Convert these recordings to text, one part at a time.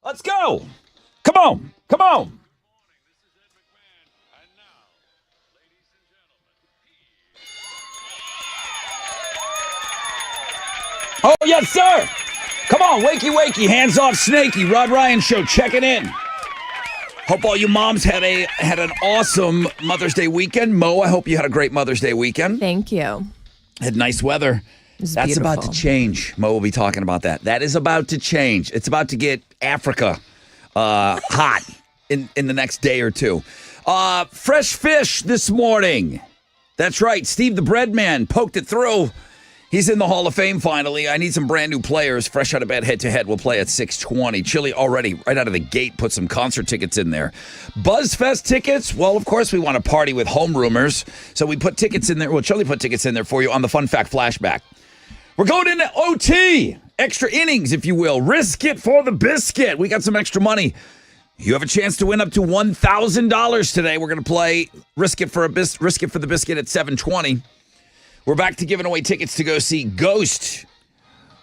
Let's go. Come on. Come on. Oh, yes, sir. Come on, wakey, wakey, hands off Snakey. Rod Ryan Show checking in. Hope all you moms had an awesome Mother's Day weekend. Mo, I hope you had a great Mother's Day weekend. Thank you. Had nice weather. That's beautiful. About to change. Mo will be talking about that. That is about to change. It's about to get Africa hot in the next day or two. Fresh fish this morning. That's right. Steve the Bread Man poked it through. He's in the Hall of Fame finally. I need some brand new players. Fresh out of bed, head-to-head. We'll play at 6:20. Chili already, right out of the gate, put some concert tickets in there. BuzzFest tickets. Well, of course, we want to party with homeroomers. So we put tickets in there. Well, Chili put tickets in there for you on the Fun Fact Flashback. We're going into OT. Extra innings, if you will. Risk it for the biscuit. We got some extra money. You have a chance to win up to $1,000 today. We're going to play Risk It for the Biscuit at 7:20. We're back to giving away tickets to go see Ghost.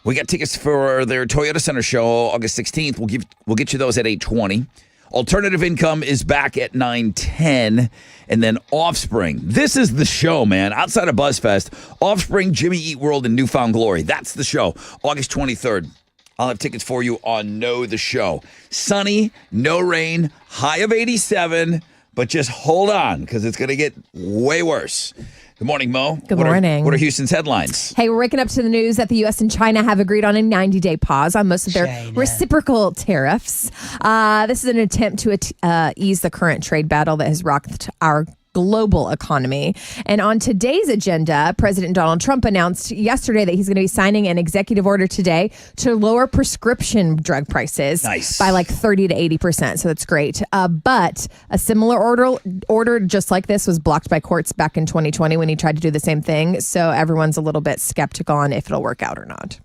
We got tickets for their Toyota Center show August 16th. We'll get you those at 8:20. Alternative Income is back at 9:10. And then Offspring. This is the show, man. Outside of BuzzFest, Offspring, Jimmy Eat World, and Newfound Glory. That's the show. August 23rd. I'll have tickets for you on Know the Show. Sunny, no rain, high of 87. But just hold on, because it's going to get way worse. Good morning, Mo. Good morning. What are Houston's headlines? Hey, we're waking up to the news that the U.S. and China have agreed on a 90-day pause on most of their reciprocal tariffs. This is an attempt to ease the current trade battle that has rocked our global economy. And on today's agenda, President Donald Trump announced yesterday that he's going to be signing an executive order today to lower prescription drug prices by like 30 to 80%. So that's great. But a similar order just like this was blocked by courts back in 2020 when he tried to do the same thing. So everyone's a little bit skeptical on if it'll work out or not.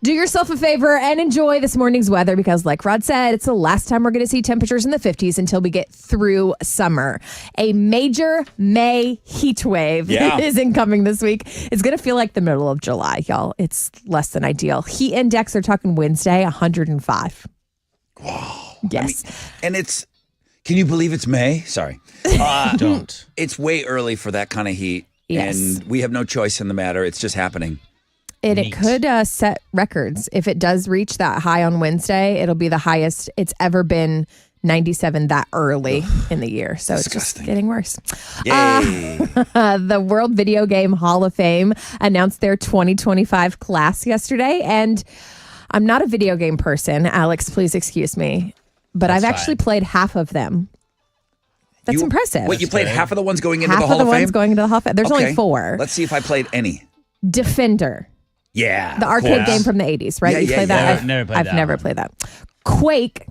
Do yourself a favor and enjoy this morning's weather because, like Rod said, it's the last time we're going to see temperatures in the 50s until we get through summer. A major May heat wave is incoming this week. It's going to feel like the middle of July, y'all. It's less than ideal. Heat index, they're talking Wednesday, 105. Wow. Yes. And it's, can you believe it's May? Sorry. Don't. It's way early for that kind of heat. Yes. And we have no choice in the matter. It's just happening. And it could set records. If it does reach that high on Wednesday, it'll be the highest it's ever been, 97 that early in the year. So it's just getting worse. Yay. The World Video Game Hall of Fame announced their 2025 class yesterday. And I'm not a video game person. Alex, please excuse me. But I've actually played half of them. That's impressive. Wait, you played half of the ones going into the Hall of Fame? Half of the ones going into the Hall of Fame. There's only 4. Let's see if I played any. Defender. Yeah. The arcade game from the 80s, right? You played that? I've never played that. Quake.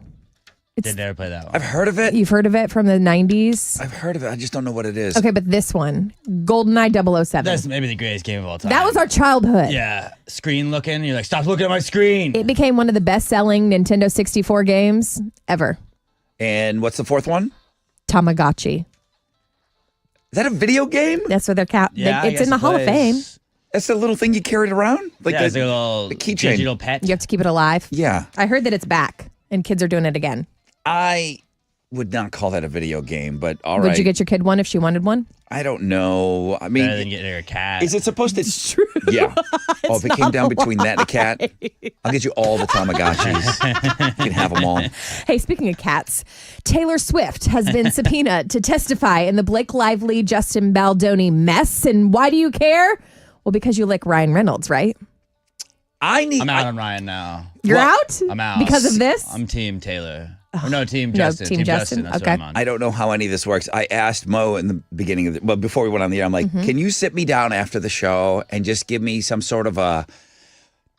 Did never play that one. I've heard of it. You've heard of it from the 90s? I've heard of it. I just don't know what it is. Okay, but this one, GoldenEye 007. That's maybe the greatest game of all time. That was our childhood. Yeah. Screen looking. You're like, stop looking at my screen. It became one of the best-selling Nintendo 64 games ever. And what's the fourth one? Tamagotchi. Is that a video game? That's what they're it's in the Hall of Fame. That's the little thing you carried around? Like it's a little keychain. digital pet. You have to keep it alive. Yeah. I heard that it's back and kids are doing it again. I would not call that a video game, but all right. Would you get your kid one if she wanted one? I don't know. I mean, better than getting her a cat. Is it supposed to? It's true. Yeah. If it came down between that and a cat, I'll get you all the Tamagotchis. You can have them all. Hey, speaking of cats, Taylor Swift has been subpoenaed to testify in the Blake Lively, Justin Baldoni mess. And why do you care? Well, because you like Ryan Reynolds, right? I'm out on Ryan now. You're out? I'm out. Because of this? I'm Team Taylor. Or no, Team Justin. Team Justin. That's okay. what I'm on. I don't know how any of this works. I asked Mo in the beginning of before we went on the air, I'm like, can you sit me down after the show and just give me some sort of a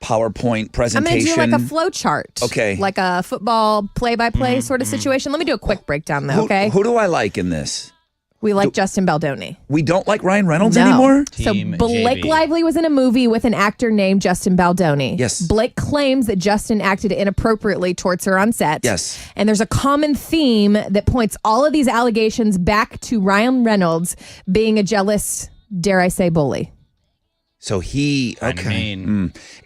PowerPoint presentation? I'm going to do like a flow chart. Okay. Like a football play-by-play sort of situation. Let me do a quick breakdown though, okay? Who do I like in this? We like Justin Baldoni. We don't like Ryan Reynolds anymore? So Team Blake JB. Lively was in a movie with an actor named Justin Baldoni. Yes. Blake claims that Justin acted inappropriately towards her on set. Yes. And there's a common theme that points all of these allegations back to Ryan Reynolds being a jealous, dare I say, bully. So he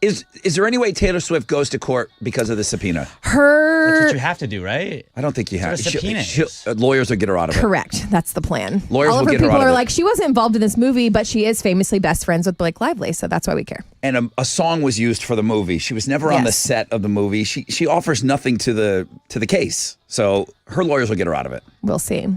Is there any way Taylor Swift goes to court because of the subpoena? That's what you have to do, right? I don't think you have. That's what a subpoena is. Lawyers will get her out of it. Correct. That's the plan. Lawyers All of will her get her people out of are it. like, she wasn't involved in this movie, but she is famously best friends with Blake Lively, so that's why we care. And a song was used for the movie. She was never on the set of the movie. She offers nothing to the case. So her lawyers will get her out of it. We'll see.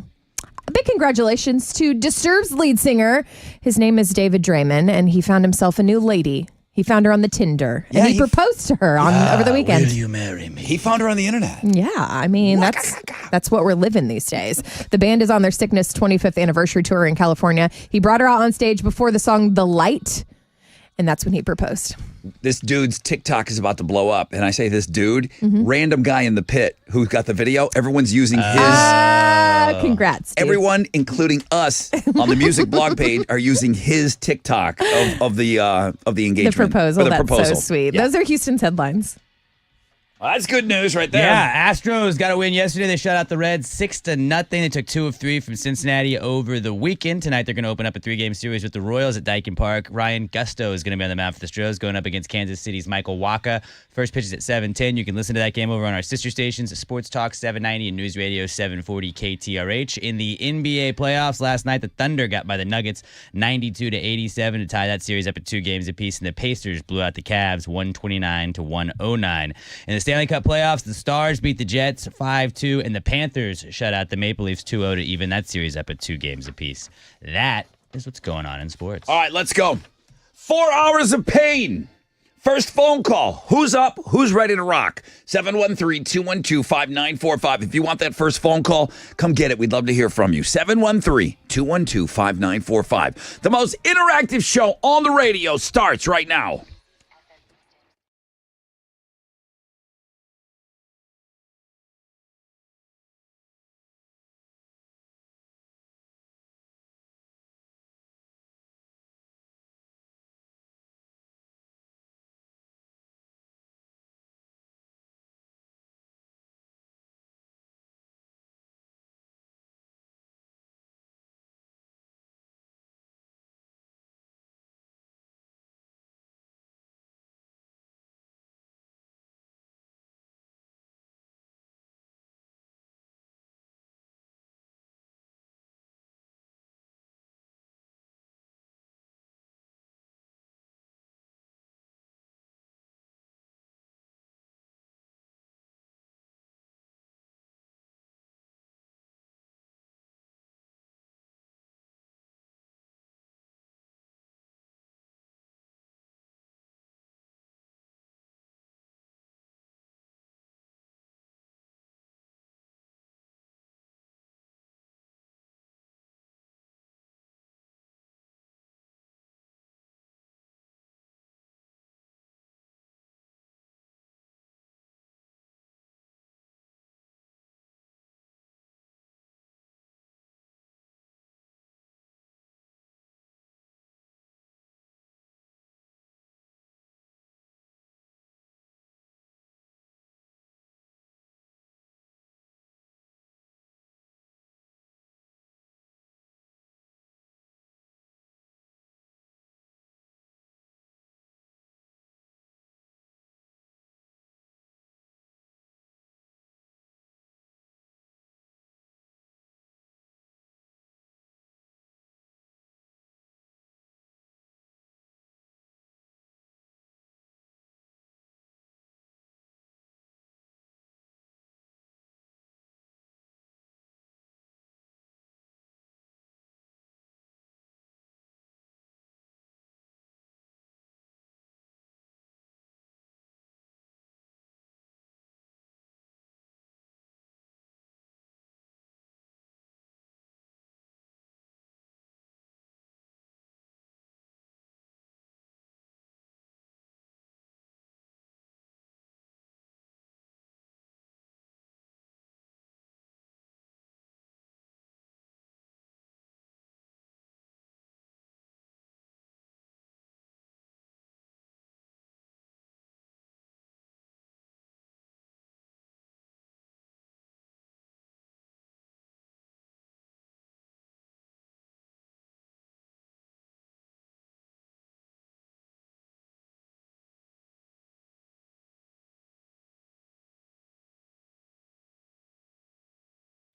A big congratulations to Disturbed's lead singer. His name is David Draymond, and he found himself a new lady. He found her on the Tinder, and he proposed to her over the weekend. Will you marry me? He found her on the internet. Yeah, I mean, that's what we're living these days. The band is on their Sickness 25th anniversary tour in California. He brought her out on stage before the song The Light, and that's when he proposed. This dude's TikTok is about to blow up. And I say this dude, random guy in the pit who's got the video. Everyone's using his. Congrats, dude. Everyone, including us on the music blog page, are using his TikTok of the engagement. The proposal. That's so sweet. Yeah. Those are Houston's headlines. Well, that's good news right there. Yeah, Astros got a win yesterday. They shut out the Reds 6-0. They took 2 of 3 from Cincinnati over the weekend. Tonight they're going to open up a 3-game series with the Royals at Dyken Park. Ryan Gusto is going to be on the mound for the Stros, going up against Kansas City's Michael Wacha. First pitch is at 7:10. You can listen to that game over on our sister stations, Sports Talk 790 and News Radio 740 KTRH. In the NBA playoffs last night, the Thunder got by the Nuggets 92-87 to tie that series up at 2 games apiece, and the Pacers blew out the Cavs 129-109. In the Stanley Cup playoffs, the Stars beat the Jets 5-2, and the Panthers shut out the Maple Leafs 2-0 to even that series up at 2 games apiece. That is what's going on in sports. All right, let's go. 4 hours of pain. First phone call. Who's up? Who's ready to rock? 713-212-5945. If you want that first phone call, come get it. We'd love to hear from you. 713-212-5945. The most interactive show on the radio starts right now.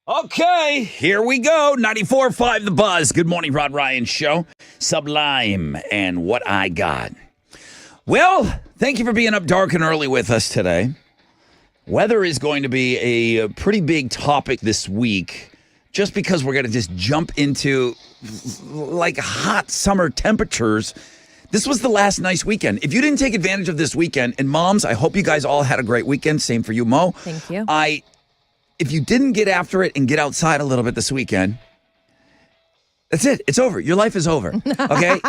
Okay, here we go. 94.5 The Buzz. Good morning, Rod Ryan Show. Sublime and What I Got. Well, thank you for being up dark and early with us today. Weather is going to be a pretty big topic this week just because we're going to just jump into like hot summer temperatures. This was the last nice weekend. If you didn't take advantage of this weekend, and moms, I hope you guys all had a great weekend. Same for you, Mo. Thank you. If you didn't get after it and get outside a little bit this weekend, that's it. It's over. Your life is over. Okay?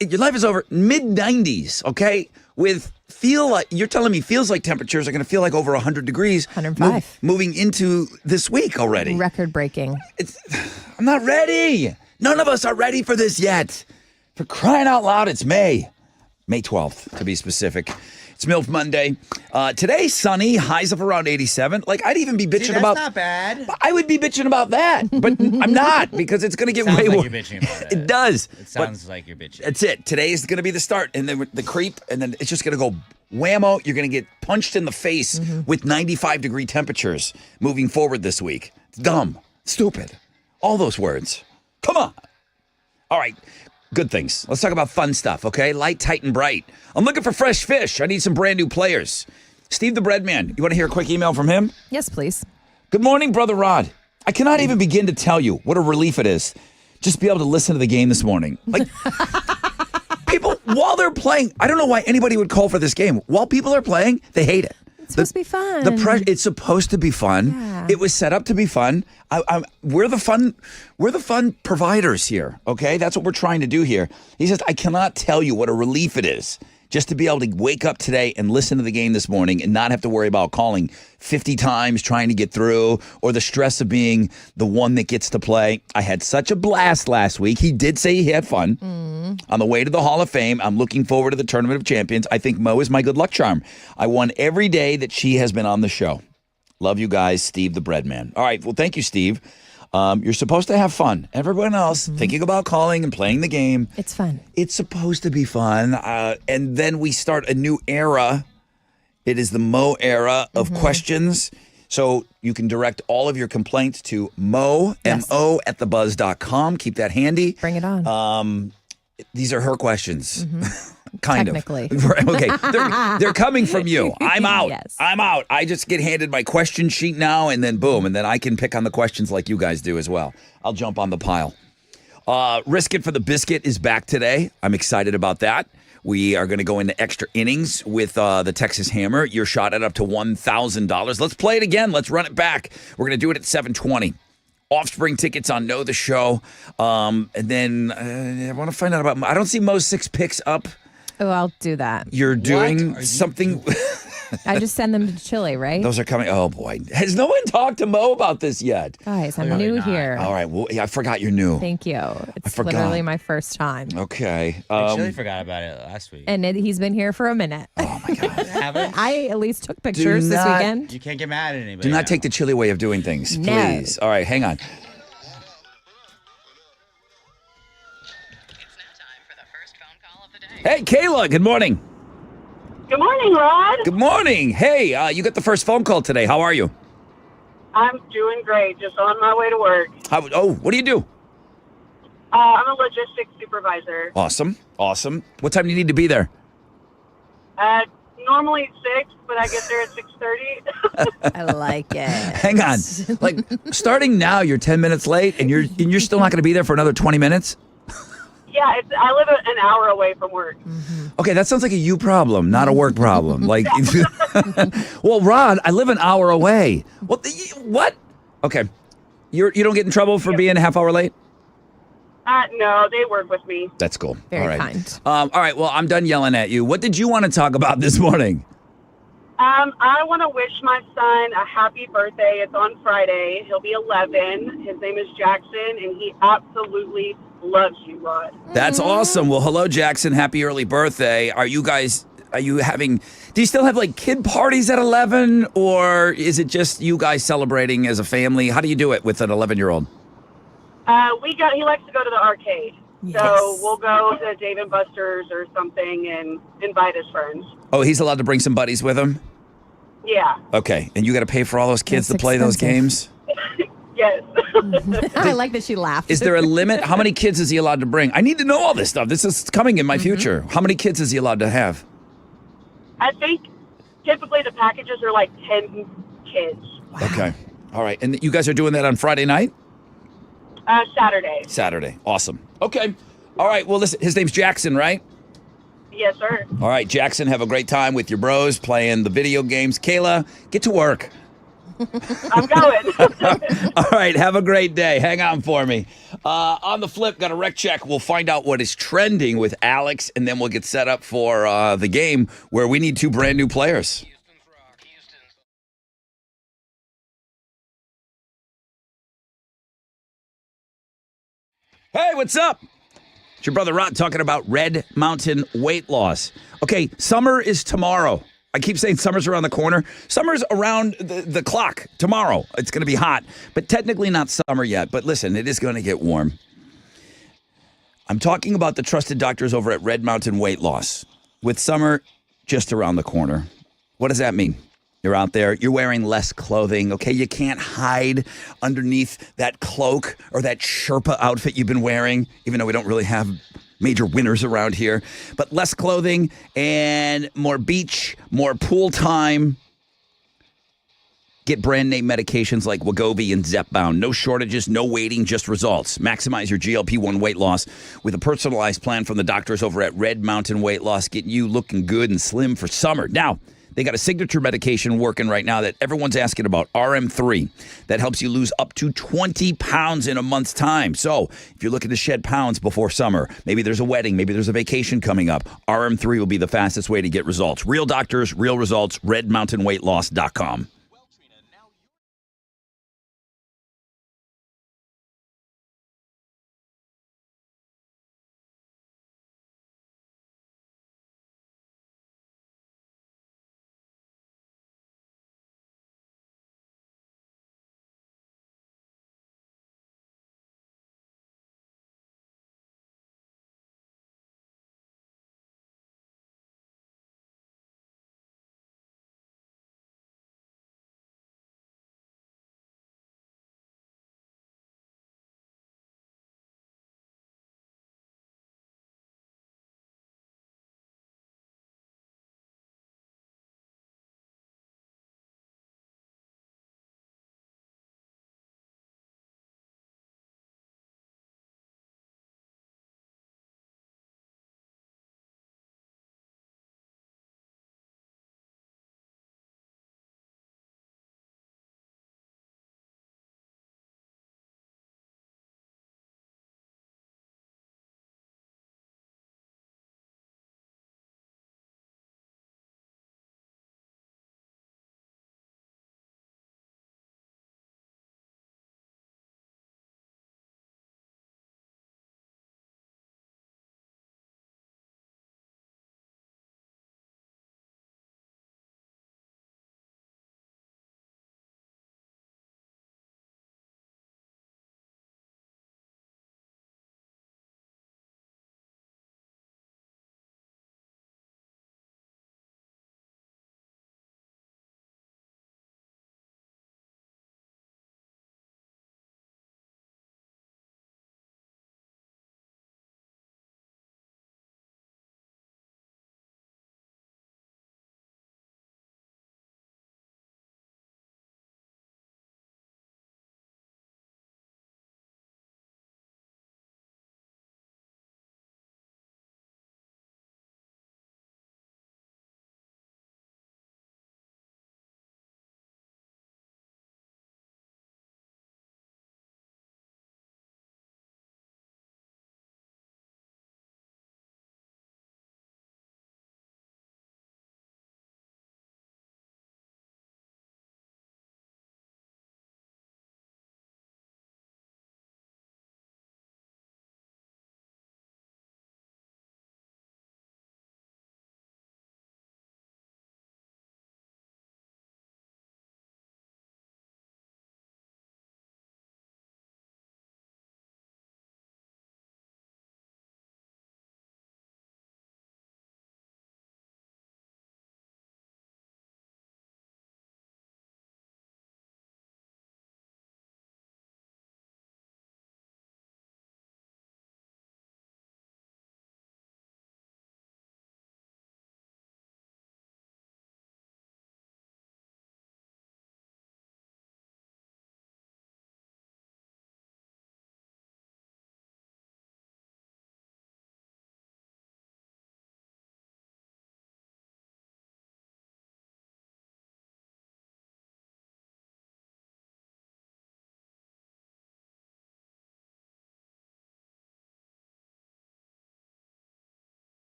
Your life is over. Mid-90s, okay? You're telling me feels like temperatures are going to feel like over 100 degrees. 105. Moving into this week already. Record breaking. I'm not ready. None of us are ready for this yet. For crying out loud, it's May 12th, to be specific. It's MILF Monday. Today, sunny, highs of around 87. Like, I'd even be bitching about... That's not bad. I would be bitching about that, but I'm not, because it's going to get way like worse. You're bitching about it. It does. It sounds like you're bitching. That's it. Today is going to be the start, and then the creep, and then it's just going to go whammo. You're going to get punched in the face with 95-degree temperatures moving forward this week. It's dumb. Stupid. All those words. Come on. All right. Good things. Let's talk about fun stuff, okay? Light, tight, and bright. I'm looking for fresh fish. I need some brand new players. Steve the Breadman, you want to hear a quick email from him? Yes, please. Good morning, Brother Rod. I cannot even begin to tell you what a relief it is just to be able to listen to the game this morning. Like, people, while they're playing, I don't know why anybody would call for this game. While people are playing, they hate it. It's supposed to be fun. It's supposed to be fun. Yeah. It was set up to be fun. We're the fun providers here. Okay, that's what we're trying to do here. He says, I cannot tell you what a relief it is just to be able to wake up today and listen to the game this morning and not have to worry about calling 50 times trying to get through or the stress of being the one that gets to play. I had such a blast last week. He did say he had fun. On the way to the Hall of Fame, I'm looking forward to the Tournament of Champions. I think Mo is my good luck charm. I won every day that she has been on the show. Love you guys, Steve the Breadman. All right, well, thank you, Steve. You're supposed to have fun. Everyone else thinking about calling and playing the game. It's fun. It's supposed to be fun. And then we start a new era. It is the Mo era of questions. So you can direct all of your complaints to Mo, Yes. M-O, at thebuzz.com. Keep that handy. Bring it on. These are her questions. Kind Technically. of. Okay. They're coming from you. I'm out. Yes. I'm out. I just get handed my question sheet now, and then boom, and then I can pick on the questions like you guys do as well. I'll jump on the pile. Risk It for the Biscuit is back today. I'm excited about that. We are going to go into extra innings with the Texas Hammer. Your shot at up to $1,000. Let's play it again. Let's run it back. We're going to do it at 7:20. Offspring tickets on Know the Show. And then I want to find out about... I don't see Mo's 6 picks up. Oh, I'll do that. You're doing something... I just send them to Chile, right? Those are coming. Oh, boy. Has no one talked to Mo about this yet? Guys, I'm new here. All right. Well, yeah, I forgot you're new. Thank you. It's forgot. literally my first time. Okay. I actually forgot about it last week. And he's been here for a minute. Oh, my God. Haven't? I at least took pictures this weekend. You can't get mad at anybody. Do not now. take the Chile way of doing things, No. please. All right. Hang on. Hey, Kayla. Good morning. Good morning, Rod. Good morning. Hey, you got the first phone call today. How are you? I'm doing great. Just on my way to work. What do you do? I'm a logistics supervisor. Awesome. What time do you need to be there? Normally 6, but I get there at 6:30. I like it. Hang on. Like, starting now, you're 10 minutes late, and you're still not going to be there for another 20 minutes? Yeah, I live an hour away from work. Okay, that sounds like a you problem, not a work problem. Like, well, Rod, I live an hour away. What? Okay, you don't get in trouble for being a half hour late? No, they work with me. That's cool. Very all right. kind. All right, well, I'm done yelling at you. What did you want to talk about this morning? I want to wish my son a happy birthday. It's on Friday. He'll be 11. His name is Jackson, and he absolutely loves you, Rod. That's awesome. Well, hello, Jackson. Happy early birthday. Do you still have like kid parties at 11, or is it just you guys celebrating as a family? How do you do it with an 11-year-old? He likes to go to the arcade. Yes. So we'll go to Dave & Buster's or something and invite his friends. Oh, he's allowed to bring some buddies with him? Yeah. Okay. And you got to pay for all those kids That's to play those expensive. games? Yes. I like that she laughed. Is there a limit? How many kids is he allowed to bring? I need to know all this stuff. This is coming in my future. How many kids is he allowed to have? I think typically the packages are like 10 kids. Wow. Okay. All right. And you guys are doing that on Friday night? Saturday. Saturday. Awesome. Okay. All right. Well, listen, his name's Jackson, right? Yes, sir. All right, Jackson, have a great time with your bros playing the video games. Kayla, get to work. I'm going. All right, have a great day. Hang on for me. On the flip, got a rec check. We'll find out what is trending with Alex, and then we'll get set up for the game where we need 2 brand new players. Hey, what's up? It's your brother Rod talking about Red Mountain weight loss. Okay, summer is tomorrow. I keep saying summer's around the corner. Summer's around the clock tomorrow. It's going to be hot, but technically not summer yet. But listen, it is going to get warm. I'm talking about the trusted doctors over at Red Mountain Weight Loss. With summer just around the corner. What does that mean? You're out there, you're wearing less clothing, okay? You can't hide underneath that cloak or that Sherpa outfit you've been wearing, even though we don't really have major winners around here. But less clothing and more beach, more pool time. Get brand name medications like Wegovy and Zepbound. No shortages, no waiting, just results. Maximize your GLP-1 weight loss with a personalized plan from the doctors over at Red Mountain Weight Loss, getting you looking good and slim for summer. Now, they got a signature medication working right now that everyone's asking about, RM3, that helps you lose up to 20 pounds in a month's time. So if you're looking to shed pounds before summer, maybe there's a wedding, maybe there's a vacation coming up, RM3 will be the fastest way to get results. Real doctors, real results, redmountainweightloss.com.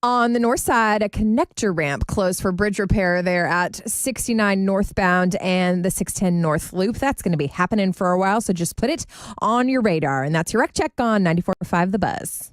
On the north side, a connector ramp closed for bridge repair there at 69 northbound and the 610 North Loop. That's going to be happening for a while, so just put it on your radar. And that's your Rec Check on 94.5 The Buzz.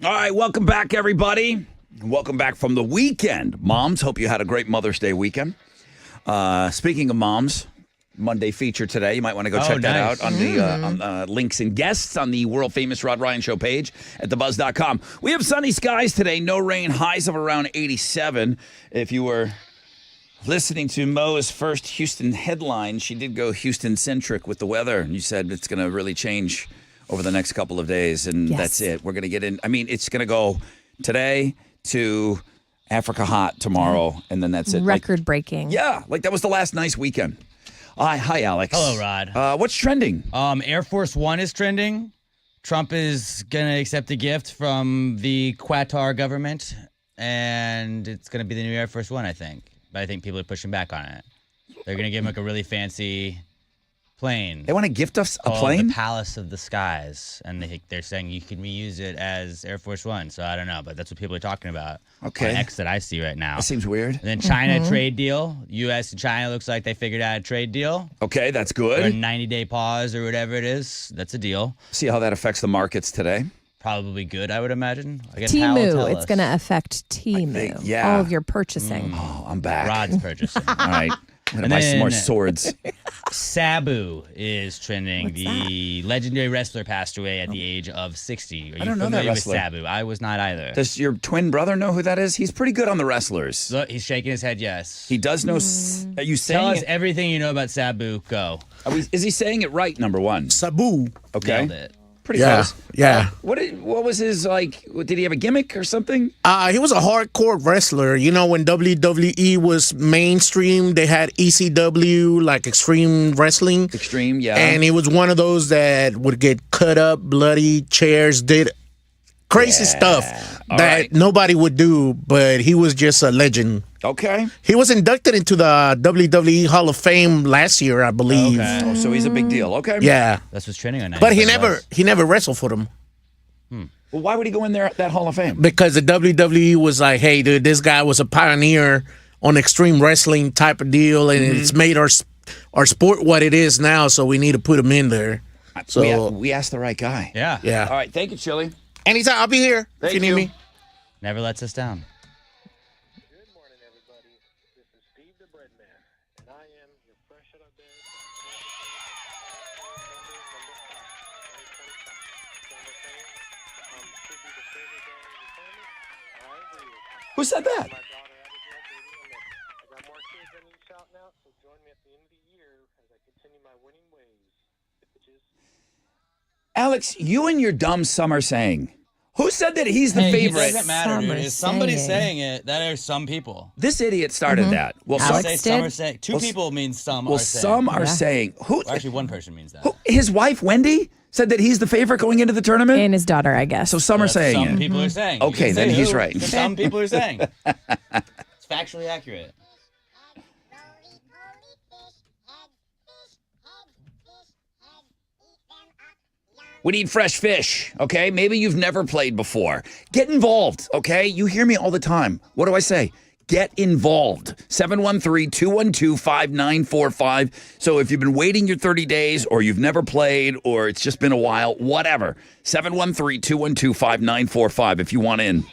All right, welcome back, everybody. Welcome back from the weekend. Moms, hope you had a great Mother's Day weekend. Speaking of moms, Monday feature today. You might want to go check that out on the links and guests on the world-famous Rod Ryan Show page at thebuzz.com. We have sunny skies today, no rain, highs of around 87. If you were listening to Mo's first Houston headline, she did go Houston-centric with the weather, and you said it's going to really change over the next couple of days, and that's it. We're going to get in. I mean, it's going to go today to Africa hot tomorrow, and then that's it. Record-breaking. Like that was the last nice weekend. Hi, Alex. Hello, Rod. What's trending? Air Force One is trending. Trump is going to accept a gift from the Qatar government, and it's going to be the new Air Force One, I think. But I think people are pushing back on it. They're going to give him like a really fancy plane. They want to gift us a plane? The Palace of the Skies. And they're saying you can reuse it as Air Force One. So I don't know, but that's what people are talking about. Okay. On X that I see right now. That seems weird. And then China trade deal. U.S. and China looks like they figured out a trade deal. Okay, that's For a good. 90-day pause or whatever it is. That's a deal. See how that affects the markets today. Probably good, I would imagine. I guess Temu. It's going to affect Temu. yeah. All of your purchasing. Oh, I'm back. Rod's purchasing. All right. I'm going to And buy some more then- swords. Sabu is trending. What's the legendary wrestler passed away at the age of 60. Are you don't know that familiar with wrestler. Sabu? I was not either. Does your twin brother know who that is? He's pretty good on the wrestlers. Look, he's shaking his head yes. He does know. Are you Tell saying us everything you know about Sabu. Go. Is he saying it right, number one? Sabu. Okay. Nailed it. Pretty Yeah, close. yeah. What was his, like, did he have a gimmick or something? He was a hardcore wrestler. You know, when WWE was mainstream, they had ECW, like Extreme Wrestling. Extreme, yeah. And he was one of those that would get cut up, bloody, chairs, did crazy stuff All that right. nobody would do, but he was just a legend. Okay. He was inducted into the WWE Hall of Fame last year, I believe. Okay. Oh, so he's a big deal. Okay. Yeah. That's what's trending on. But he 95 never wrestled for them. Well, why would he go in there at that Hall of Fame? Because the WWE was like, hey, dude, this guy was a pioneer on extreme wrestling type of deal, and it's made our sport what it is now, so we need to put him in there. So, We asked the right guy. Yeah. yeah. All right. Thank you, Chili. Anytime, I'll be here Thank if you you. need me. Never lets us down. Good morning, everybody. This is Steve the Bread Man, and I am your fresh out of bed. Should be the favorite guy in the family. I agree with you. Who said that? My daughter Abigail dating 11. I got more kids than you shouting out, so join me at the end of the year as I continue my winning ways. Bitches. Alex, you and your dumb summer saying. Who said that he's the favorite? It doesn't matter, dude. Summer Is somebody saying. saying it? That are some people. This idiot started that. Well, Alex Say did? some are saying. Two Well, people means some well, are saying. some are Yeah. saying. Who? Or actually, one person means that. Who? His wife Wendy said that he's the favorite going into the tournament. And his daughter, I guess. So some are That's saying some it. people are saying. Okay, You can then say he's who, right. but Some people are saying. It's factually accurate. We need fresh fish, okay? Maybe you've never played before. Get involved, okay? You hear me all the time. What do I say? Get involved. 713-212-5945. So if you've been waiting your 30 days or you've never played or it's just been a while, whatever. 713-212-5945 if you want in.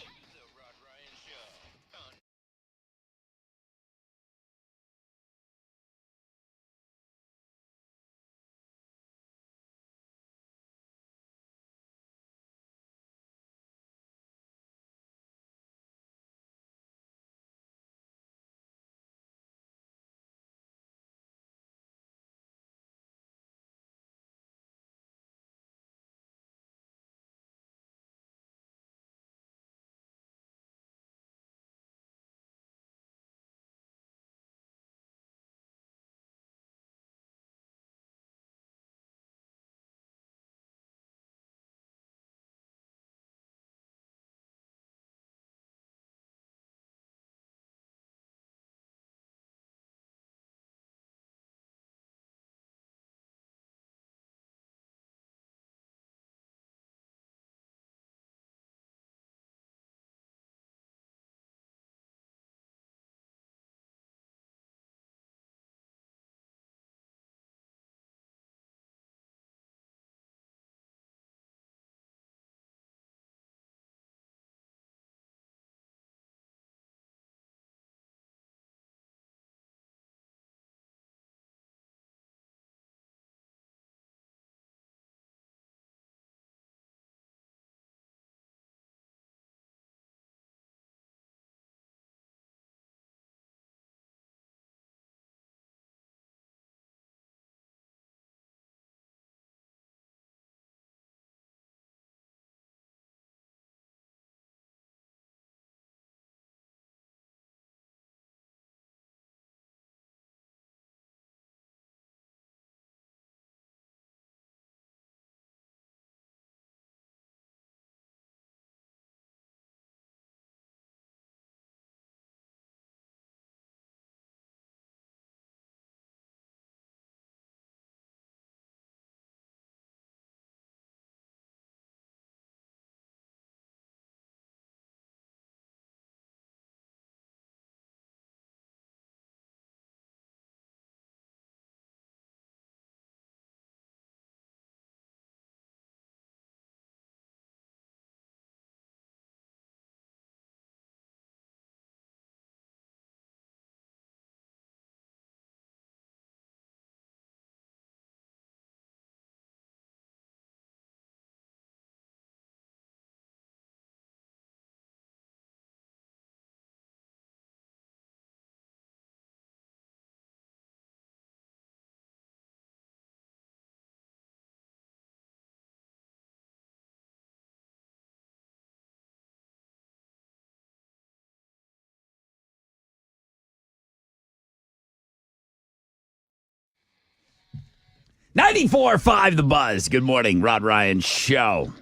94.5 The Buzz. Good morning, Rod Ryan Show.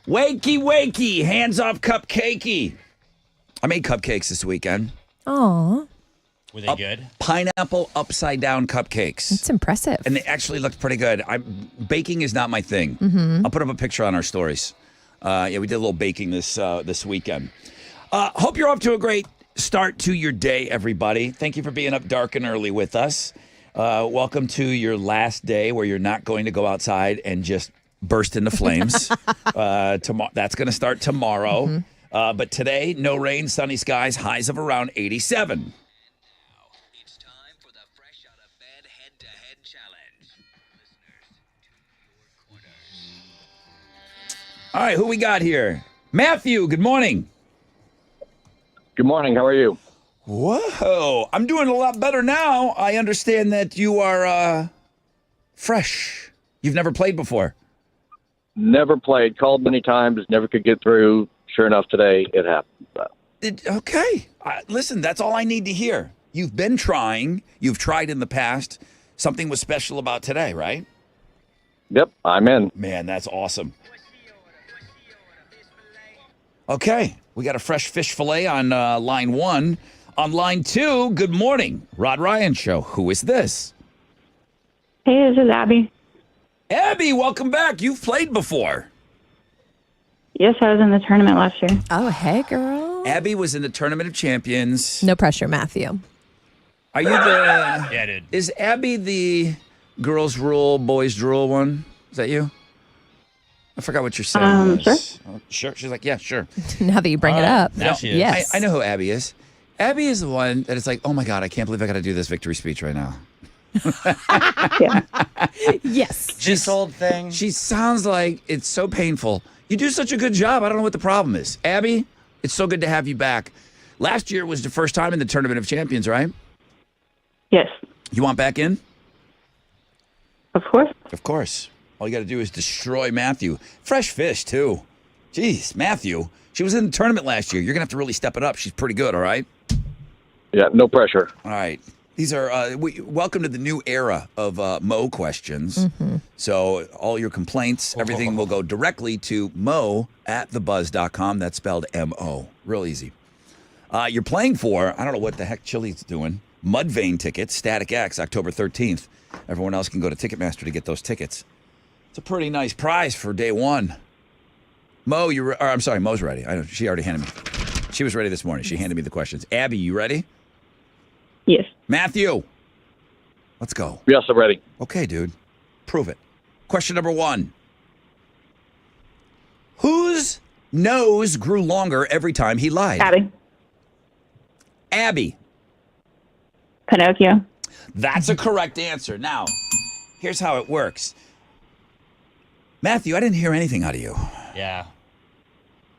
Wakey, wakey, hands off cupcakey. I made cupcakes this weekend. Aw, Were they good? Pineapple upside down cupcakes. it's impressive. And they actually looked pretty good. Baking is not my thing. I'll put up a picture on our stories. We did a little baking this weekend. Hope you're off to a great start to your day, everybody. Thank you for being up dark and early with us. Welcome to your last day where you're not going to go outside and just burst into flames. That's going to start tomorrow. But today, no rain, sunny skies, highs of around 87. It's time for the Fresh Out of Bed Head-to-Head Challenge. Listeners, to your corners. All right, who we got here? Matthew, good morning. Good morning. How are you? Whoa, I'm doing a lot better now. I understand that you are fresh. You've never played before. Never played. Called many times. Never could get through. Sure enough, today it happened. Okay. Listen, that's all I need to hear. You've been trying. You've tried in the past. Something was special about today, right? Yep, I'm in. Man, that's awesome. Okay. We got a fresh fish fillet on line 1. On line 2, good morning. Rod Ryan Show. Who is this? Hey, this is Abby. Abby, welcome back. You've played before. Yes, I was in the tournament last year. Oh, hey, girl. Abby was in the Tournament of Champions. No pressure, Matthew. Are you the... Yeah, dude. Is Abby the girls rule, boys drool one? Is that you? I forgot what you're saying. Sure. Oh, sure. She's like, yeah, sure. Now that you bring it up. Now she is. Yes. I know who Abby is. Abby is the one that is like, oh my God, I can't believe I got to do this victory speech right now. Yeah. Yes. This old thing. She sounds like it's so painful. You do such a good job. I don't know what the problem is. Abby, it's so good to have you back. Last year was the first time in the Tournament of Champions, right? Yes. You want back in? Of course. Of course. All you got to do is destroy Matthew. Fresh fish, too. Jeez, Matthew. She was in the tournament last year. You're going to have to really step it up. She's pretty good, all right? Yeah, no pressure. All right. These are, welcome to the new era of Mo questions. So all your complaints, everything will go directly to mo@thebuzz.com. That's spelled M-O. Real easy. You're playing for, I don't know what the heck Chili's doing, Mudvayne tickets, Static X, October 13th. Everyone else can go to Ticketmaster to get those tickets. It's a pretty nice prize for day one. Mo, I'm sorry, Mo's ready. I know she already handed me. She was ready this morning. She handed me the questions. Abby, you ready? Yes. Matthew, let's go. Yes, I'm ready. Okay, dude. Prove it. Question number 1. Whose nose grew longer every time he lied? Abby. Abby. Pinocchio. That's a correct answer. Now, here's how it works. Matthew, I didn't hear anything out of you. Yeah.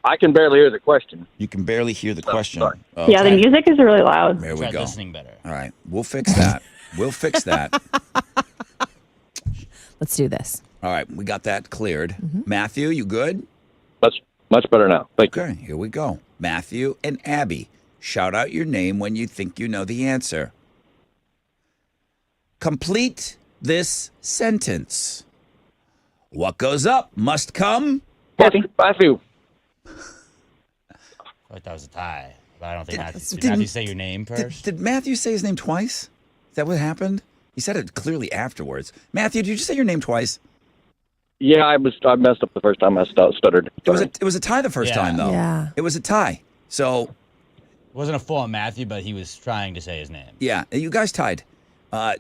I can barely hear the question. You can barely hear the question. sorry. Yeah, the Okay. music is really loud. There we Try go. listening better. All right. We'll fix that. We'll fix that. Let's do this. All right. We got that cleared. Matthew, you good? Much better now. Thank you. Okay. Here we go. Matthew and Abby, shout out your name when you think you know the answer. Complete this sentence. What goes up must come. Matthew. I thought that was a tie, but I don't think Matthew. Did Matthew say your name first? Did Matthew say his name twice? Is that what happened? He said it clearly afterwards. Matthew, did you just say your name twice? Yeah, I messed up the first time I stuttered. It was a tie the first Yeah. time, though. Yeah. It was a tie. So, It wasn't a full on Matthew, but he was trying to say his name. yeah, you guys tied.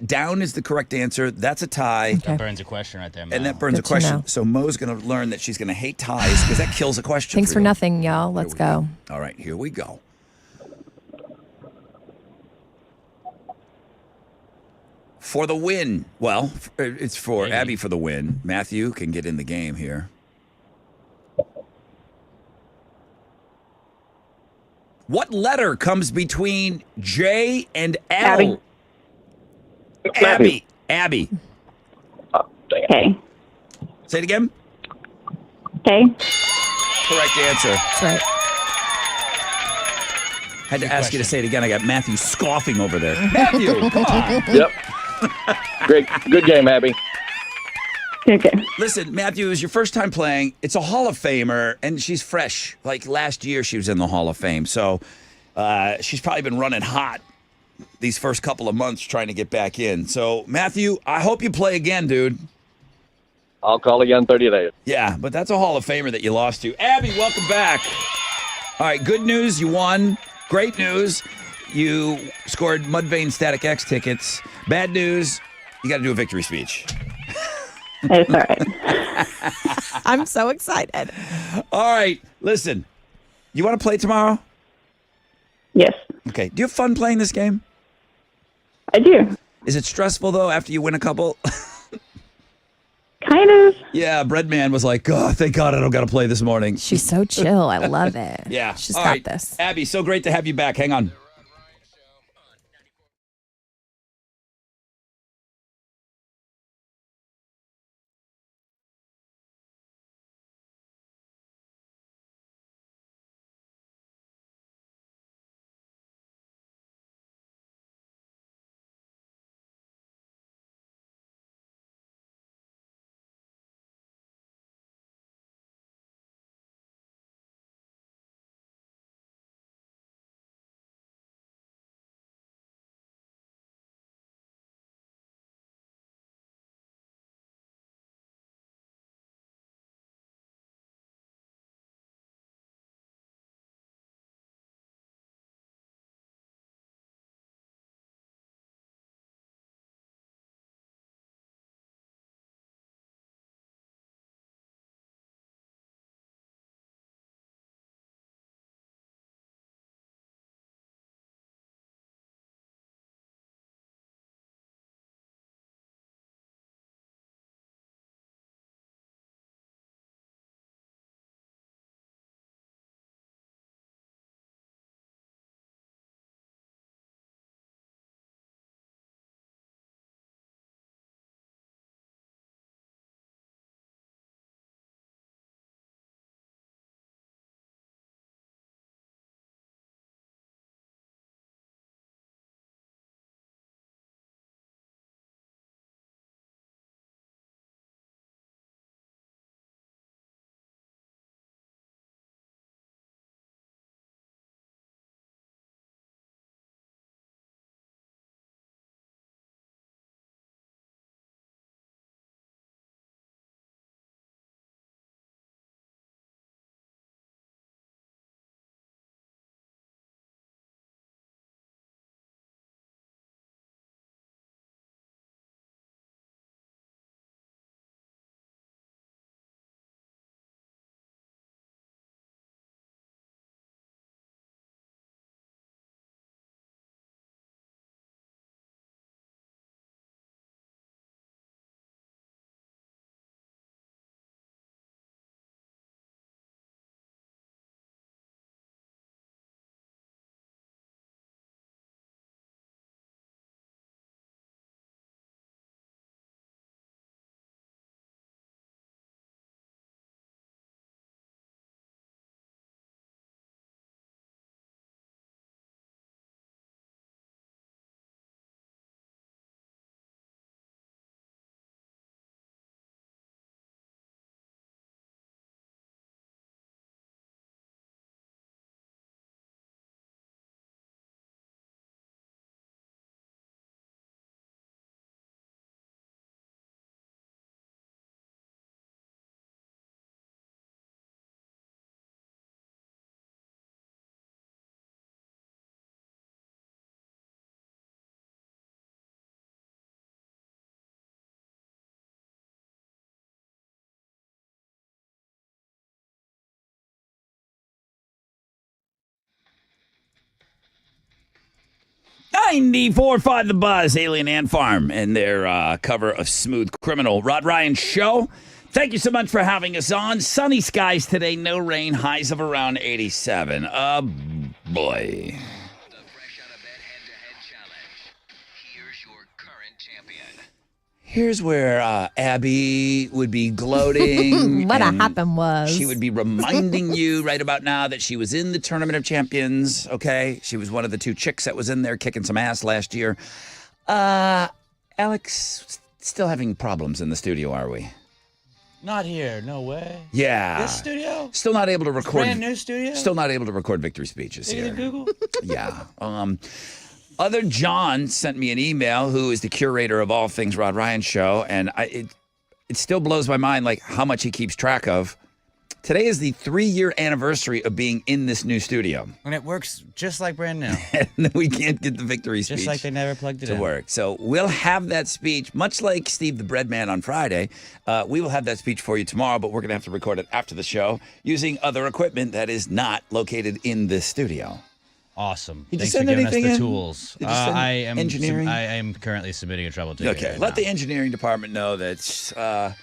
Down is the correct answer. That's a tie. Okay. That burns a question right there, Mo. And that burns Good a to question. know. So Mo's going to learn that she's going to hate ties because that kills a question. Thanks for you. nothing, y'all. Let's Here we go. All right, here we go. For the win. Well, it's for Maybe. Abby for the win. Matthew can get in the game here. What letter comes between J and L? Abby. Abby. Abby. Oh, dang it. Okay. Say it again. Okay. Correct answer. That's right. Had to ask you to question. say it again. I got Matthew scoffing over there. Matthew, come on. Yep. Great. Good game, Abby. Okay. Listen, Matthew, it was your first time playing. It's a Hall of Famer, and she's fresh. Like last year, she was in the Hall of Fame. So she's probably been running hot these first couple of months trying to get back in. So, Matthew, I hope you play again, dude. I'll call again 30 days. Yeah, but that's a Hall of Famer that you lost to. Abby, welcome back. All right, good news, you won. Great news, you scored Mudvayne Static X tickets. Bad news, you got to do a victory speech. It's all right. I'm so excited. All right, listen, you want to play tomorrow? Yes, Okay, do you have fun playing this game? I do. Is it stressful, though, after you win a couple? Kind of. Yeah, Breadman was like, oh, thank God I don't got to play this morning. She's so chill. I love it. Yeah. She's All got right. this. Abby, so great to have you back. Hang on. .94.5 The Buzz, Alien Ant Farm, and their cover of Smooth Criminal. Rod Ryan Show. Thank you so much for having us on. Sunny skies today, no rain, highs of around 87. Boy. The Fresh Out of Bed Head-to-Head Challenge. Here's your current champion. Here's where Abby would be gloating. What and happened was. she would be reminding you right about now that she was in the Tournament of Champions, okay? She was one of the two chicks that was in there kicking some ass last year. Alex, still having problems in the studio, are we? Not here. No way. Yeah. This studio? Still not able to record. Brand new studio? Still not able to record victory speeches Bigger here. than Google? Yeah. Other John sent me an email, who is the curator of all things Rod Ryan Show, and it still blows my mind like how much he keeps track of. Today is the 3-year anniversary of being in this new studio. And it works just like brand new. And we can't get the victory speech Just like they never plugged it to in. work. So we'll have that speech, much like Steve the Bread Man on Friday. We will have that speech for you tomorrow, but we're going to have to record it after the show using other equipment that is not located in this studio. Awesome. Did you Thanks send for giving us anything the in? tools. Did you send I am engineering? I am currently submitting a trouble ticket. Okay, right let now. the engineering department know that,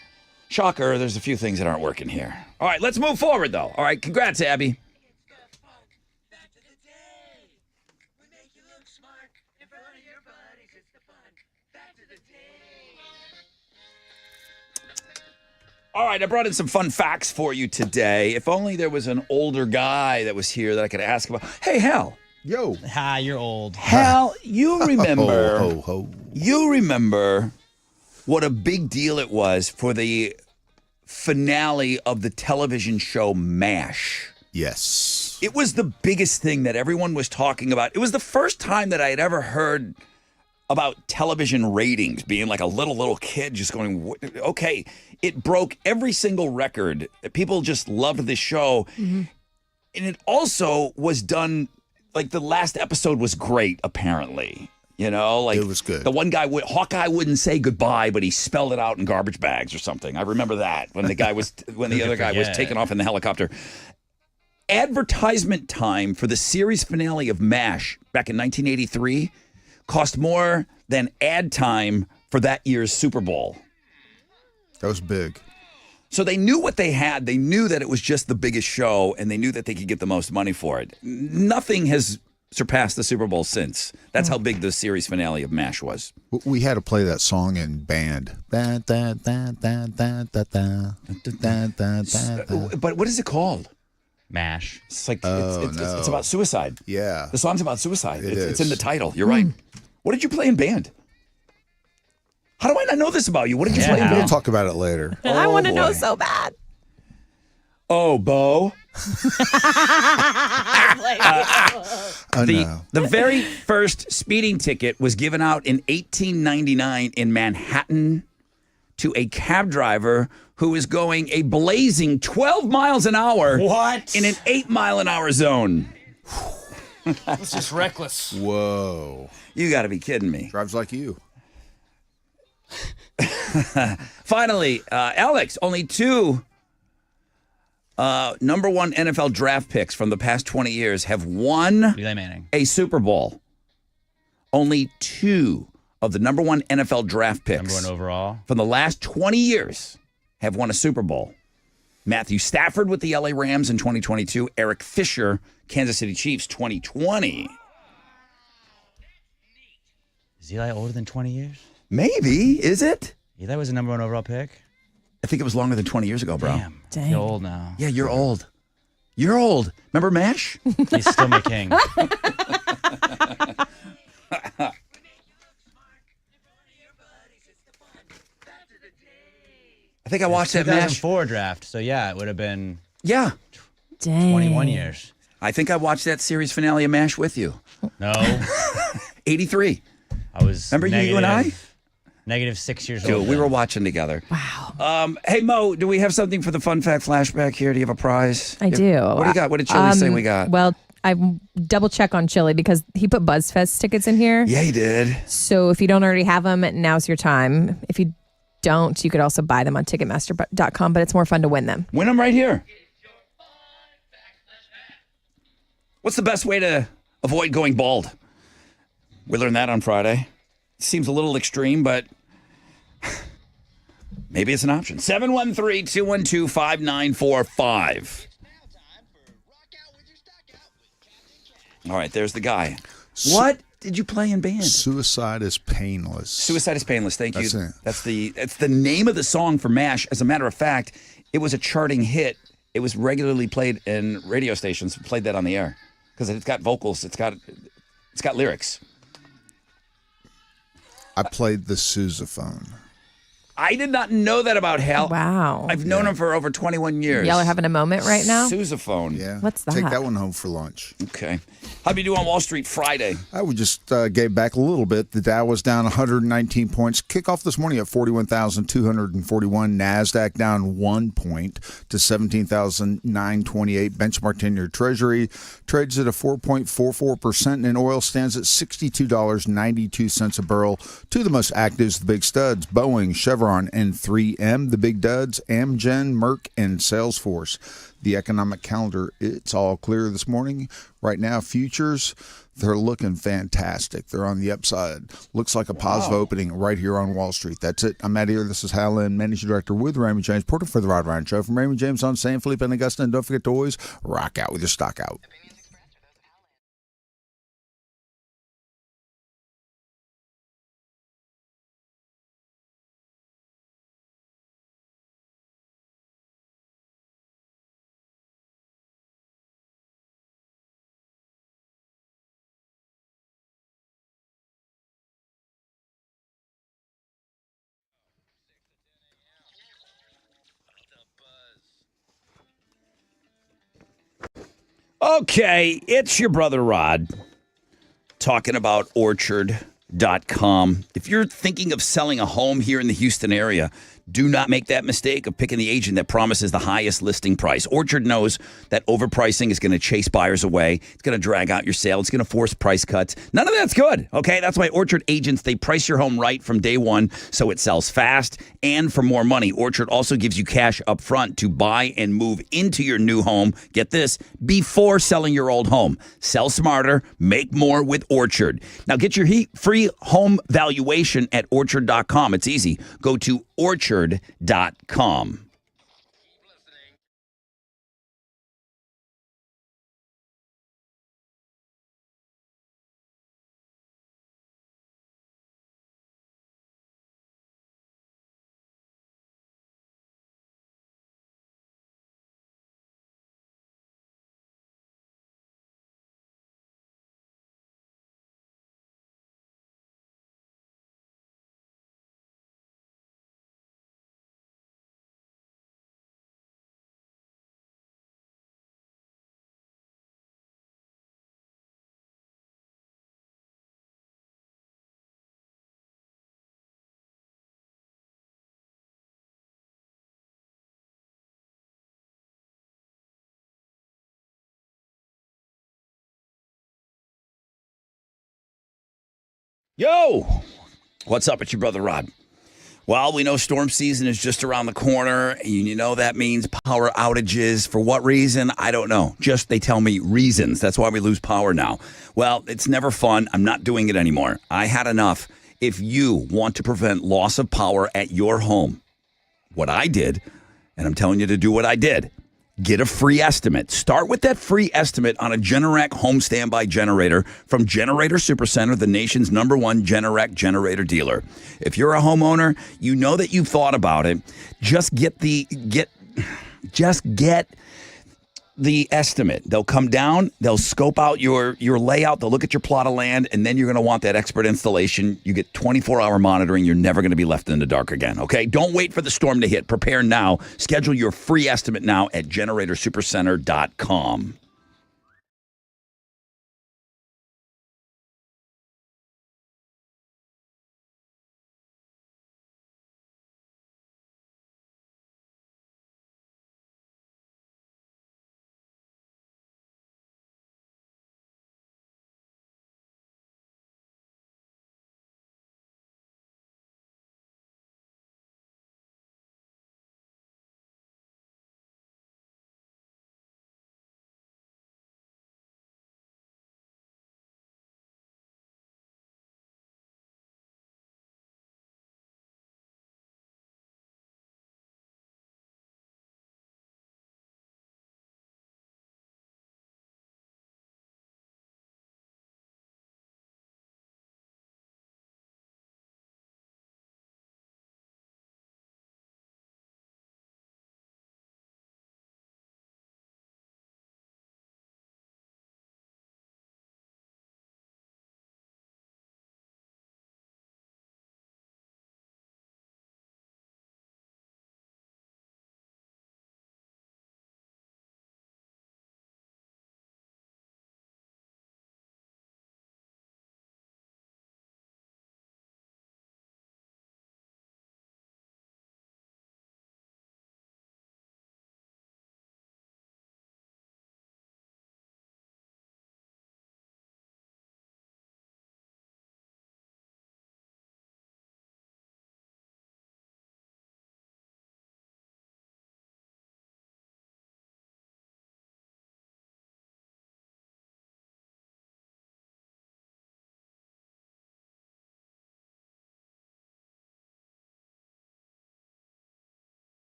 shocker, there's a few things that aren't working here. All right, let's move forward, though. All right, congrats, Abby. All right, I brought in some fun facts for you today. If only there was an older guy that was here that I could ask about. Hey, Hal. Yo. Ha, you're old. Hal, you remember... Ho, ho, ho. You remember what a big deal it was for the finale of the television show MASH. Yes. It was the biggest thing that everyone was talking about. It was the first time that I had ever heard about television ratings, being like a little kid just going, okay, it broke every single record. People just loved this show. Mm-hmm. And it also was done, like the last episode was great, apparently. You know, like it was good. The one guy, Hawkeye, wouldn't say goodbye, but he spelled it out in garbage bags or something. I remember that when the guy was, when the other guy was taken off in the helicopter. Advertisement time for the series finale of MASH back in 1983 cost more than ad time for that year's Super Bowl. That was big. So they knew what they had. They knew that it was just the biggest show, and they knew that they could get the most money for it. Nothing has surpassed the Super Bowl since. That's how big the series finale of MASH was. We had to play that song in band. But what is it called? MASH. It's like it's about suicide. Yeah. The song's about suicide. It It's is. in the title. You're right. What did you play in band? How do I not know this about you? What did you play in We'll band? talk about it later. I want to know boy. so bad. Oh, Bo. No. The very first speeding ticket was given out in 1899 in Manhattan to a cab driver who was going a blazing 12 miles an hour What? in an 8-mile-an-hour zone. It's just reckless. Whoa. You got to be kidding me. Drives like you. Finally, Alex, only two number one NFL draft picks from the past 20 years have won Eli Manning. a Super Bowl. Only two of the number one NFL draft picks Number one overall. from the last 20 years have won a Super Bowl. Matthew Stafford with the LA Rams in 2022. Eric Fisher, Kansas City Chiefs, 2020. Is Eli older than 20 years? Maybe. Is it? Eli was a number one overall pick. I think it was longer than 20 years ago, bro. Damn. You're old now. Yeah, you're old. You're old. Remember MASH? He's still my king. I think I watched that MASH. 2004 draft. So yeah, it would have been Yeah. Dang. 21 years. I think I watched that series finale of MASH with you. No, 83. I was. Remember you and I? Negative 6 years Dude, old. we then. were watching together. Wow. Hey, Mo, do we have something for the fun fact flashback here? Do you have a prize? I do. What do you got? What did Chili say we got? Well, I double check on Chili because he put BuzzFest tickets in here. Yeah, he did. So if you don't already have them, now's your time. If you don't, you could also buy them on Ticketmaster.com, but it's more fun to win them. Win them right here. What's the best way to avoid going bald? We learned that on Friday. Seems a little extreme, but maybe it's an option. 713-212-5945. All right, there's the guy. What did you play in band? Suicide is painless. Suicide is Painless. Thank you. That's it. That's the name of the song for MASH. As a matter of fact, it was a charting hit. It was regularly played in radio stations. Played that on the air because it's got vocals. It's got lyrics. I played the sousaphone. I did not know that about Hal. Wow. I've known him for over 21 years. Y'all are having a moment right now? Sousaphone. Yeah. What's that? Take that one home for lunch. Okay. How'd you do on Wall Street Friday? I would just gave back a little bit. The Dow was down 119 points. Kickoff this morning at 41,241. NASDAQ down 1 point to 17,928. Benchmark 10-year Treasury trades at a 4.44%, and oil stands at $62.92 a barrel. Two of the most active, the big studs, Boeing, Chevron, and 3M. The big duds, Amgen, Merck, and Salesforce. The economic calendar, it's all clear this morning. Right now, futures, they're looking fantastic. They're on the upside. Looks like a positive opening right here on Wall Street. That's it. I'm Matt here. This is Hal Lynn, Managing Director with Raymond James, portal for the Rod Ryan Show. From Raymond James on San Felipe and Augusta. And don't forget to always rock out with your stock out. Okay, it's your brother Rod talking about Orchard.com. If you're thinking of selling a home here in the Houston area, do not make that mistake of picking the agent that promises the highest listing price. Orchard knows that overpricing is going to chase buyers away. It's going to drag out your sale. It's going to force price cuts. None of that's good, okay? That's why Orchard agents, they price your home right from day one so it sells fast and for more money. Orchard also gives you cash up front to buy and move into your new home, get this, before selling your old home. Sell smarter, make more with Orchard. Now get your free home valuation at Orchard.com. It's easy. Go to Orchard.com. Yo! What's up? It's your brother Rod. Well, we know storm season is just around the corner, and you know that means power outages. For what reason? I don't know. Just they tell me reasons. That's why we lose power now. Well, it's never fun. I'm not doing it anymore. I had enough. If you want to prevent loss of power at your home, what I did, and I'm telling you to do what I did, get a free estimate. Start with that free estimate on a Generac home standby generator from Generator Supercenter, the nation's #1 Generac generator dealer. If you're a homeowner, you know that you've thought about it. Just get the estimate. They'll come down, they'll scope out your layout, they'll look at your plot of land, and then you're going to want that expert installation. You get 24-hour monitoring. You're never going to be left in the dark again, okay? Don't wait for the storm to hit. Prepare now. Schedule your free estimate now at GeneratorSupercenter.com.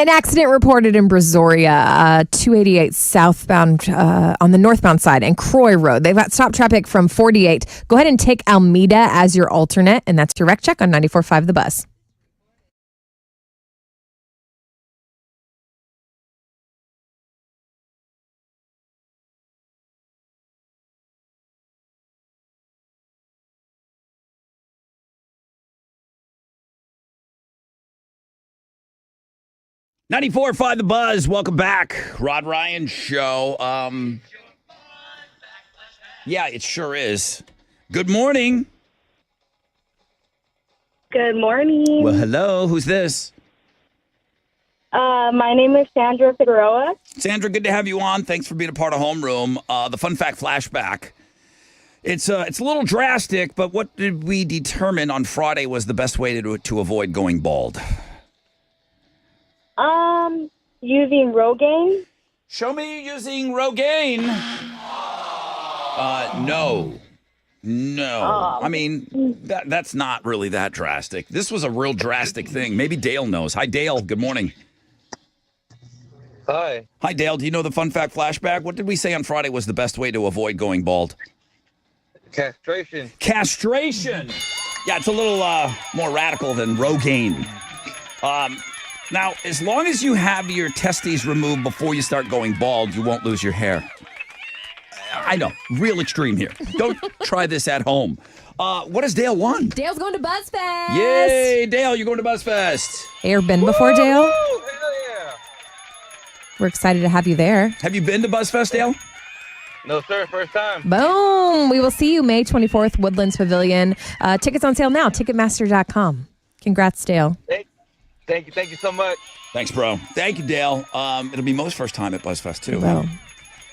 An accident reported in Brazoria, 288 southbound on the northbound side and Croy Road. They've got stop traffic from 48. Go ahead and take Almeida as your alternate, and that's your wreck check on 94.5 The Buzz. .94.5 The Buzz. Welcome back. Rod Ryan Show. Yeah, it sure is. Good morning. Good morning. Well, hello. Who's this? My name is Sandra Figueroa. Sandra, good to have you on. Thanks for being a part of Homeroom. The Fun Fact Flashback. It's a little drastic, but what did we determine on Friday was the best way to avoid going bald? Using Rogaine. Show me using Rogaine. No. I mean, that's not really that drastic. This was a real drastic thing. Maybe Dale knows. Hi, Dale. Good morning. Hi. Hi, Dale. Do you know the Fun Fact Flashback? What did we say on Friday was the best way to avoid going bald? Castration. Castration. Yeah, it's a little more radical than Rogaine. Now, as long as you have your testes removed before you start going bald, you won't lose your hair. I know, real extreme here. Don't try this at home. What does Dale want? Dale's going to BuzzFest. Yay, Dale, you're going to BuzzFest. Ever been before, Dale? Hell yeah. We're excited to have you there. Have you been to BuzzFest, Dale? No, sir. First time. Boom. We will see you May 24th, Woodlands Pavilion. Tickets on sale now, Ticketmaster.com. Congrats, Dale. Thank you so much. Thanks, bro. Thank you, Dale. It'll be Mo's first time at BuzzFest, too. Well,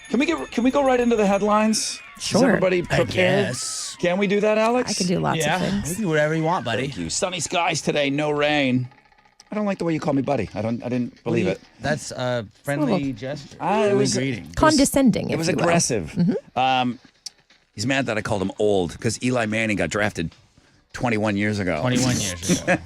Can we go right into the headlines? Sure. Is everybody prepared? Yes. Can we do that, Alex? I can do lots of Yeah. things. We can do whatever you want, buddy. Thank you. Sunny skies today, no rain. I don't like the way you call me buddy. I didn't believe it. That's a friendly gesture. It was greeting. Condescending, It was if you will. aggressive. He's mad that I called him old because Eli Manning got drafted 21 years ago. 21 years ago.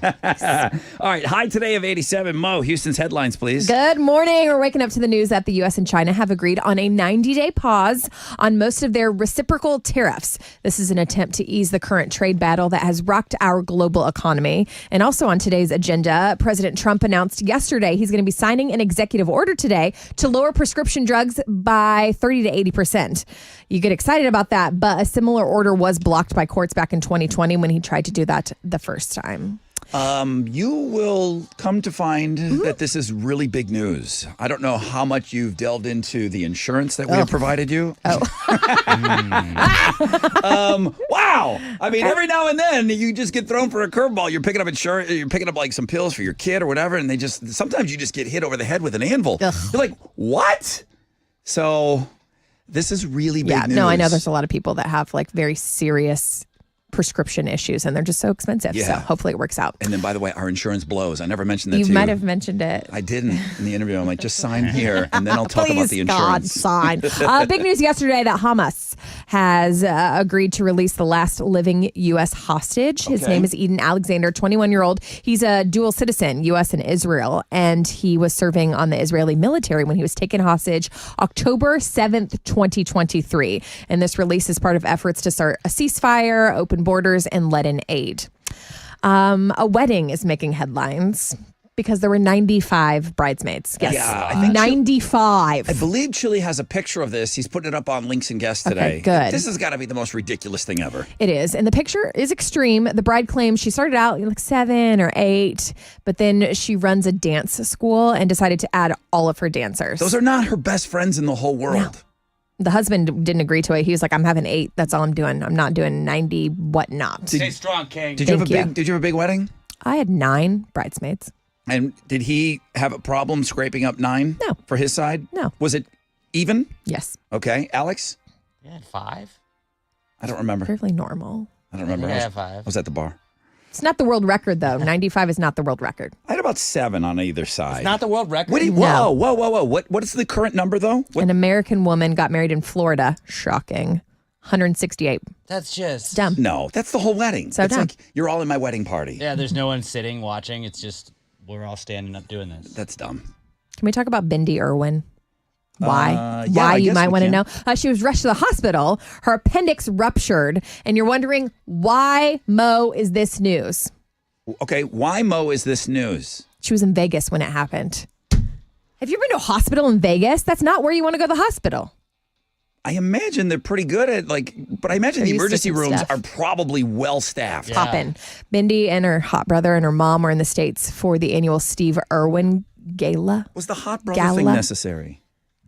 All right, high today of 87. Mo, Houston's headlines, please. Good morning. We're waking up to the news that the U.S. and China have agreed on a 90-day pause on most of their reciprocal tariffs. This is an attempt to ease the current trade battle that has rocked our global economy. And also on today's agenda, President Trump announced yesterday he's going to be signing an executive order today to lower prescription drugs by 30 to 80%. You get excited about that, but a similar order was blocked by courts back in 2020 when he tried to do that the first time. You will come to find that this is really big news. I don't know how much you've delved into the insurance that we have provided you. Oh. Wow. I mean, every now and then you just get thrown for a curveball. You're picking up insurance, you're picking up like some pills for your kid or whatever, and sometimes you just get hit over the head with an anvil. Ugh. You're like, what? So this is really big news. No, I know there's a lot of people that have like very serious prescription issues and they're just so expensive. Yeah. So hopefully it works out. And then, by the way, our insurance blows. I never mentioned that You to you. might have mentioned it. I didn't in the interview. I'm like, just sign here, and then I'll talk Please, about the insurance. God, sign. Big news yesterday that Hamas has agreed to release the last living U.S. hostage. His Okay. name is Eden Alexander, 21-year-old. He's a dual citizen, U.S. and Israel, and he was serving on the Israeli military when he was taken hostage October 7th, 2023. And this release is part of efforts to start a ceasefire, open borders, and let in aid. A wedding is making headlines because there were 95 bridesmaids. Yes, Yeah, I think 95. I believe Chili has a picture of this. He's putting it up on Links and Guests today. Okay, good. This has got to be the most ridiculous thing ever. It is. And the picture is extreme. The bride claims she started out like 7 or 8, but then she runs a dance school and decided to add all of her dancers. Those are not her best friends in the whole world. The husband didn't agree to it. He was like, I'm having 8. That's all I'm doing. I'm not doing 90 whatnot. Stay strong, King. Did you have Thank you. Did you have a big wedding? I had 9 bridesmaids. And did he have a problem scraping up 9? No. For his side? No. Was it even? Yes. Okay, Alex? You had 5? I don't remember. Fairly normal. I don't remember. I I had 5. was at the bar. It's not the world record, though. 95 is not the world record. I had about 7 on either side. It's not the world record. What do you, No. whoa. What is the current number, though? What? An American woman got married in Florida. Shocking. 168. That's just It's dumb. No, that's the whole wedding. So it's dumb. like you're all in my wedding party. Yeah, there's no one sitting watching. It's just we're all standing up doing this. That's dumb. Can we talk about Bindi Irwin? Why? Yeah, Why I you guess might we want to can. know. She was rushed to the hospital. Her appendix ruptured, and you're wondering why, Mo, is this news? Okay, why, Mo, is this news? She was in Vegas when it happened. Have you been to a hospital in Vegas? That's not where you want to go to the hospital. I imagine they're pretty good at but I imagine the They're used to emergency some rooms stuff. are probably well staffed. Poppin'. Bindi and her hot brother and her mom were in the States for the annual Steve Irwin Gala. Was the hot brother thing necessary?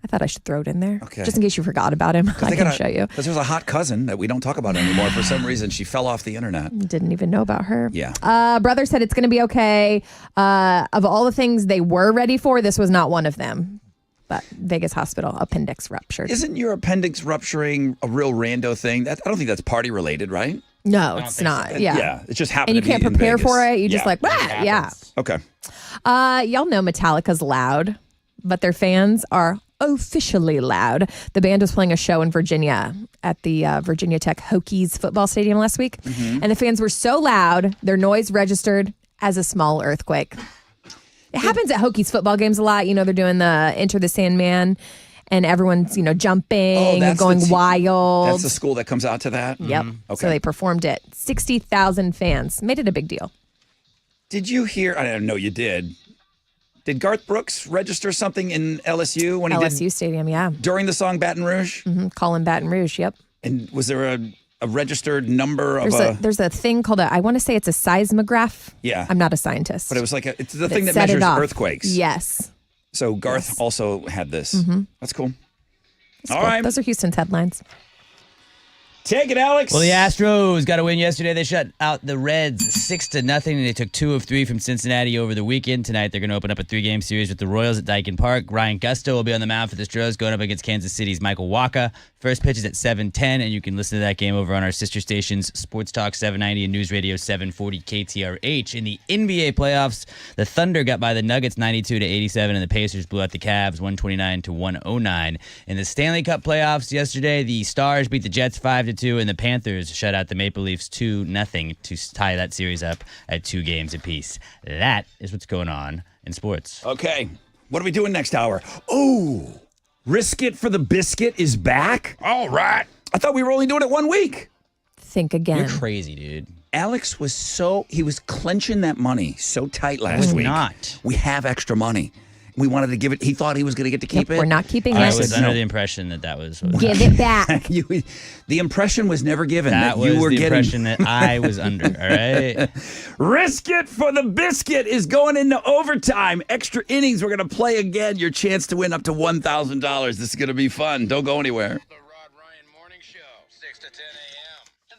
I thought I should throw it in there. Okay. Just in case you forgot about him. I can show you. Because there's a hot cousin that we don't talk about anymore. For some reason, she fell off the internet. Didn't even know about her. Yeah. Brother said it's going to be okay. Of all the things they were ready for, this was not one of them. But Vegas hospital, appendix ruptured. Isn't your appendix rupturing a real rando thing? I don't think that's party related, right? No, it's not. Yeah. Yeah, it just happened And you to be can't in prepare Vegas. for it. You just Yeah. like, yeah. Okay. Y'all know Metallica's loud, but their fans are officially loud. The band was playing a show in Virginia at the Virginia Tech Hokies football stadium last week. And the fans were so loud, their noise registered as a small earthquake. It happens at Hokies football games a lot. You know, they're doing the Enter the Sandman and everyone's, jumping and going wild. That's the school that comes out to that? Yep. Okay. So they performed it. 60,000 fans. Made it a big deal. Did you hear? I didn't know you did. Did Garth Brooks register something in LSU when he did LSU Stadium, yeah. during the song Baton Rouge? Calling Baton Rouge, yep. And was there a registered number of There's a thing called I want to say it's a seismograph. Yeah. I'm not a scientist. But it was it's the that thing that set it measures off. earthquakes. Yes. So Garth also had this. That's cool. That's All cool. right. Those are Houston's headlines. Take it, Alex. Well, the Astros got a win yesterday. They shut out the Reds 6-0, and they took 2 of 3 from Cincinnati over the weekend. Tonight, they're going to open up a 3-game series with the Royals at Daikin Park. Ryan Gusto will be on the mound for the Astros, going up against Kansas City's Michael Wacha. First pitch is at 7:10, and you can listen to that game over on our sister stations, Sports Talk 790 and News Radio 740 KTRH. In the NBA playoffs, the Thunder got by the Nuggets 92-87, and the Pacers blew out the Cavs 129-109. In the Stanley Cup playoffs yesterday, the Stars beat the Jets 5-2, and the Panthers shut out the Maple Leafs 2-0 to tie that series up at 2 games apiece. That is what's going on in sports. Okay. What are we doing next hour? Oh, Risk It for the Biscuit is back? All right. I thought we were only doing it 1 week. Think again. You're crazy, dude. Alex he was clenching that money so tight last week. Not. We have extra money. We wanted to give it. He thought he was going to get to keep it. We're not keeping I it. was said under no. the impression that was... Give it back. The impression was never given. That was you were the getting. impression that I was under, all right? Risk It for the Biscuit is going into overtime. Extra innings. We're going to play again. Your chance to win up to $1,000. This is going to be fun. Don't go anywhere. The Rod Ryan Morning Show, 6 to 10 a.m. The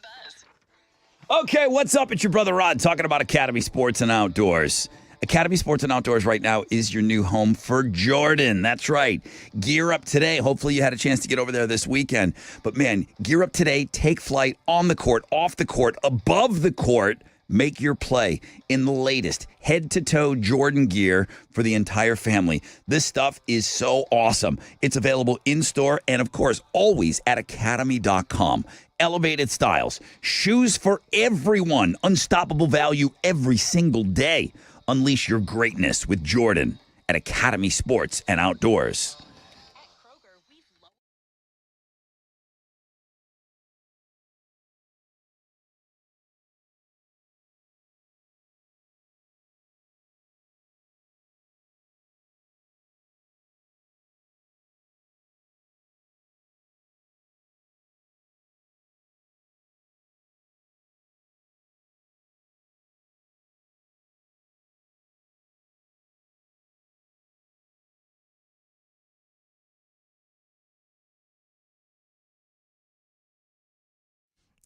Buzz. Okay, what's up? It's your brother Rod talking about Academy Sports and Outdoors. Academy Sports and Outdoors right now is your new home for Jordan. That's right. Gear up today. Hopefully you had a chance to get over there this weekend. But man, gear up today. Take flight on the court, off the court, above the court. Make your play in the latest head-to-toe Jordan gear for the entire family. This stuff is so awesome. It's available in-store and, of course, always at academy.com. Elevated styles, shoes for everyone, unstoppable value every single day. Unleash your greatness with Jordan at Academy Sports and Outdoors.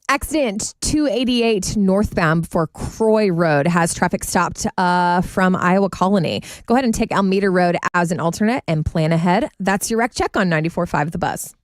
Accident 288 northbound before Croy Road has traffic stopped from Iowa Colony. Go ahead and take Almeida Road as an alternate and plan ahead. That's your rec check on 94.5 The Buzz.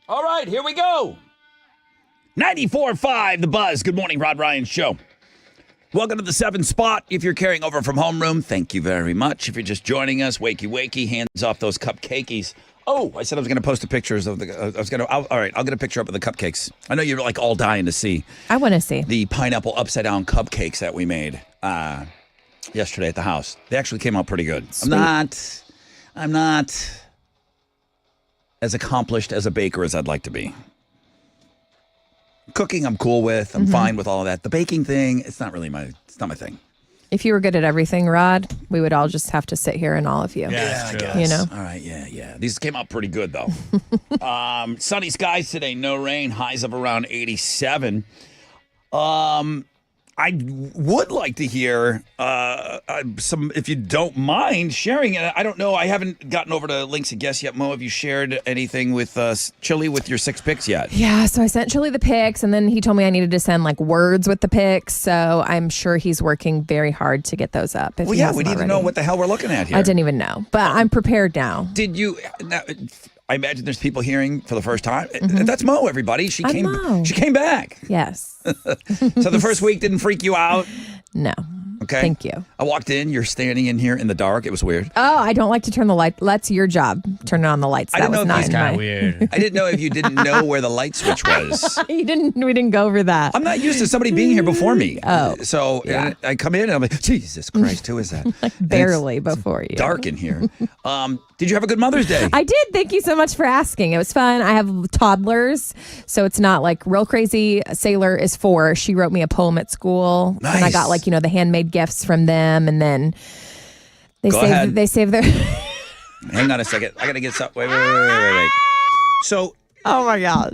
All right, here we go. 94.5 The Buzz. Good morning, Rod Ryan Show. Welcome to the 7 spot. If you're carrying over from homeroom, thank you very much. If you're just joining us, wakey, hands off those cupcakies. Oh, I said I was going to post pictures of the. All right, I'll get a picture up of the cupcakes. I know you're like all dying to see. I want to see the pineapple upside down cupcakes that we made yesterday at the house. They actually came out pretty good. Sweet. I'm not as accomplished as a baker as I'd like to be. Cooking, I'm cool with. I'm fine with all of that. The baking thing, it's not my thing. If you were good at everything, Rod, we would all just have to sit here and all of you. Yeah, I guess. You know? All right, yeah. These came out pretty good, though. Sunny skies today, no rain, highs of around 87. I would like to hear some, if you don't mind sharing it. I don't know. I haven't gotten over to Links and Guess yet. Mo, have you shared anything with Chili with your 6 picks yet? Yeah, so I sent Chili the pics, and then he told me I needed to send like words with the pics. So I'm sure he's working very hard to get those up. Well, yeah, we need to know what the hell we're looking at here. I didn't even know, but I'm prepared now. Did you? Now, I imagine there's people hearing for the first time. That's Mo, everybody. She came back. Yes. So the first week didn't freak you out? No. Okay. Thank you. I walked in. You're standing in here in the dark. It was weird. Oh, I don't like to turn the light. That's your job. Turning on the lights. That was not kind of weird. I didn't know if you didn't know where the light switch was. We didn't go over that. I'm not used to somebody being here before me. Oh. So Yeah. I come in and I'm like, Jesus Christ, who is that? Barely before you. Dark in here. Did you have a good Mother's Day? I did. Thank you so much for asking. It was fun. I have toddlers, so it's not like real crazy. Sailor is 4. She wrote me a poem at school. Nice. And I got like, the handmade gifts from them, and then they save their Hang on a second. I gotta get some. Wait. So Oh my gosh.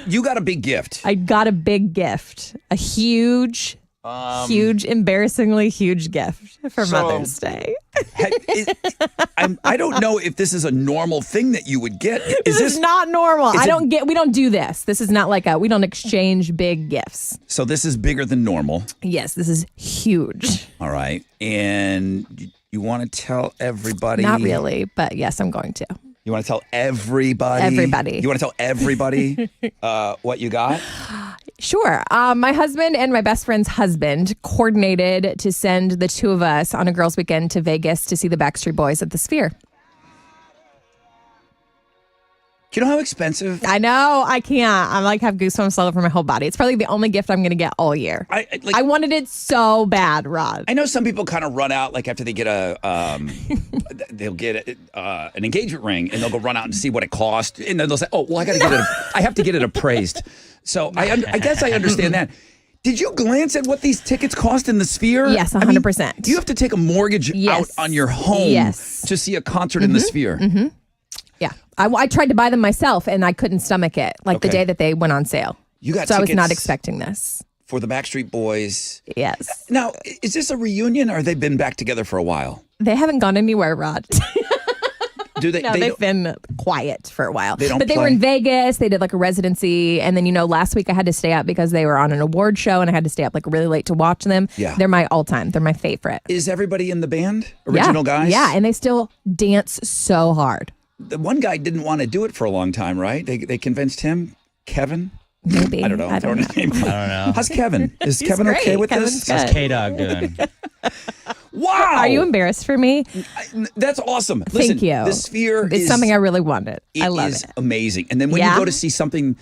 You got a big gift. I got a big gift. A huge, embarrassingly huge gift for Mother's Day. I don't know if this is a normal thing that you would get. This is not normal. We don't do this. This is not like we don't exchange big gifts. So this is bigger than normal. Yes, this is huge. All right. And you want to tell everybody? Not really, but yes, I'm going to. You want to tell everybody? Everybody. You want to tell everybody what you got? Sure. My husband and my best friend's husband coordinated to send the two of us on a girls' weekend to Vegas to see the Backstreet Boys at the Sphere. Do you know how expensive? I know. I can't. I have goosebumps all over my whole body. It's probably the only gift I'm going to get all year. I wanted it so bad, Rod. I know some people kind of run out after they get they'll get an engagement ring and they'll go run out and see what it cost, and then they'll say, "Oh, well, I have to get it appraised." So I guess I understand that. Did you glance at what these tickets cost in the Sphere? Yes, 100%. You have to take a mortgage out on your home to see a concert in the Sphere. Mm-hmm. Yeah. I tried to buy them myself and I couldn't stomach it. The day that they went on sale. You got so I was not expecting this. For the Backstreet Boys. Yes. Now, is this a reunion or have they been back together for a while? They haven't gone anywhere, Rod. Do they? No, they've been quiet for a while. They don't but they were in Vegas. They did a residency. And then, last week I had to stay up because they were on an award show and I had to stay up really late to watch them. Yeah. They're my all-time. They're my favorite. Is everybody in the band? Original guys? Yeah, and they still dance so hard. The one guy didn't want to do it for a long time, right? They convinced him, Kevin. Maybe. I don't know. I don't know. How's Kevin? Is He's Kevin great. okay with Kevin's this? How's K-Dog doing? Wow. Are you embarrassed for me? That's awesome. Thank you. The Sphere is something I really wanted. I love it. It is amazing. And then when you go to see something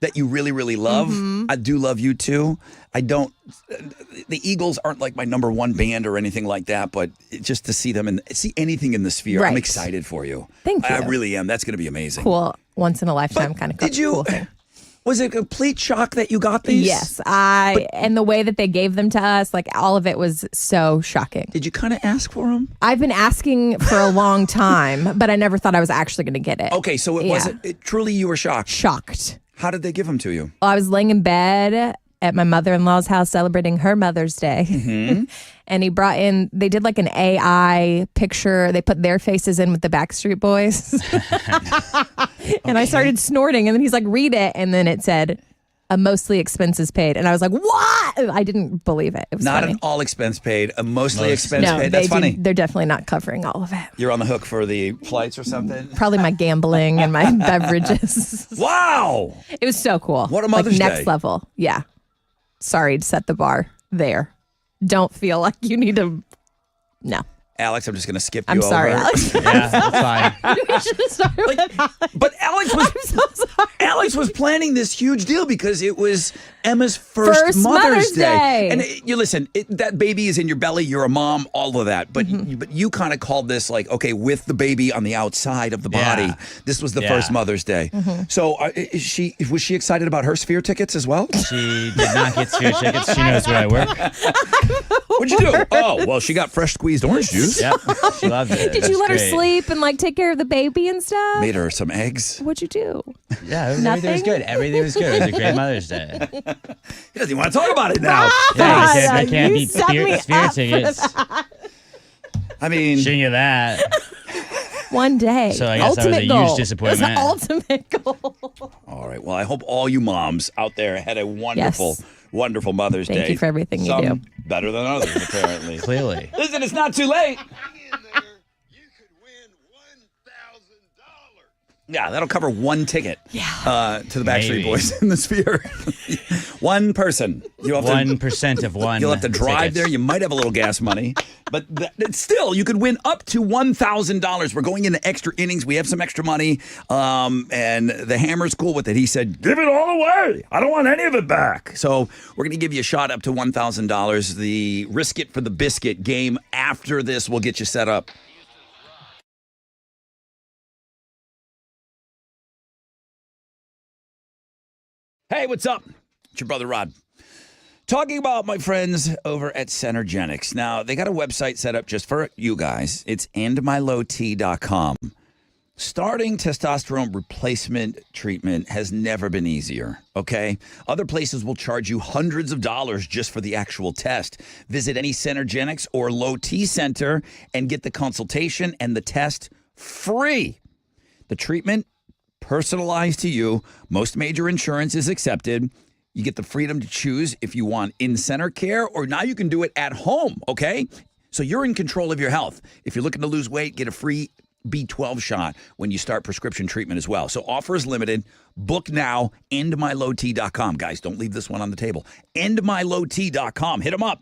that you really, really love, I do love you too. The Eagles aren't like my number one band or anything like that, but just to see them and see anything in the Sphere, I'm excited for you. Thank you. I really am. That's going to be amazing. Cool. Once in a lifetime kind of cool thing. Was it a complete shock that you got these? Yes. And the way that they gave them to us, all of it was so shocking. Did you kind of ask for them? I've been asking for a long time, but I never thought I was actually going to get it. Okay, so truly you were shocked. Shocked. How did they give them to you? Well, I was laying in bed at my mother-in-law's house celebrating her Mother's Day. Mm-hmm. And they did an AI picture. They put their faces in with the Backstreet Boys. And I started snorting. And then he's like, read it. And then it said, a mostly expenses paid. And I was like, what? I didn't believe it. It was Not funny. an all expense paid, a mostly expense No, paid. That's funny. they're definitely not covering all of it. You're on the hook for the flights or something? Probably my gambling and my beverages. Wow. It was so cool. What a Mother's next Day. level. Yeah. Sorry to set the bar there. Don't feel like you need to. No. Alex, I'm just going to skip you I'm over. sorry, Alex. Yeah, that's fine. We should have started with Alex. But Alex was I'm so sorry. Alex was planning this huge deal because it was Emma's first Mother's Day. And you listen, that baby is in your belly. You're a mom, all of that. But but you kind of called this like, okay, with the baby on the outside of the body. Yeah. This was the first Mother's Day. So was she excited about her Sphere tickets as well? She did not get Sphere tickets. She knows where I work. What'd you do? Oh, well, she got fresh squeezed orange juice. Yep, she loved it. Did It you was let her great. sleep and like take care of the baby and stuff? Made her some eggs. What'd you do? Yeah, everything was good. Everything was good. It was a great Mother's Day. He doesn't even want to talk about it now. Yeah, I can't you beat set me Sphere up for tickets. I mean, Shouldn't you that? One day. So I guess that was ultimate a goal. huge disappointment. It was the ultimate goal. all right. Well, I hope all you moms out there had a wonderful, Yes. wonderful Mother's Day. Thank you for everything you Some do. better than others, apparently. Clearly. Listen, it's not too late. Yeah, that'll cover one ticket to the Backstreet Maybe. Boys in the Sphere. One person. You'll have 1% of one. You'll have to drive tickets. there. You might have a little gas money. But still, you could win up to $1,000. We're going into extra innings. We have some extra money. And the Hammer's cool with it. He said, give it all away. I don't want any of it back. So we're going to give you a shot up to $1,000. The Risk It for the Biscuit game after this will get you set up. Hey, what's up? It's your brother Rod. Talking about my friends over at Centergenics. Now, they got a website set up just for you guys. It's endmylowt.com. Starting testosterone replacement treatment has never been easier, okay? Other places will charge you hundreds of dollars just for the actual test. Visit any Centergenics or Low T center and get the consultation and the test free. The treatment personalized to you. Most major insurance is accepted. You get the freedom to choose if you want in-center care or now you can do it at home, okay? So you're in control of your health. If you're looking to lose weight, get a free B12 shot when you start prescription treatment as well. So offer is limited. Book now, endmylowt.com. Guys, don't leave this one on the table. Endmylowt.com. Hit them up.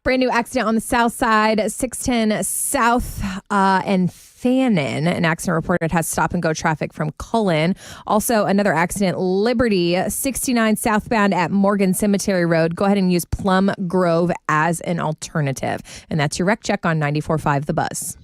Brand new accident on the south side, 610 South and Fannin. An accident reported has stop and go traffic from Cullen. Also, another accident, Liberty, 69 southbound at Morgan Cemetery Road. Go ahead and use Plum Grove as an alternative. And that's your wreck check on 94.5 The Buzz.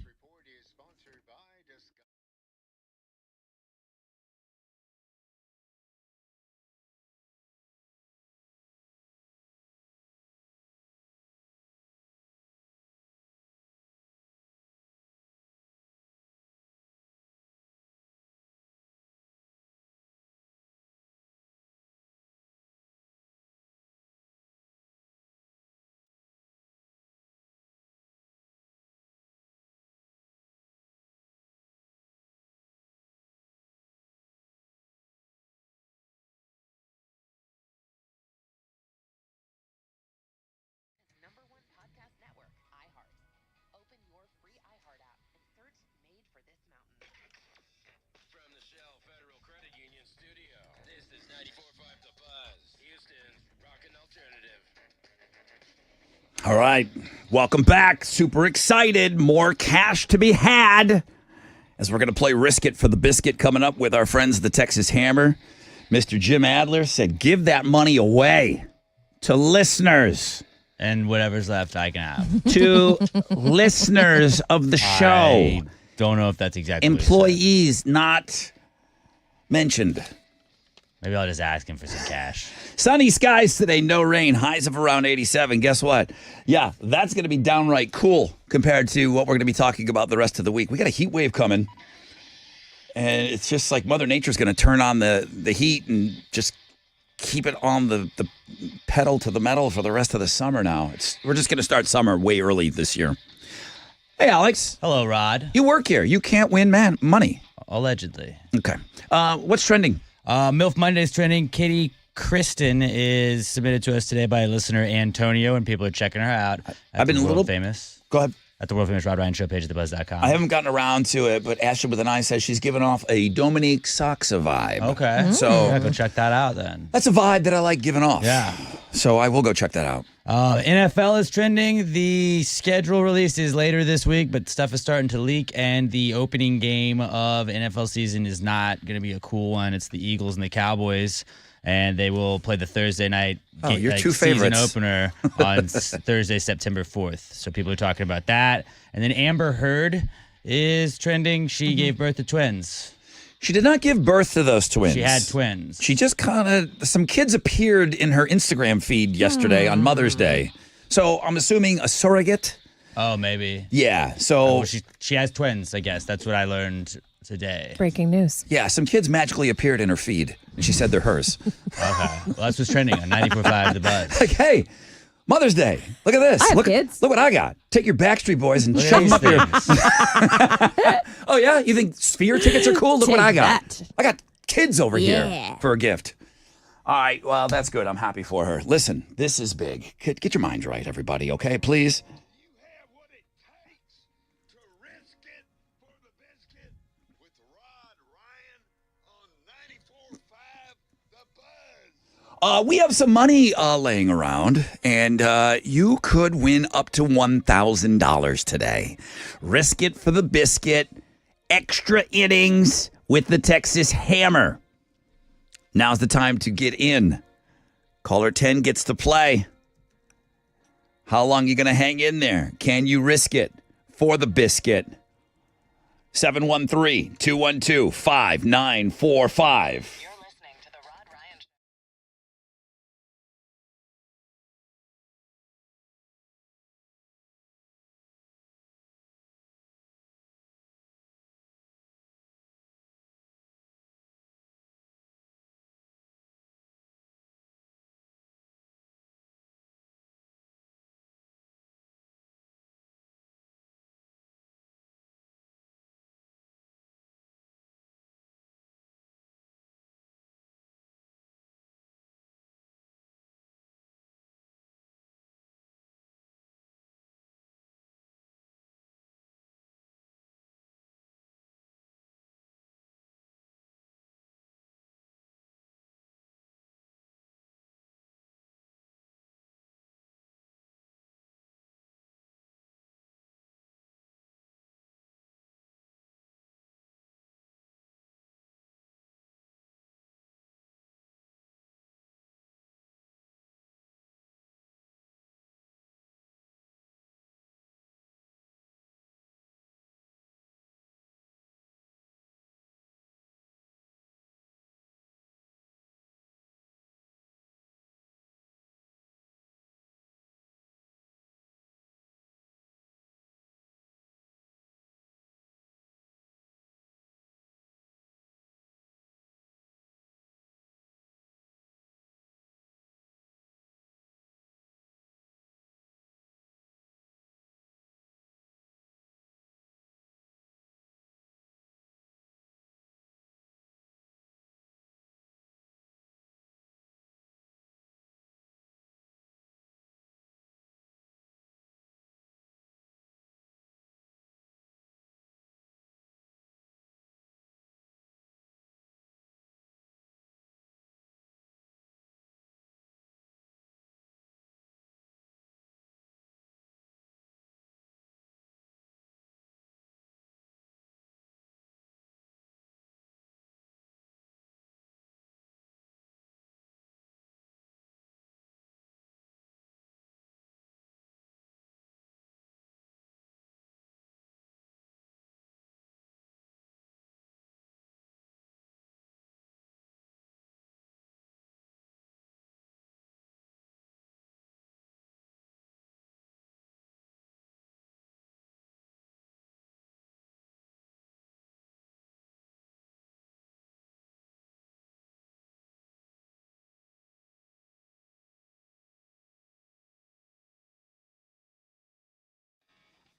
#1 podcast network, iHeart. Open your free iHeart app and search Made for This Mountain. From the Shell Federal Credit Union studio, this is 94.5 The Buzz, Houston's rockin' alternative. All right. Welcome back. Super excited. More cash to be had as we're going to play Risk It for the Biscuit coming up with our friends, the Texas Hammer. Mr. Jim Adler said, give that money away to listeners. And whatever's left, I can have. To listeners of the show. I don't know if that's exactly employees not mentioned. Maybe I'll just ask him for some cash. Sunny skies today, no rain, highs of around 87. Guess what? Yeah, that's going to be downright cool compared to what we're going to be talking about the rest of the week. We got a heat wave coming, and it's just like Mother Nature's going to turn on the heat and just keep it on the pedal to the metal for the rest of the summer now. We're just going to start summer way early this year. Hey, Alex. Hello, Rod. You work here. You can't win money. Allegedly. Okay. What's trending? MILF Monday's trending. Katie Kristen is submitted to us today by listener Antonio, and people are checking her out. I've been a little famous. Go ahead. At the world famous Rod Ryan Show page at thebuzz.com. I haven't gotten around to it, but Ashley with an I says she's giving off a Dominique Soxa vibe. Okay. So yeah, go check that out then. That's a vibe that I like giving off. Yeah. So I will go check that out. NFL is trending. The schedule release is later this week, but stuff is starting to leak, and the opening game of NFL season is not going to be a cool one. It's the Eagles and the Cowboys, and they will play the Thursday night your two season favorites. opener on Thursday, September 4th. So people are talking about that. And then Amber Heard is trending. She gave birth to twins. She did not give birth to those twins. She had twins. She just some kids appeared in her Instagram feed yesterday on Mother's Day. So I'm assuming a surrogate. Oh, maybe. Yeah. So well, she has twins, I guess. That's what I learned today. Breaking news. Yeah, some kids magically appeared in her feed, and she said they're hers. Okay. Well, that's what's trending on 94.5 The Buzz. Like, hey, Mother's Day. Look at this. I have kids. Look what I got. Take your Backstreet Boys and shove them up here. Oh, yeah? You think Sphere tickets are cool? Look what I got. That. I got kids over here for a gift. All right. Well, that's good. I'm happy for her. Listen, this is big. Get your minds right, everybody, okay? Please. We have some money laying around, and you could win up to $1,000 today. Risk it for the biscuit. Extra innings with the Texas Hammer. Now's the time to get in. Caller 10 gets to play. How long are you going to hang in there? Can you risk it for the biscuit? 713-212-5945.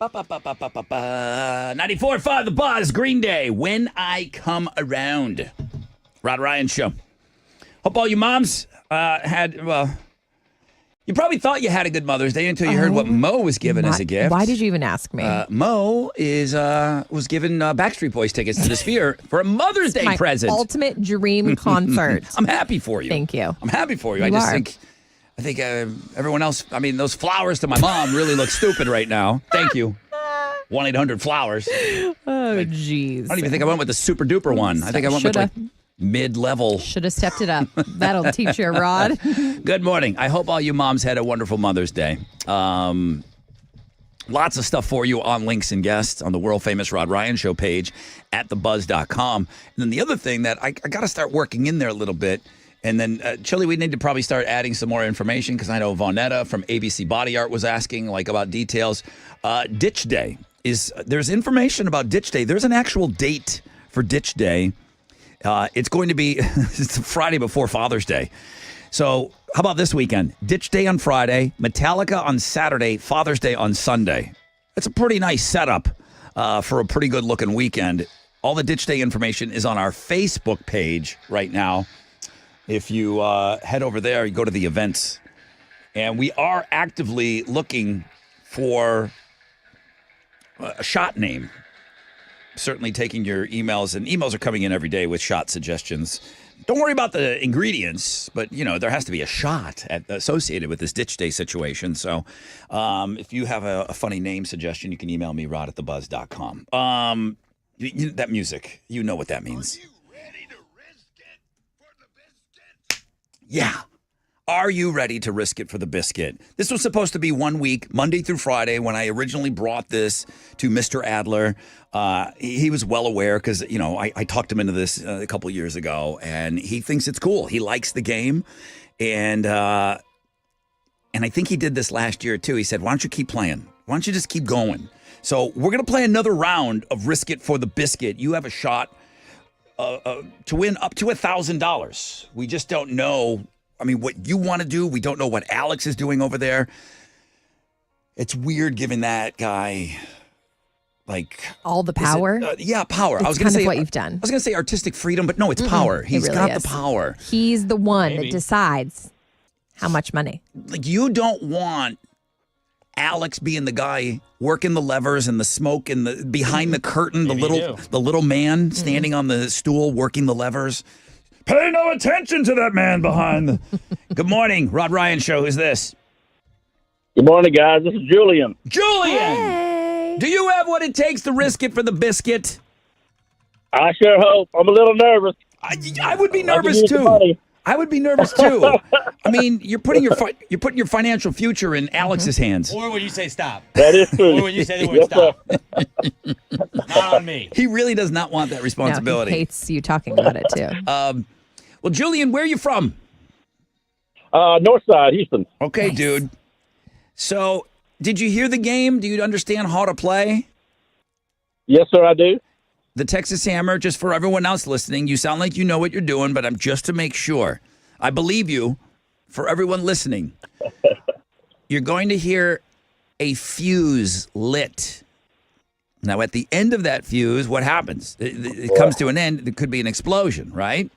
94.5 The Buzz, Green Day, When I Come Around. Rod Ryan Show. Hope all you moms you probably thought you had a good Mother's Day until you heard what Mo was given as a gift. Why did you even ask me? Mo was given Backstreet Boys tickets to the Sphere for a Mother's Day My present. ultimate dream concert. I'm happy for you. Thank you. I'm happy for you. You I are. think everyone else, I mean, those flowers to my mom really look stupid right now. Thank you. 1-800-Flowers. Oh, jeez. I don't even think I went with the super duper one. I think I went with like mid-level. Should have stepped it up. That'll teach you, Rod. Good morning. I hope all you moms had a wonderful Mother's Day. Lots of stuff for you on links and guests on the world-famous Rod Ryan Show page at thebuzz.com. And then the other thing that I got to start working in there a little bit, and then, Chili, we need to probably start adding some more information because I know Vonetta from ABC Body Art was asking about details. Ditch Day. There's information about Ditch Day. There's an actual date for Ditch Day. It's going to be it's Friday before Father's Day. So how about this weekend? Ditch Day on Friday, Metallica on Saturday, Father's Day on Sunday. It's a pretty nice setup for a pretty good-looking weekend. All the Ditch Day information is on our Facebook page right now. If you head over there, you go to the events. And we are actively looking for a shot name. Certainly taking your emails, and emails are coming in every day with shot suggestions. Don't worry about the ingredients, but, there has to be a shot associated with this Ditch Day situation. So if you have a funny name suggestion, you can email me, rod@thebuzz.com. That music, you know what that means. Are you ready to risk it for the biscuit? Yeah. Are you ready to risk it for the biscuit? This was supposed to be 1 week, Monday through Friday, when I originally brought this to Mr. Adler. He was well aware because, I talked him into this a couple years ago, and he thinks it's cool. He likes the game. And I think he did this last year, too. He said, why don't you keep playing? Why don't you just keep going? So we're going to play another round of Risk It for the Biscuit. You have a shot to win up to $1,000. We just don't know. I mean, what you want to do, we don't know what Alex is doing over there. It's weird giving that guy, all the power. Power. It's I was going to say what you've done. I was going to say artistic freedom, but no, it's power. He's really got is. the power. He's the one that decides how much money. You don't want Alex being the guy working the levers and the smoke and the behind the curtain, the little man standing on the stool working the levers. Pay no attention to that man behind the... Good morning, Rod Ryan Show. Who's this? Good morning, guys. This is Julian. Julian! Hey. Do you have what it takes to risk it for the biscuit? I sure hope. I'm a little nervous. I would be nervous, too. I would be nervous, too. I mean, you're putting your financial future in Alex's hands. Or when you say stop. That is true. Or when you say the word stop. Not on me. He really does not want that responsibility. No, he hates you talking about it, too. Well, Julian, where are you from? North Side, Houston. Okay, Nice. dude. So, did you hear the game? Do you understand how to play? Yes, sir, I do. The Texas Hammer, just for everyone else listening, you sound like you know what you're doing, but I'm just to make sure. I believe you. For everyone listening, you're going to hear a fuse lit. Now, at the end of that fuse, what happens? It comes to an end. There could be an explosion, right?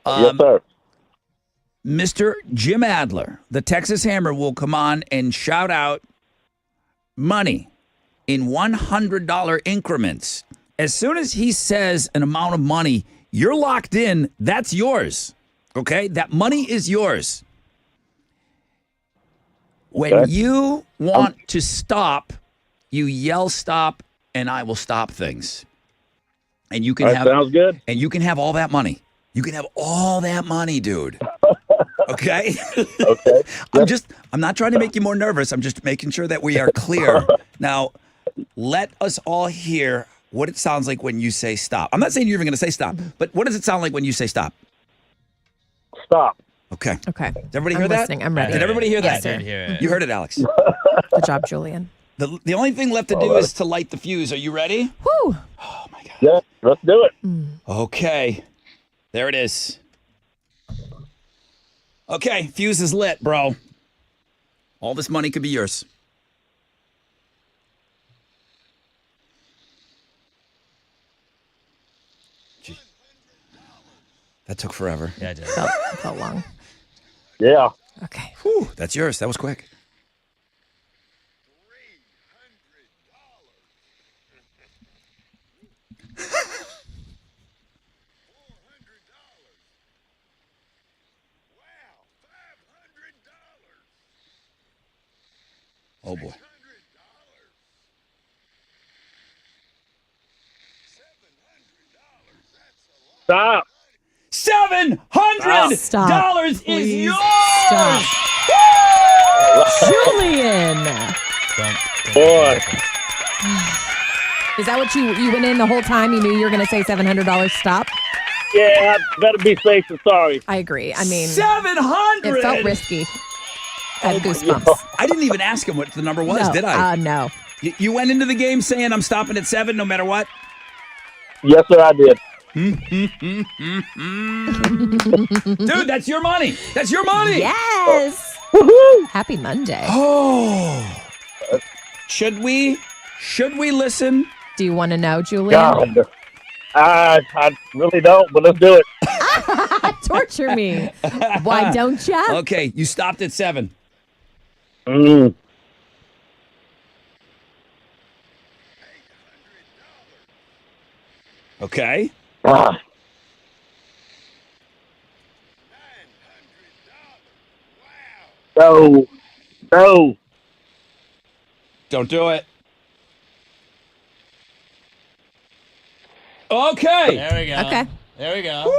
Yes, sir. Mr. Jim Adler, the Texas Hammer, will come on and shout out money in $100 increments. As soon as he says an amount of money, you're locked in. That's yours. Okay? That money is yours. When you want to stop, you yell stop, and I will stop things. And you can sounds good. And you can have all that money. You can have all that money, dude. Okay? Okay. I'm not trying to make you more nervous. I'm just making sure that we are clear. Now, let us all hear what it sounds like when you say stop. I'm not saying you're even going to say stop, but what does it sound like when you say stop? Stop. Okay. Okay. Did everybody I'm hear that? listening. I'm ready. Did everybody hear Yes, that? sir. Hear it. You heard it, Alex. Good job, Julian. The only thing left to do is to light the fuse. Are you ready? Woo. Oh, my God. Yeah, let's do it. Okay. There it is. Okay. Fuse is lit, bro. All this money could be yours. That took forever. Yeah, I did. Felt long. Yeah. Okay. Whew, that's yours. That was quick. Oh, boy. Stop. $700 Stop. is Please yours. stop. Julian. Boy. Is that what you went in the whole time? You knew you were going to say $700 stop? Yeah, I better be safe than sorry. I agree. I mean, 700. it felt risky. I had goosebumps. I didn't even ask him what the number was, No, did I? No. You went into the game saying I'm stopping at 7 no matter what? Yes, sir, I did. Dude, that's your money. That's your money. Yes. Woohoo! Happy Monday. Oh. Should we listen? Do you want to know, Julian? God. I really don't, but let's do it. Torture me. Why don't you? Okay, you stopped at 7. Mm. Okay. Ah. No. No. Don't do it. Okay. There we go. Okay. There we go.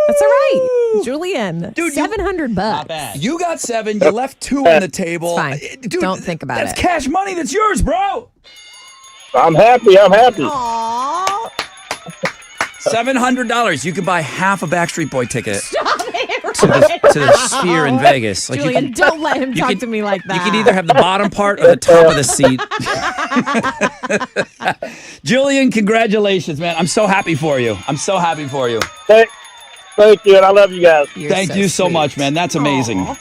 That's all right. Julian, Dude, $700. Not bad. You got 7. You left 2 on the table. It's fine. Dude, Don't think about that's it. cash money. That's yours, bro. I'm happy. Aww. $700. You could buy half a Backstreet Boy ticket Stop it. to the Sphere in Vegas. Like Julian, don't let him talk to me like that. You can either have the bottom part or the top of the seat. Julian, congratulations, man. I'm so happy for you. I'm so happy for you. Thank you, and I love you guys. Thank you so sweet. much, man. That's amazing. Aw.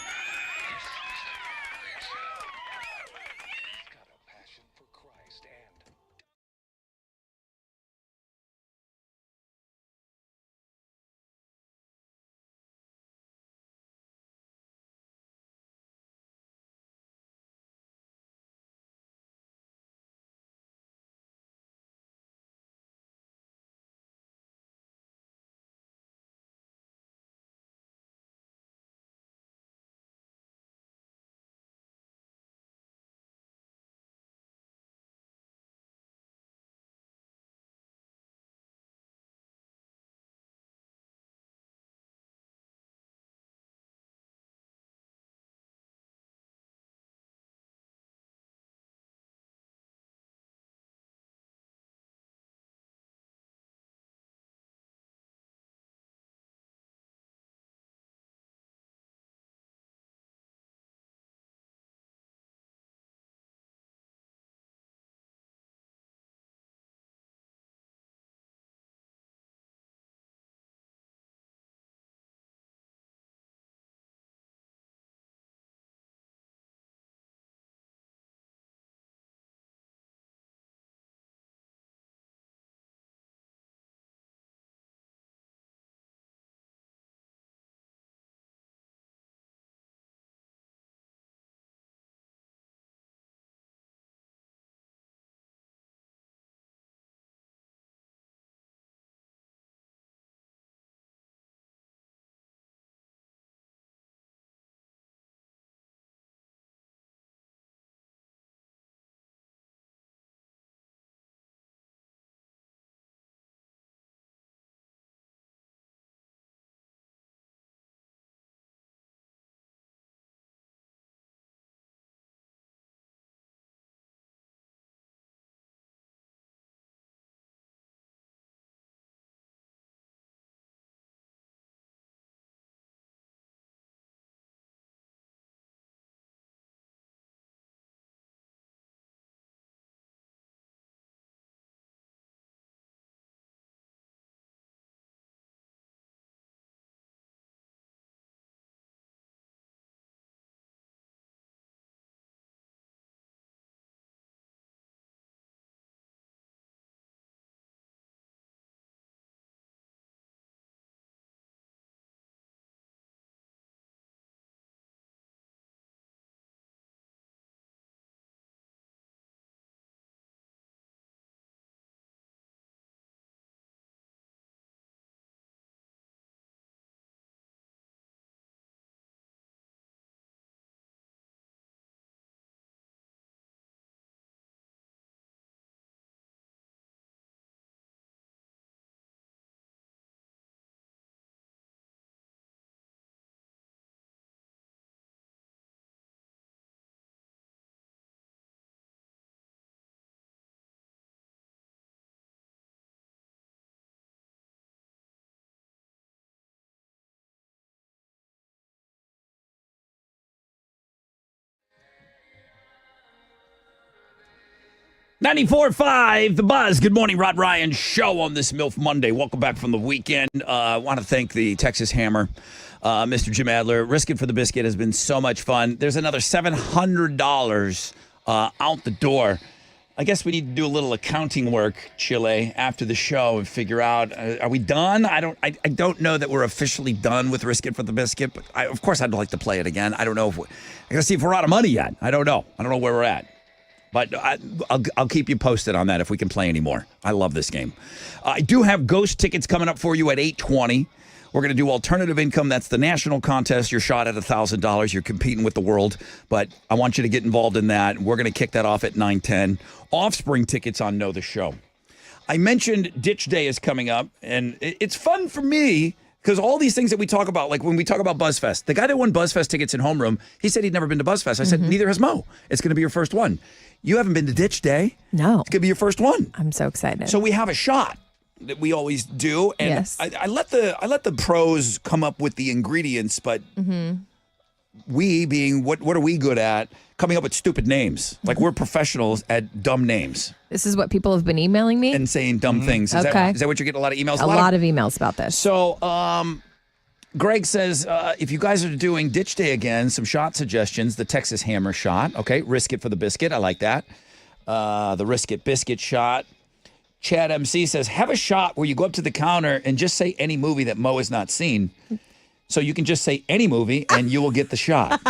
94.5, The Buzz. Good morning, Rod Ryan show on this MILF Monday. Welcome back from the weekend. I want to thank the Texas Hammer, Mr. Jim Adler. Risk It for the Biscuit has been so much fun. There's another $700 out the door. I guess we need to do a little accounting work, Chile, after the show and figure out, are we done? I don't know that we're officially done with Risk It for the Biscuit, but of course I'd like to play it again. I don't know I gotta see if we're out of money yet. I don't know where we're at. But I'll keep you posted on that if we can play anymore. I love this game. I do have ghost tickets coming up for you at 8:20. We're going to do alternative income. That's the national contest. Your shot at $1,000. You're competing with the world. But I want you to get involved in that. We're going to kick that off at 9:10. Offspring tickets on Know the Show. I mentioned Ditch Day is coming up. And it's fun for me because all these things that we talk about, like when we talk about BuzzFest, the guy that won BuzzFest tickets in Homeroom, he said he'd never been to BuzzFest. I said, neither has Mo. It's going to be your first one. You haven't been to Ditch Day. No. It's going to be your first one. I'm so excited. So we have a shot that we always do. And yes. I let the pros come up with the ingredients, but we being, what are we good at? Coming up with stupid names. Like we're professionals at dumb names. This is what people have been emailing me? And saying dumb things. Is that what you're getting a lot of emails? A lot of emails about this. So, Greg says, if you guys are doing Ditch Day again, some shot suggestions, the Texas Hammer shot. Okay, Risk It for the Biscuit. I like that. The Risk It Biscuit shot. Chad MC says, have a shot where you go up to the counter and just say any movie that Mo has not seen. So you can just say any movie and you will get the shot.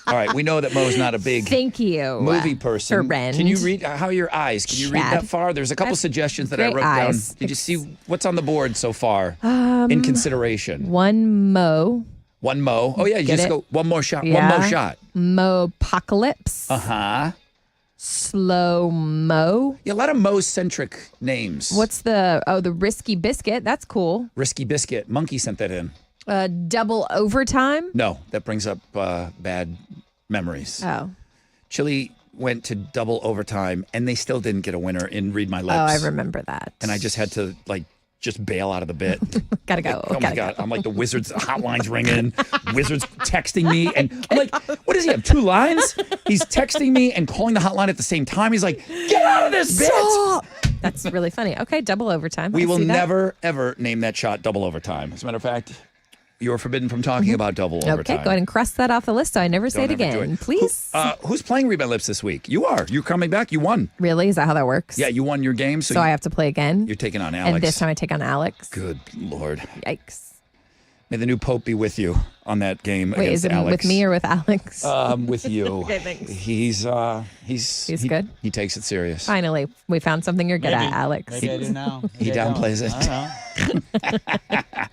All right, we know that Mo's not a big movie person. Friend. Can you read, how are your eyes? Can you read that far? There's a couple suggestions that I wrote down. Did you see what's on the board so far in consideration? One Mo. One Mo. Oh, yeah, you just go one more shot. Yeah. One Mo shot. Mo-pocalypse. Uh-huh. Slow Mo. Yeah, a lot of Mo-centric names. What's the Risky Biscuit? That's cool. Risky Biscuit. Monkey sent that in. Double Overtime? No, that brings up bad memories. Oh. Chile went to Double Overtime, and they still didn't get a winner in Read My Lips. Oh, I remember that. And I just had to, just bail out of the bit. Gotta go. Oh, my God. I'm like, the Wizards hotline's ringing. Wizards texting me. And I'm like, what does he have, 2 lines? He's texting me and calling the hotline at the same time. He's like, get out of this bit. Stop. That's really funny. Okay, Double Overtime. We will never, ever name that shot Double Overtime. As a matter of fact, you're forbidden from talking about Double Overtime. Okay, go ahead and cross that off the list so I never say it again. Please. Who's playing Read My Lips this week? You are. You're coming back. You won. Really? Is that how that works? Yeah, you won your game. So I have to play again? You're taking on Alex. And this time I take on Alex? Good Lord. Yikes. May the new Pope be with you on that game. Wait, is it Alex. with me or with Alex? With you. Okay, thanks. He's good. He takes it serious. Finally, we found something you're good at, Alex. Maybe I do now. He downplays it. I don't know.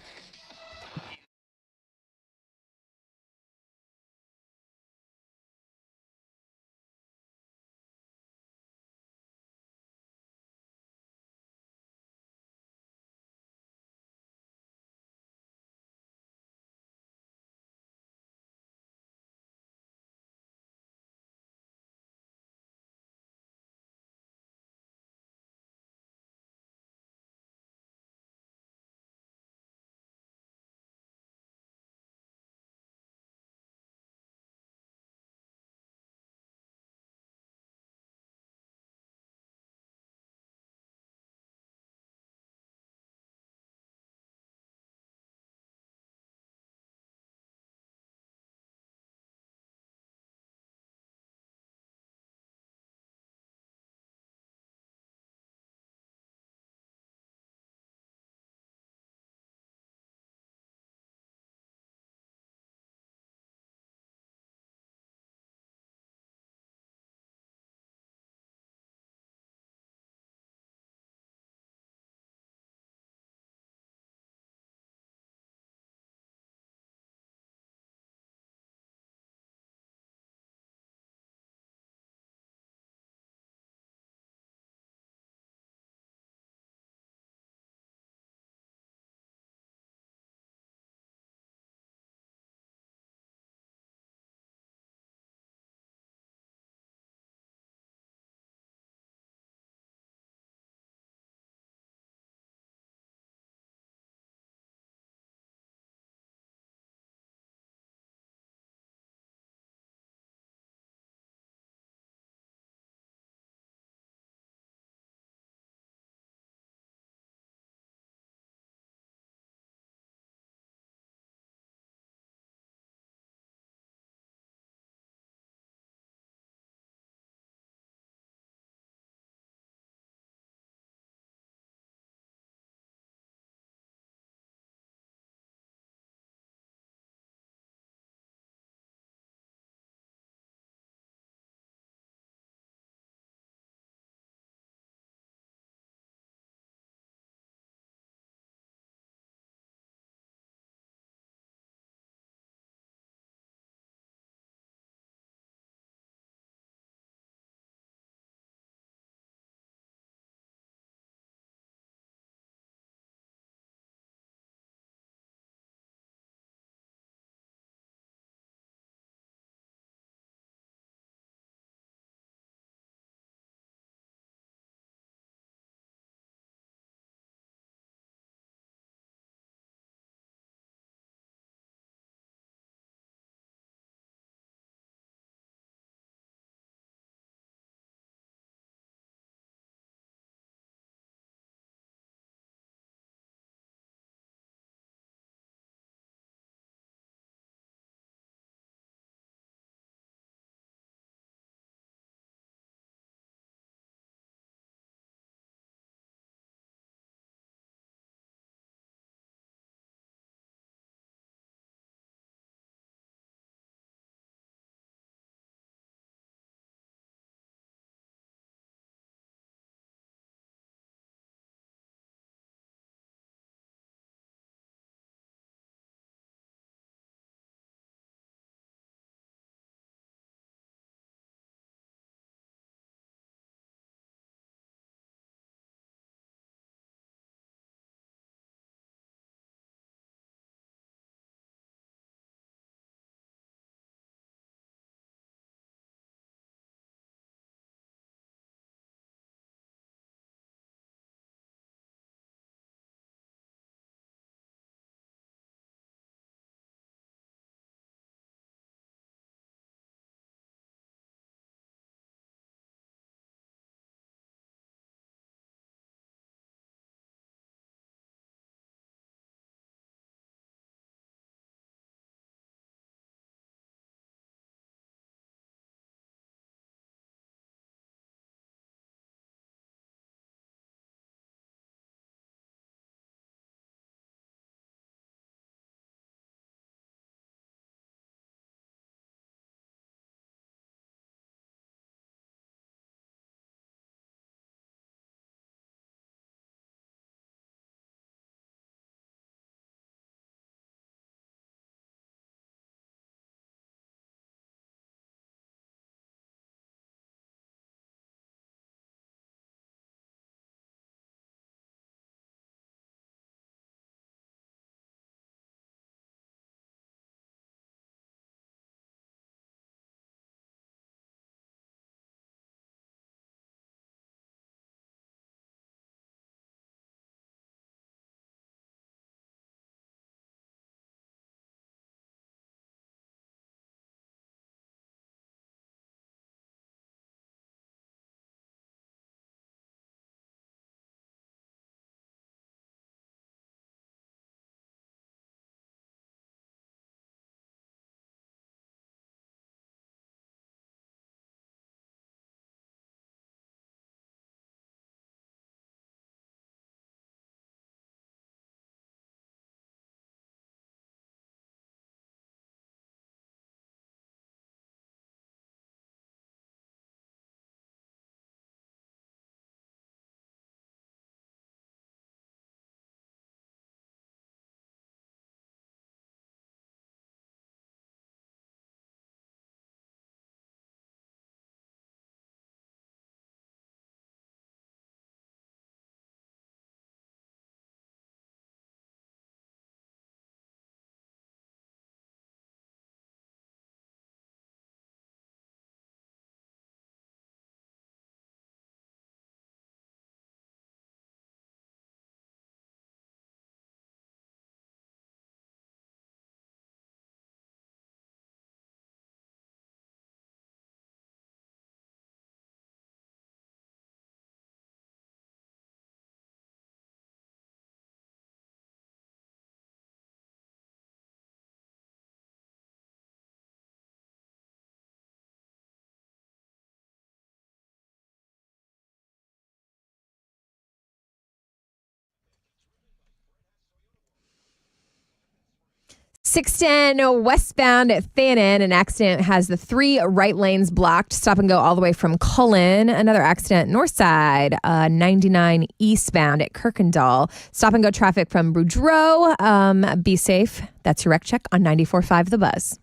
610 westbound at Fannin. An accident has the 3 right lanes blocked. Stop and go all the way from Cullen. Another accident north side, 99 eastbound at Kirkendall. Stop and go traffic from Boudreaux. Be safe. That's your wreck check on 94.5 The Buzz.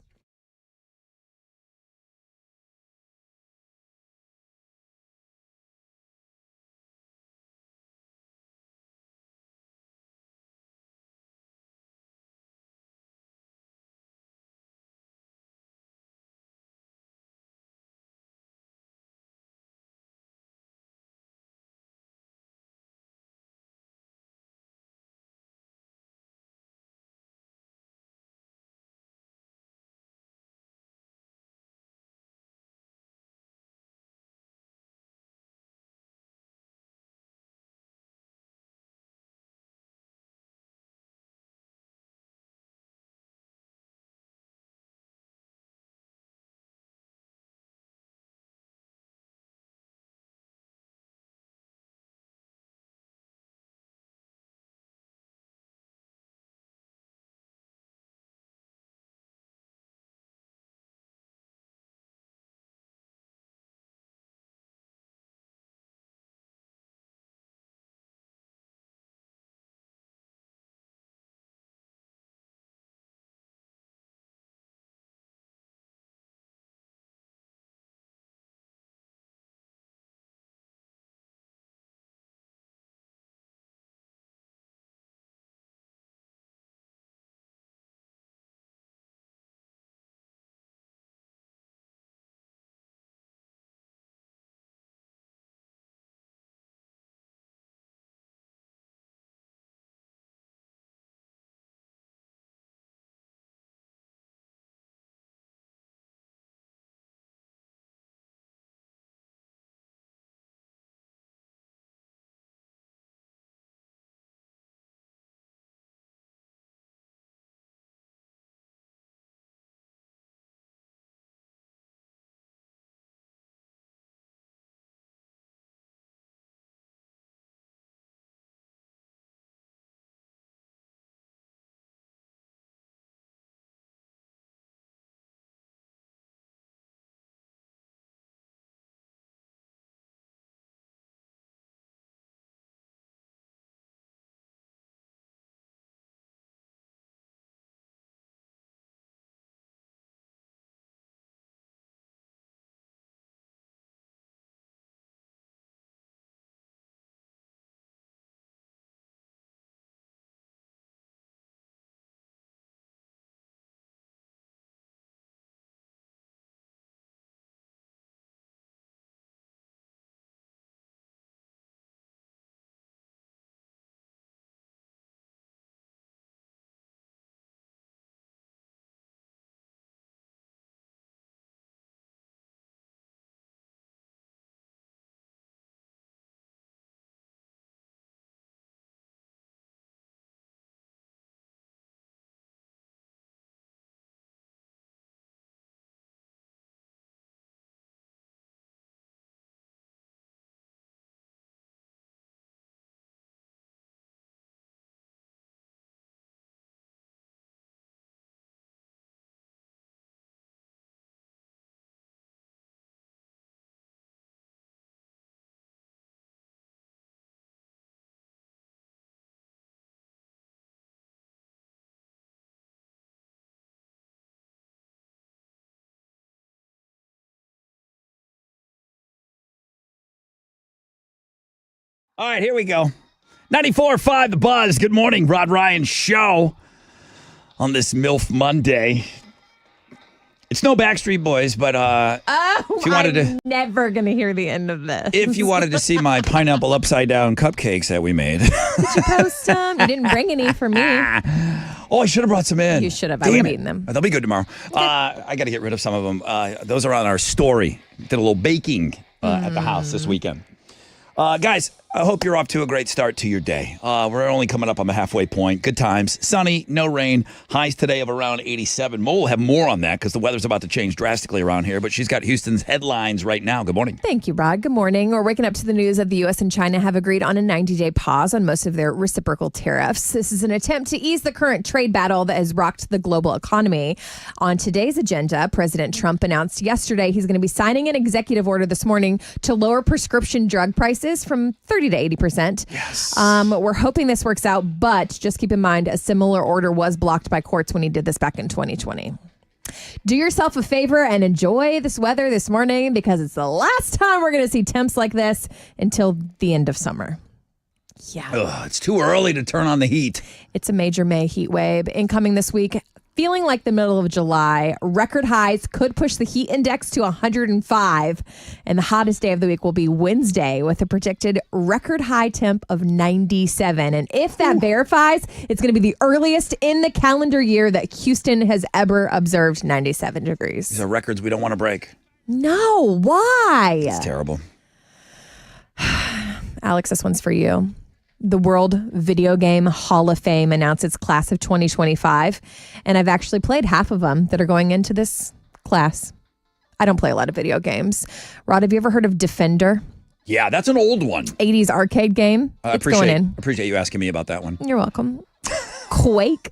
All right, here we go. 94.5 The Buzz. Good morning, Rod Ryan Show on this MILF Monday. It's no Backstreet Boys, but if you wanted I'm never going to hear the end of this. If you wanted to see my pineapple upside down cupcakes that we made. Did you post them? You didn't bring any for me. Oh, I should have brought some in. You should have. I would have eaten them. They'll be good tomorrow. I got to get rid of some of them. Those are on our story. Did a little baking at the house this weekend. Guys, I hope you're off to a great start to your day. We're only coming up on the halfway point. Good times. Sunny, no rain. Highs today of around 87. Mo will have more on that because the weather's about to change drastically around here. But she's got Houston's headlines right now. Good morning. Thank you, Rod. Good morning. We're waking up to the news that the U.S. and China have agreed on a 90-day pause on most of their reciprocal tariffs. This is an attempt to ease the current trade battle that has rocked the global economy. On today's agenda, President Trump announced yesterday he's going to be signing an executive order this morning to lower prescription drug prices from 30 to 80%. Yes. We're hoping this works out, but just keep in mind a similar order was blocked by courts when he did this back in 2020. Do yourself a favor and enjoy this weather this morning because it's the last time we're going to see temps like this until the end of summer. Yeah. Ugh, it's too early to turn on the heat. It's a major May heat wave incoming this week. Feeling like the middle of July, record highs could push the heat index to 105. And the hottest day of the week will be Wednesday with a predicted record high temp of 97. And if that verifies, it's going to be the earliest in the calendar year that Houston has ever observed 97 degrees. These are records we don't want to break. No, why? It's terrible. Alex, this one's for you. The World Video Game Hall of Fame announced its class of 2025, and I've actually played half of them that are going into this class. I don't play a lot of video games. Rod, have you ever heard of Defender? Yeah, that's an old one. 80s arcade game. It's going in. Appreciate you asking me about that one. You're welcome. Quake.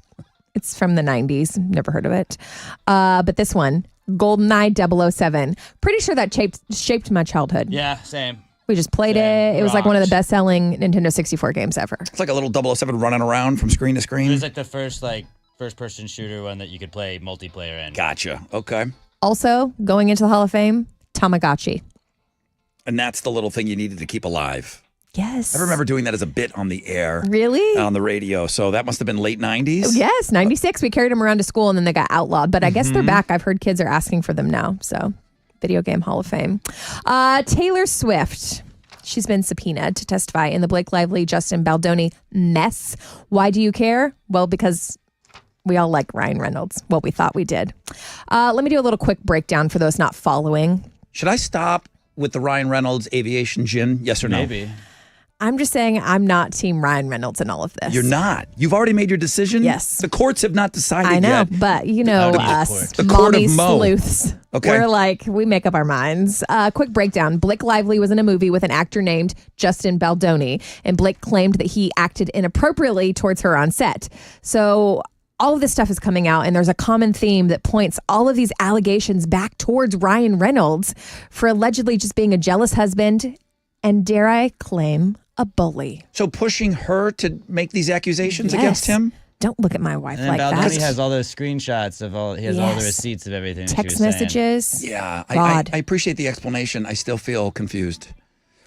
It's from the 90s. Never heard of it. But this one, GoldenEye 007. Pretty sure that shaped my childhood. Yeah, same. We just played it. It was like one of the best-selling Nintendo 64 games ever. It's like a little 007 running around from screen to screen. It was like the first-person shooter one that you could play multiplayer in. Gotcha. Okay. Also, going into the Hall of Fame, Tamagotchi. And that's the little thing you needed to keep alive. Yes. I remember doing that as a bit on the air. Really? On the radio. So that must have been late 90s? Yes, 96. We carried them around to school and then they got outlawed. But I guess they're back. I've heard kids are asking for them now. So, Video Game Hall of Fame. Taylor Swift. She's been subpoenaed to testify in the Blake Lively, Justin Baldoni mess. Why do you care? Well, because we all like Ryan Reynolds. Well, we thought we did. Let me do a little quick breakdown for those not following. Should I stop with the Ryan Reynolds aviation gin? Yes or no? Maybe. I'm just saying I'm not team Ryan Reynolds in all of this. You're not. You've already made your decision? Yes. The courts have not decided yet. I know, but you know us, the court mommy of Mo. sleuths. Okay. We're like, we make up our minds. Quick breakdown. Blake Lively was in a movie with an actor named Justin Baldoni, and Blake claimed that he acted inappropriately towards her on set. So all of this stuff is coming out, and there's a common theme that points all of these allegations back towards Ryan Reynolds for allegedly just being a jealous husband and, dare I claim, a bully. So pushing her to make these accusations against him? Don't look at my wife And like then Baldoni that. has all those screenshots of all. He has all the receipts of everything. Text she was messages. Saying. Yeah, God. I appreciate the explanation. I still feel confused.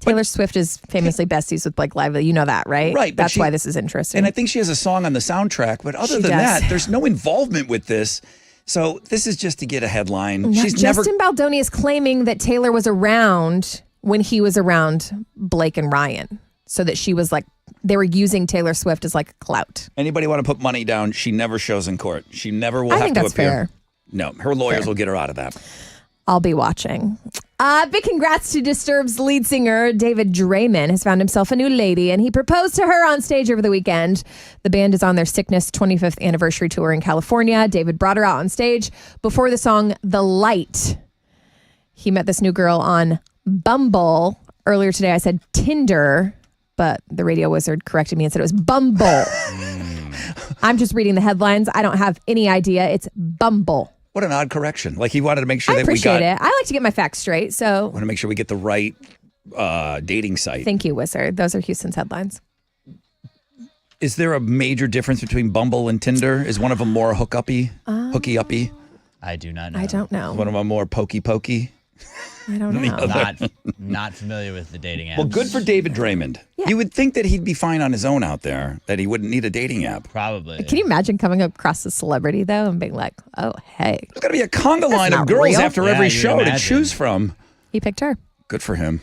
Taylor Swift is famously besties with Blake Lively. You know that, right? Right. but That's why this is interesting. And I think she has a song on the soundtrack. But other She than does. that, there's no involvement with this. So this is just to get a headline. Now, She's never. Justin Baldoni is claiming that Taylor was around when he was around Blake and Ryan. So that she was like, they were using Taylor Swift as like clout. Anybody want to put money down? She never shows in court. She never will I have think to that's appear. fair. No, her lawyers Fair. will get her out of that. I'll be watching. Big congrats to Disturbed's lead singer, David Draymond, has found himself a new lady, and he proposed to her on stage over the weekend. The band is on their Sickness 25th anniversary tour in California. David brought her out on stage before the song The Light. He met this new girl on Bumble. Earlier today, I said Tinder, but the radio wizard corrected me and said it was Bumble. I'm just reading the headlines. I don't have any idea. It's Bumble. What an odd correction. Like he wanted to make sure I that we appreciate got. it. I like to get my facts straight, so Want to make sure we get the right dating site. thank you, Wizard. Those are Houston's headlines. Is there a major difference between Bumble and Tinder? Is one of them more hooky uppy? I do not know. I don't know. One of them more pokey pokey? I don't know. Not familiar with the dating apps. Well, good for David Draymond. Yeah. You would think that he'd be fine on his own out there, that he wouldn't need a dating app. Probably. Can you imagine coming across a celebrity, though, and being like, oh, hey. There's got to be a conga line of not girls real. after Yeah, every you show to imagine. choose from. He picked her. Good for him.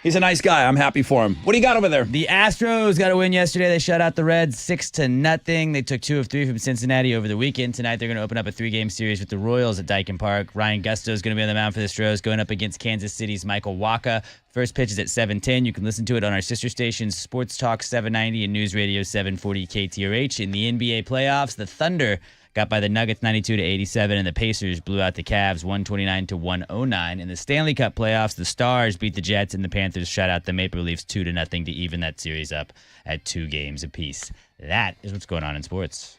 He's a nice guy. I'm happy for him. What do you got over there? The Astros got a win yesterday. They shut out the Reds 6-0. They took 2 of 3 from Cincinnati over the weekend. Tonight they're going to open up a 3-game series with the Royals at Daikin Park. Ryan Gusto is going to be on the mound for the Astros, going up against Kansas City's Michael Wacha. First pitch is at 7:10. You can listen to it on our sister stations, Sports Talk 790 and News Radio 740 KTRH. In the NBA playoffs, the Thunder got by the Nuggets 92-87, and the Pacers blew out the Cavs 129-109. In the Stanley Cup playoffs, the Stars beat the Jets, and the Panthers shut out the Maple Leafs 2-0 to even that series up at 2 games apiece. That is what's going on in sports.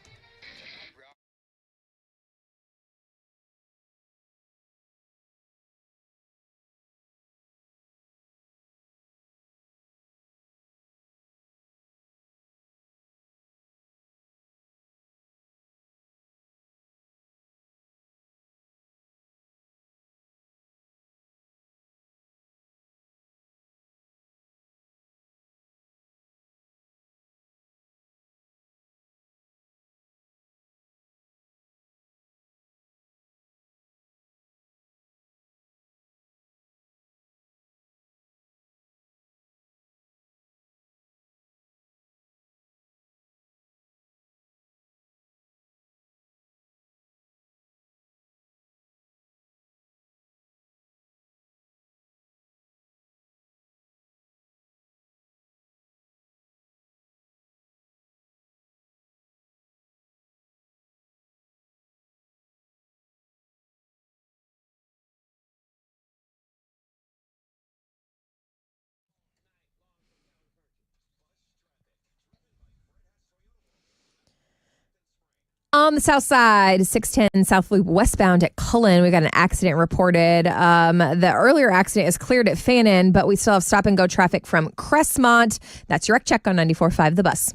On the south side, 610 South Loop westbound at Cullen, we got an accident reported. The earlier accident is cleared at Fannin, but we still have stop and go traffic from Crestmont. That's your Wreck Check on 94.5 The Bus.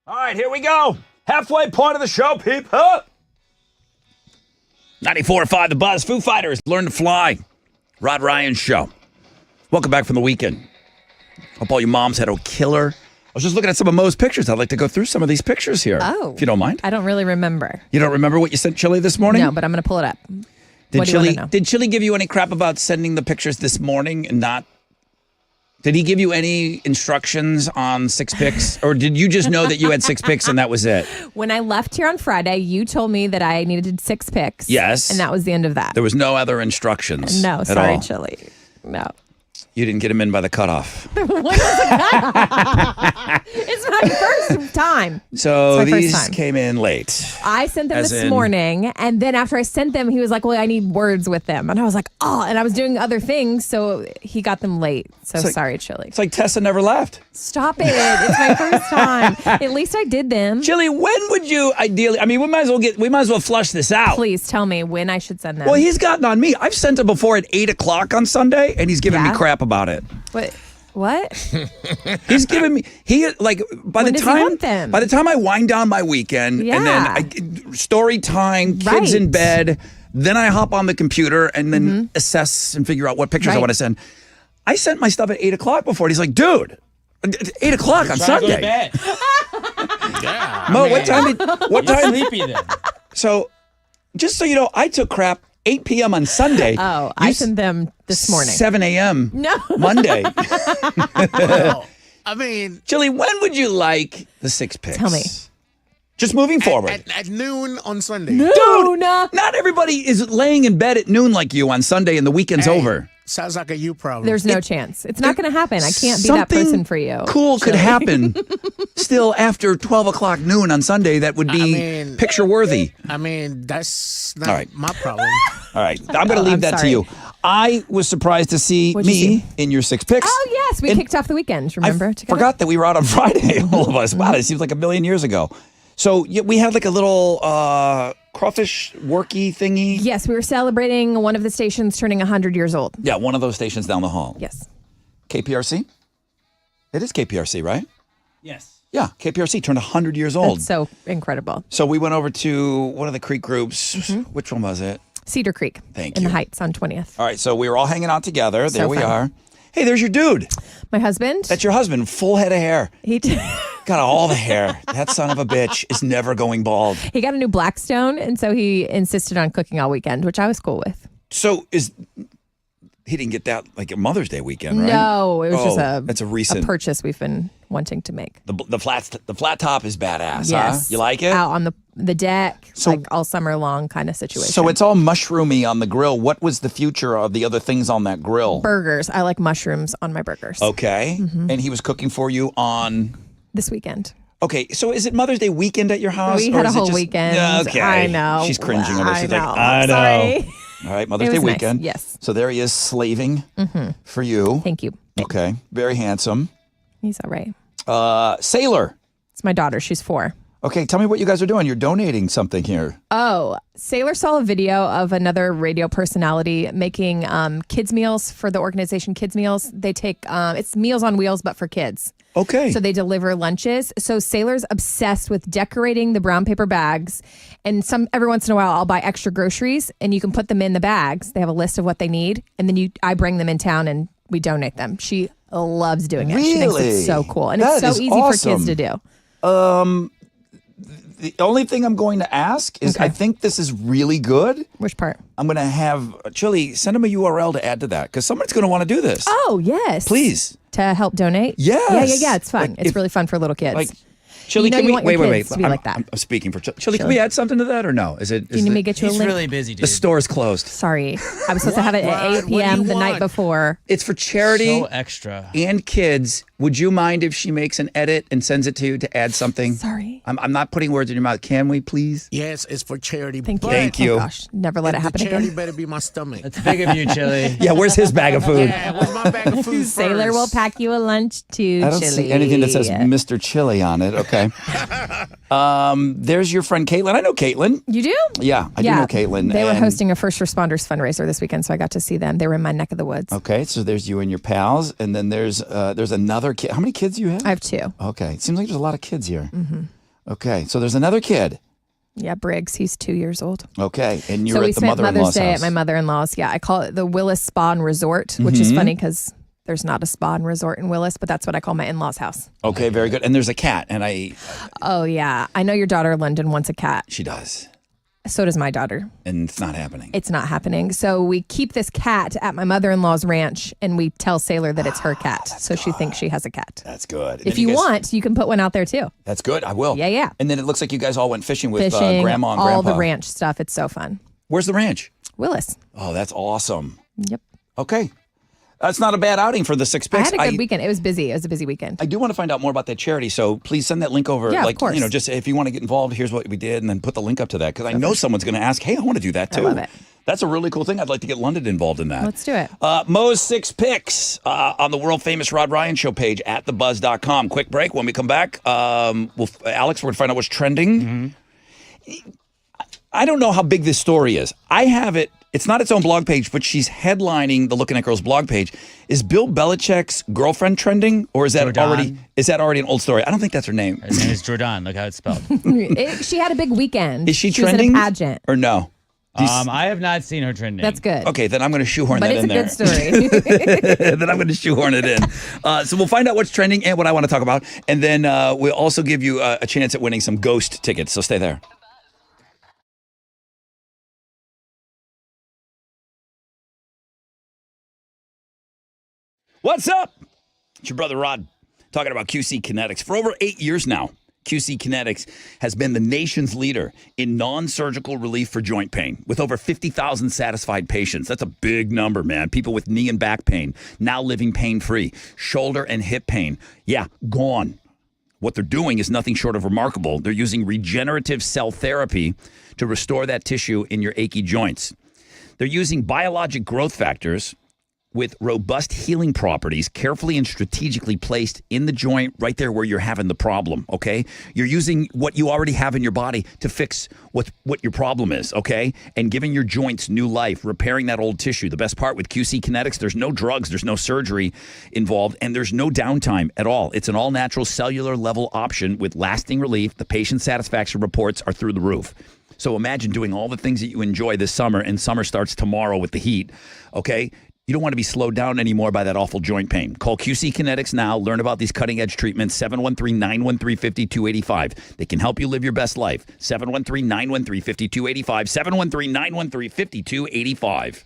All right, here we go. Halfway point of the show, people. 94.5 The Buzz. Foo Fighters, Learn to Fly. Rod Ryan Show. Welcome back from the weekend. Hope all your moms had a killer. I was just looking at some of Mo's pictures. I'd like to go through some of these pictures here. Oh. If you don't mind. I don't really remember. You don't remember what you sent Chili this morning? No, but I'm going to pull it up. Did Chili give you any crap about sending the pictures this morning and not? Did he give you any instructions on 6 picks? Or did you just know that you had 6 picks and that was it? When I left here on Friday, you told me that I needed 6 picks. Yes. And that was the end of that. There was no other instructions. No, at sorry, all. Chili. No. You didn't get him in by the cutoff. When was it? It's my first time. So It's my these first time. came in late. I sent them As this in- morning, and then after I sent them, he was like, well, I need words with them. And I was like, oh, and I was doing other things, so he got them late. So like- sorry, Chili. It's like Tessa never left. Stop it. It's my first time. At least I did them. Chili, when would you ideally? I mean, we might as well flush this out. Please tell me when I should send them. Well, he's gotten on me. I've sent him before at 8:00 on Sunday, and he's giving me Yeah? crap about it. What? He's giving me by When the does he time want them? by the time I wind down my weekend and then story time, kids in Right. bed, then I hop on the computer and then assess and figure out what pictures I Right. want to send. I sent my stuff at 8:00 before. And he's like, dude, 8:00 on Trying to go to Sunday. bed. Yeah. Mo, what time? What You're time? sleepy then. So, just so you know, I took crap 8 p.m. on Sunday. Oh, I sent them this morning. 7 a.m. No. Monday. Well, I mean, Chili, when would you like the 6 picks? Tell me. Just moving forward. at noon on Sunday. No, Dude, no. not everybody is laying in bed at noon like you on Sunday and the weekend's Hey, over. Sounds like a you problem. There's no chance. It's not going to happen. I can't be that Something person for you. Cool could happen still after 12 o'clock noon on Sunday that would be picture worthy. I mean, that's not All right. my problem. All right. I'm going to leave I'm that to sorry. you. I was surprised to see What'd you me see? in your 6 picks. Oh, yes. We And kicked off the weekend, remember? I together? forgot that we were out on Friday, all of us. Wow, it seems like a million years ago. So we had like a little crawfish worky thingy. Yes, we were celebrating one of the stations turning 100 years old. Yeah, one of those stations down the hall. Yes. KPRC? It is KPRC, right? Yes. Yeah, KPRC turned 100 years old. That's so incredible. So we went over to one of the Creek groups. Which one was it? Cedar Creek. Thank in you. the Heights on 20th. All right, so we were all hanging out together. There So we fun. are. Hey, there's your dude. My husband. That's your husband, full head of hair. He Got all the hair. That son of a bitch is never going bald. he got a new Blackstone, and so he insisted on cooking all weekend, which I was cool with. So he didn't get that like a Mother's Day weekend, right? No, it was just that's a recent purchase we've been wanting to make. The flat top is badass, Yes. huh? You like it? Out on the deck, So- like all summer long kind of situation. So it's all mushroomy on the grill. What was the future of the other things on that grill? burgers. I like mushrooms on my burgers. Okay. Mm-hmm. And he was cooking for you on. This weekend. Okay, so is it Mother's Day weekend at your house? We or had a is it whole just- weekend. Yeah, okay. I know. She's cringing over this. I She's know. like, I know. Sorry. All right, Mother's It Day was nice, weekend. yes. So there he is slaving for you. Thank you. Okay, very handsome. He's all right. Sailor. It's my daughter. She's 4. Okay, tell me what you guys are doing. You're donating something here. Oh, Sailor saw a video of another radio personality making kids meals for the organization Kids Meals. They take it's Meals on Wheels, but for kids. Okay. So they deliver lunches. So Sailor's obsessed with decorating the brown paper bags. And every once in a while, I'll buy extra groceries, and you can put them in the bags. They have a list of what they need, and then I bring them in town and we donate them. She loves doing it. She thinks Really? it's so cool, and That it's so is easy for awesome. kids to do. The only thing I'm going to ask is I think this is really good. Which part? I'm going to have Chili send him a URL to add to that because someone's going to want to do this. Oh, yes. Please. To help donate? Yes. Yeah. It's fun. Like, it's if- really fun for little kids. Like, Chili, You know can you we want your wait? kids to be I'm, like that. I'm speaking for Chili. Can Chili. we add something to that or no? Is it? Do you need me to get you a He's link? really busy, dude. The store's closed. Sorry. I was supposed to have it at What? 8 What do p.m. you the night want? before. It's for charity So extra. and kids. Would you mind if she makes an edit and sends it to you to add something? Sorry. I'm not putting words in your mouth. Can we please? Yes, it's for charity. Thank you. but Thank you. Oh, gosh. Never let it happen the charity again. better be my stomach. That's big of you, Chili. Yeah, where's his bag of food? Yeah, what's my bag of food Sailor will first? pack you a lunch too, I don't Chili. see anything that says Mr. Chili on it. Okay. There's your friend Caitlin. I know Caitlin. You do? Yeah, I do know Caitlin. They were and- hosting a first responders fundraiser this weekend, so I got to see them. They were in my neck of the woods. Okay, so there's you and your pals, and then there's another kid. How many kids do you have? I have 2. Okay, it seems like there's a lot of kids here. Okay, so there's another kid. Yeah, Briggs. He's 2 years old. Okay, and you're So we at the spent mother-in-law's Mother's Day house. at my mother-in-law's. Yeah, I call it the Willis Spa and Resort, which is funny because there's not a spa and resort in Willis, but that's what I call my in-laws' house. Okay, very good. And there's a cat, and Oh, yeah. I know your daughter, London, wants a cat. she does, So does my daughter. and it's not happening. It's not happening. So we keep this cat at my mother-in-law's ranch, and we tell Sailor that it's her cat. So she thinks she has a cat. That's good. And If then you guys- want, you can put one out there too. That's good. I will. Yeah. And then it looks like you guys all went fishing with Fishing, Grandma and all Grandpa. the ranch stuff. It's so fun. Where's the ranch? Willis. Oh, that's awesome. Yep. Okay. That's not a bad outing for the 6 I picks. had a good weekend. It was busy. It was a busy weekend. I do want to find out more about that charity, so please send that link over. Yeah, of like, course. just if you want to get involved, here's what we did, and then put the link up to that, because I know someone's going to ask, hey, I want to do that too. I love it. That's a really cool thing. I'd like to get London involved in that. Let's do it. Mo's 6 picks on the world famous Rod Ryan show page at thebuzz.com. Quick break. When we come back, Alex, we're going to find out what's trending. I don't know how big this story is. I have it. It's not its own blog page, but she's headlining the Looking at Girls blog page. Is Bill Belichick's girlfriend trending, or is that Jordan. already an old story? I don't think that's her name. Her name is Jordan. Look how it's spelled. She had a big weekend. Is she was trending? in a pageant. Or no? I have not seen her trending. That's good. Okay, then I'm going to shoehorn But that it's in a there. good story. Then I'm going to shoehorn it in. So we'll find out what's trending and what I want to talk about, and then we'll also give you a chance at winning some Ghost tickets. So stay there. What's up? It's your brother Rod talking about QC Kinetics. For over 8 years now, QC Kinetics has been the nation's leader in non-surgical relief for joint pain with over 50,000 satisfied patients. That's a big number, man. People with knee and back pain now living pain-free. Shoulder and hip pain, gone. What they're doing is nothing short of remarkable. They're using regenerative cell therapy to restore that tissue in your achy joints. They're using biologic growth factors with robust healing properties carefully and strategically placed in the joint right there where you're having the problem, okay? You're using what you already have in your body to fix what your problem is, okay? And giving your joints new life, repairing that old tissue. The best part with QC Kinetics, there's no drugs, there's no surgery involved, and there's no downtime at all. It's an all-natural cellular level option with lasting relief. The patient satisfaction reports are through the roof. So imagine doing all the things that you enjoy this summer, and summer starts tomorrow with the heat, okay? You don't want to be slowed down anymore by that awful joint pain. Call QC Kinetics now. Learn about these cutting-edge treatments, 713-913-5285. They can help you live your best life. 713-913-5285. 713-913-5285.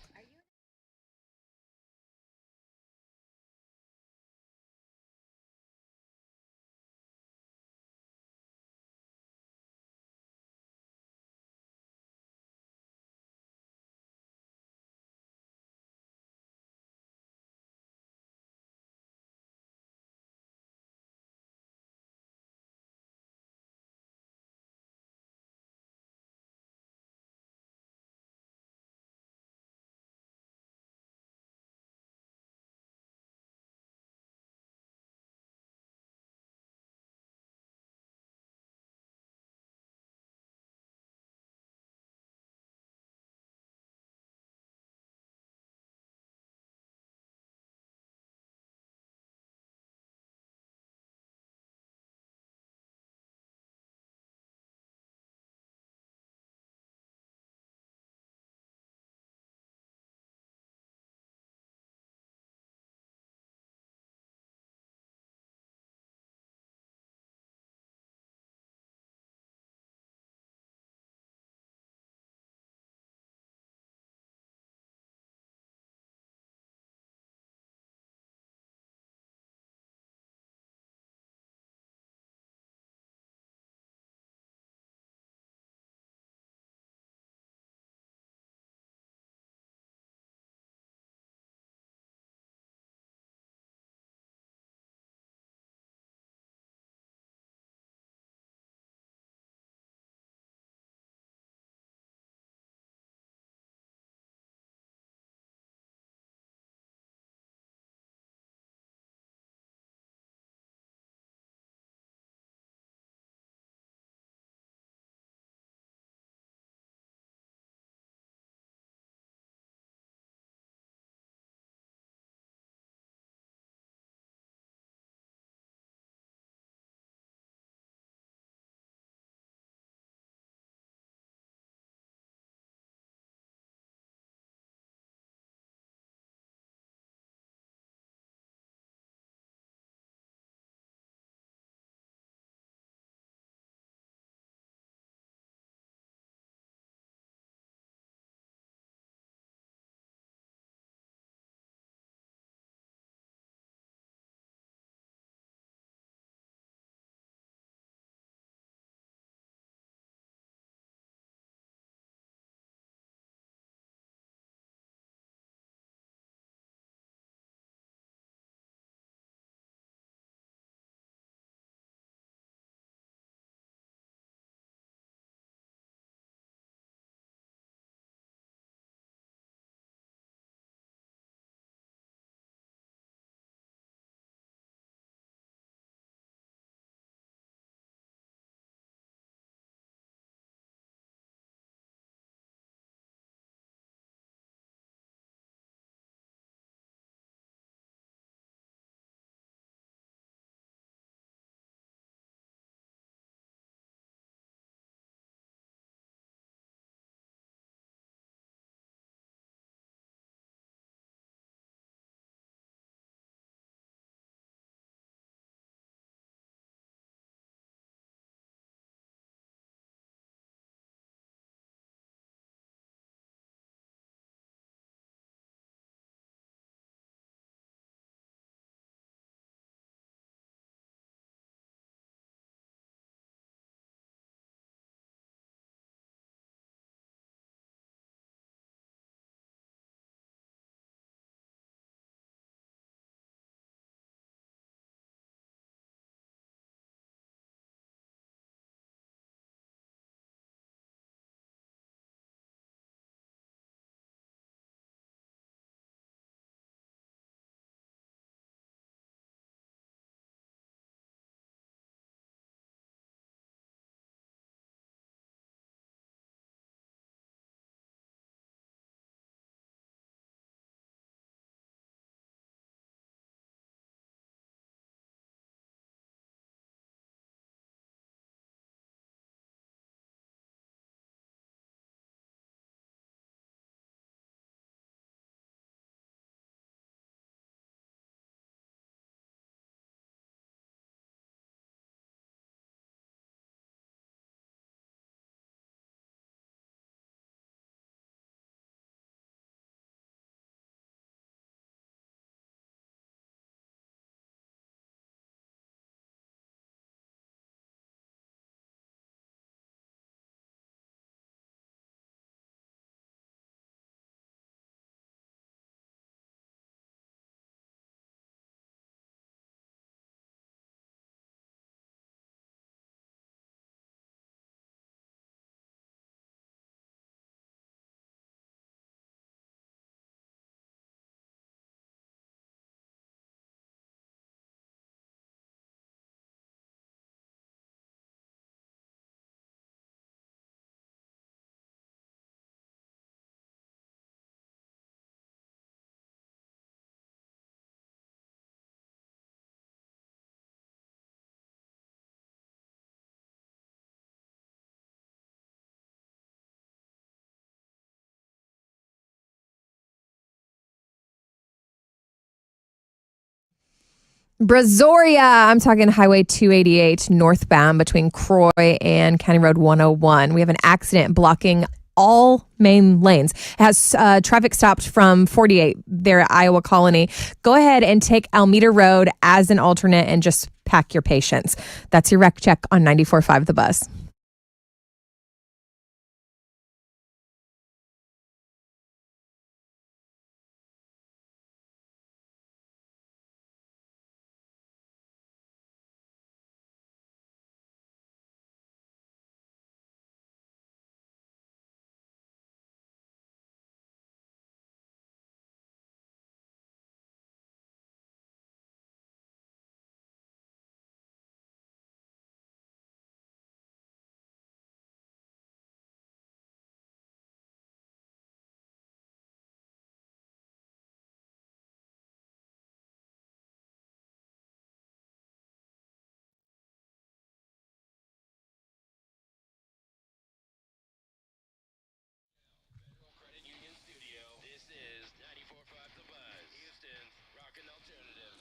Brazoria. I'm talking Highway 288 northbound between Croy and County Road 101. We have an accident blocking all main lanes. It has traffic stopped from 48 there at Iowa Colony. Go ahead and take Alameda Road as an alternate and just pack your patience. That's your wreck check on 94.5 The Buzz.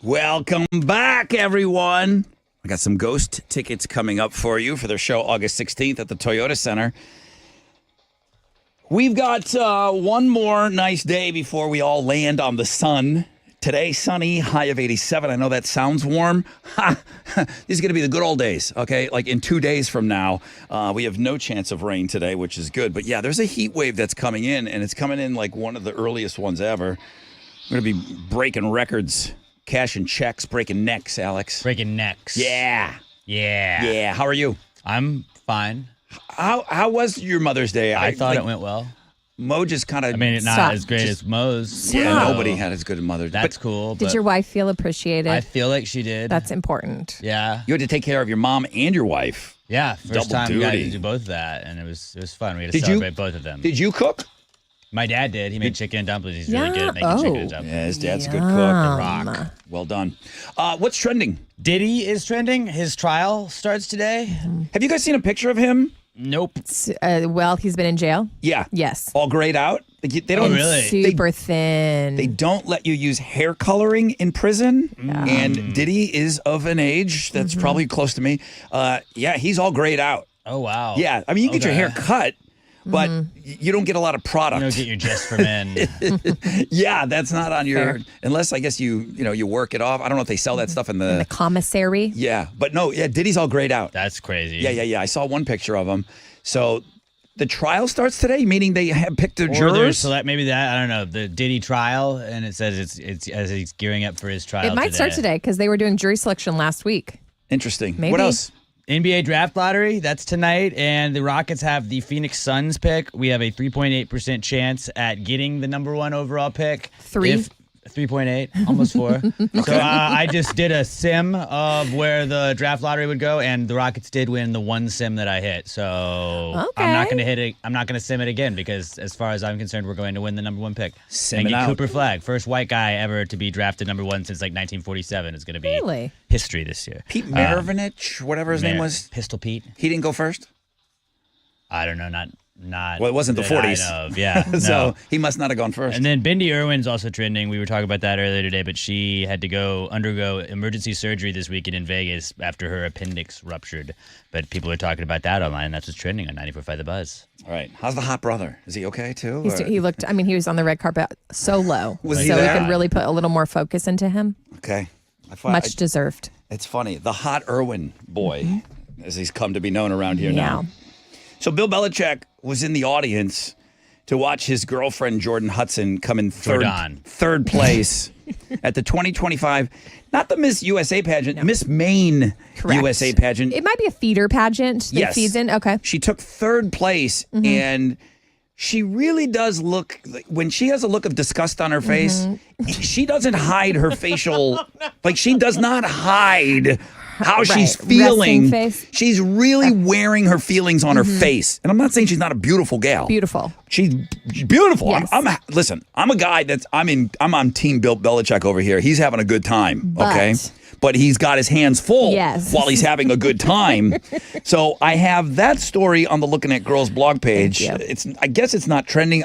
Welcome back, everyone. I got some Ghost tickets coming up for you for their show August 16th at the Toyota Center. We've got one more nice day before we all land on the sun. Today, sunny, high of 87. I know that sounds warm. These are going to be the good old days, okay? Like in 2 days from now, we have no chance of rain today, which is good. But yeah, there's a heat wave that's coming in, and it's coming in like one of the earliest ones ever. We're going to be breaking records. Cashing checks, breaking necks, Alex. Breaking necks. Yeah. Yeah. Yeah. How are you? I'm fine. How was your Mother's Day? I thought it went well. Mo just kind of... I mean, not as great as Mo's. Yeah, so nobody had as good a Mother's Day. That's cool. Did your wife feel appreciated? I feel like she did. That's important. Yeah. You had to take care of your mom and your wife. Yeah. First Double time duty. we got to do both of that, and it was fun. We had to celebrate both of them. Did you cook? My dad did. He made chicken and dumplings. He's really good at making chicken and dumplings. Yeah, his dad's a good cook. The Rock. Well done. What's trending? Diddy is trending. His trial starts today. Have you guys seen a picture of him? Nope. Well, he's been in jail? Yeah. Yes. All grayed out? They don't really? Super thin. They don't let you use hair coloring in prison. Yeah. And Diddy is of an age that's probably close to me. Yeah, he's all grayed out. Oh, wow. Yeah. I mean, you can get your hair cut, but you don't get a lot of product. You don't get your just for men. Yeah, that's not on your... Fair. Unless, I guess, you work it off. I don't know if they sell that stuff in the commissary. Yeah, but no, yeah, Diddy's all grayed out. That's crazy. Yeah. I saw one picture of him. So the trial starts today, meaning they have picked their jurors? Maybe that, I don't know, the Diddy trial, and it says it's as he's gearing up for his trial It might start today because they were doing jury selection last week. Interesting. Maybe. What else? NBA draft lottery, that's tonight, and the Rockets have the Phoenix Suns pick. We have a 3.8% chance at getting the number one overall pick. 3.8, almost 4. So I just did a sim of where the draft lottery would go, and the Rockets did win the one sim that I hit. So I'm not going to hit it. I'm not going to sim it again because, as far as I'm concerned, we're going to win the number one pick. Sim it out. Cooper Flagg, first white guy ever to be drafted number one since like 1947, is going to be history this year. Pete Maravich, whatever his name was. Pistol Pete. He didn't go first? I don't know. Not. Well, it wasn't the 40s. I know of. Yeah. So he must not have gone first. And then Bindi Irwin's also trending. We were talking about that earlier today, but she had to undergo emergency surgery this weekend in Vegas after her appendix ruptured. But people are talking about that online. That's what's trending on 94.5 The Buzz. All right. How's the hot brother? Is he okay too? He looked, he was on the red carpet so low. Was he so there? we could really put a little more focus into him. Okay. Much deserved. It's funny. The hot Irwin boy, as he's come to be known around here now. So Bill Belichick was in the audience to watch his girlfriend Jordan Hudson come in third place at the 2025, not the Miss USA pageant, Miss Maine USA pageant. It might be a feeder pageant that feeds in. Okay. She took third place, and she really does look, when she has a look of disgust on her face, she doesn't hide her facial, like she does not hide how she's feeling. She's really wearing her feelings on her face. And I'm not saying she's not a beautiful gal. Beautiful. She's beautiful. Yes. Listen, I'm a guy I'm on Team Bill Belichick over here. He's having a good time, okay? But he's got his hands full while he's having a good time. So I have that story on the Looking at Girls blog page. I guess it's not trending.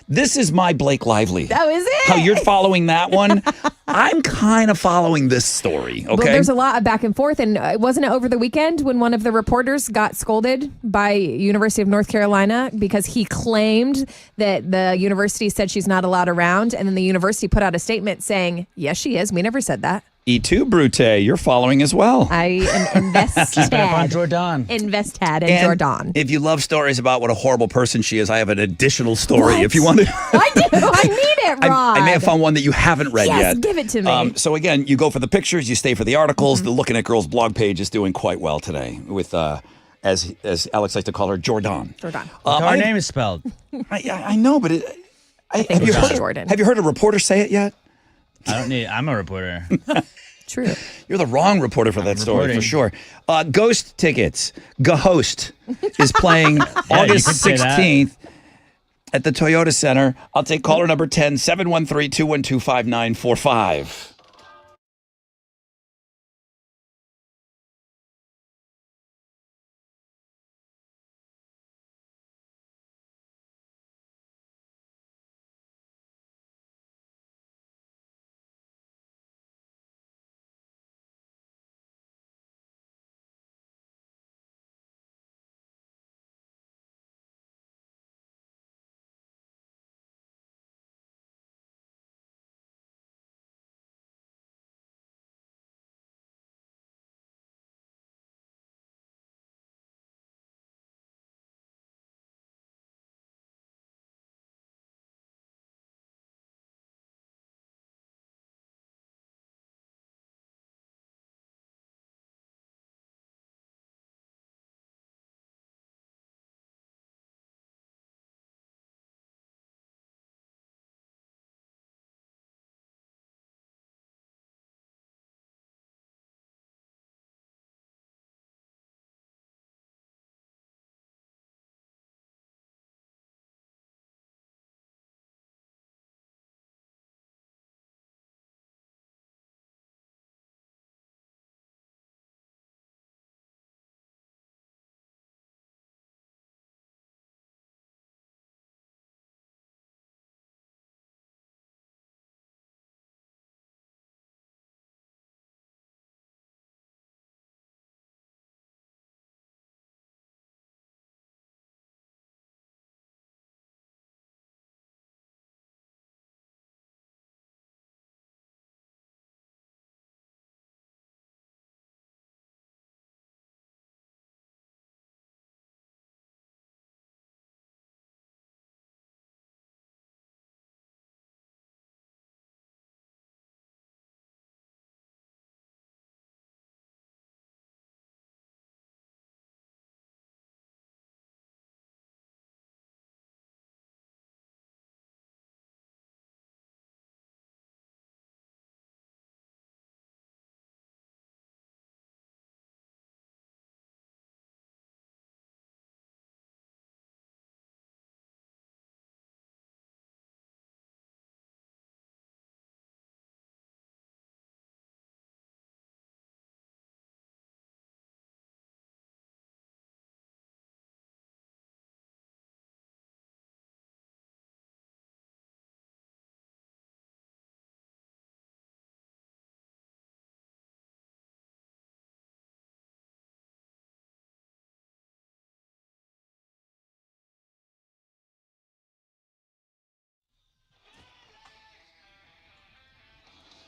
This is my Blake Lively. Oh, is it? How you're following that one? I'm kind of following this story, okay? Well, there's a lot of back and forth, and wasn't it over the weekend when one of the reporters got scolded by University of North Carolina because he claimed that the university said she's not allowed around, and then the university put out a statement saying, yes, she is. We never said that. E2 Brute, you're following as well. I am invested. on Jordan. Invested in Jordan. If you love stories about what a horrible person she is, I have an additional story if you want to. I do. I need it, Rod. I may have found one that you haven't read yet. Yes, give it to me. So again, you go for the pictures, you stay for the articles. The Looking at Girls blog page is doing quite well today with, as Alex likes to call her, Jordan. Jordan. Her name is spelled. I know, but have you heard Jordan? Have you heard a reporter say it yet? I'm a reporter. True. You're the wrong reporter for that story, for sure. Ghost tickets. Ghost is playing August 16th at the Toyota Center. I'll take caller number 10, 713-212-5945.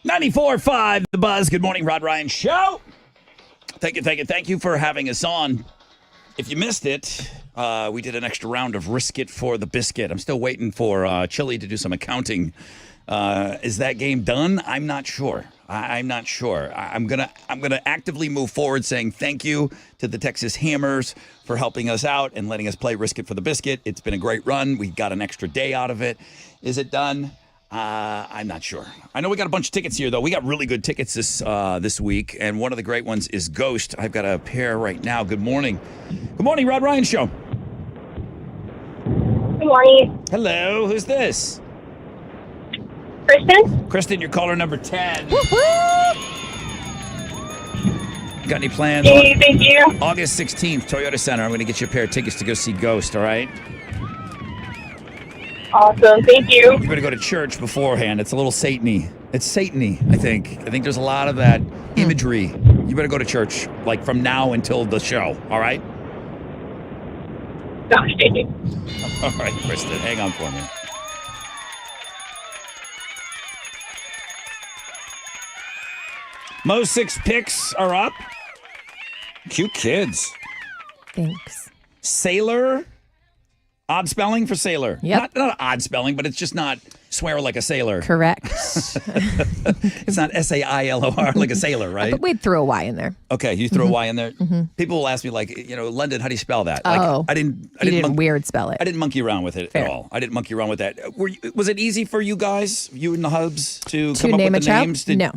.94.5 The Buzz. Good morning, Rod Ryan Show. Thank you for having us on. If you missed it, we did an extra round of Risk It for the Biscuit. I'm still waiting for Chili to do some accounting. Is that game done? I'm not sure. I'm not sure. I'm gonna actively move forward saying thank you to the Texas Hammers for helping us out and letting us play Risk It for the Biscuit. It's been a great run. We got an extra day out of it. Is it done? I'm not sure. I know we got a bunch of tickets here, though. We got really good tickets this week, and one of the great ones is Ghost. I've got a pair right now. Good morning. Good morning, Rod Ryan Show. Good morning. Hello. Who's this? Kristen? Kristen, you're caller number 10. Got any plans? Thank you. Awesome. Thank you. You better go to church beforehand. It's a little Satan-y. It's Satan-y, I think. I think there's a lot of that imagery. You better go to church, like, from now until the show, all right? Okay. All right, Kristen, hang on for me. Mo's 6 picks are up. Cute kids. Thanks. Sailor. Odd spelling for sailor. Yep. Not odd spelling, but it's just not swear like a sailor. Correct. It's not SAILOR like a sailor, right? But we'd throw a Y in there. Okay, you throw a Y in there. People will ask me, like, London, how do you spell that? Like, Oh. I didn't weird spell it. I didn't monkey around with it Fair. at all. I didn't monkey around with that. Was it easy for you guys, you and the hubs, to come name up with a the child? names? No.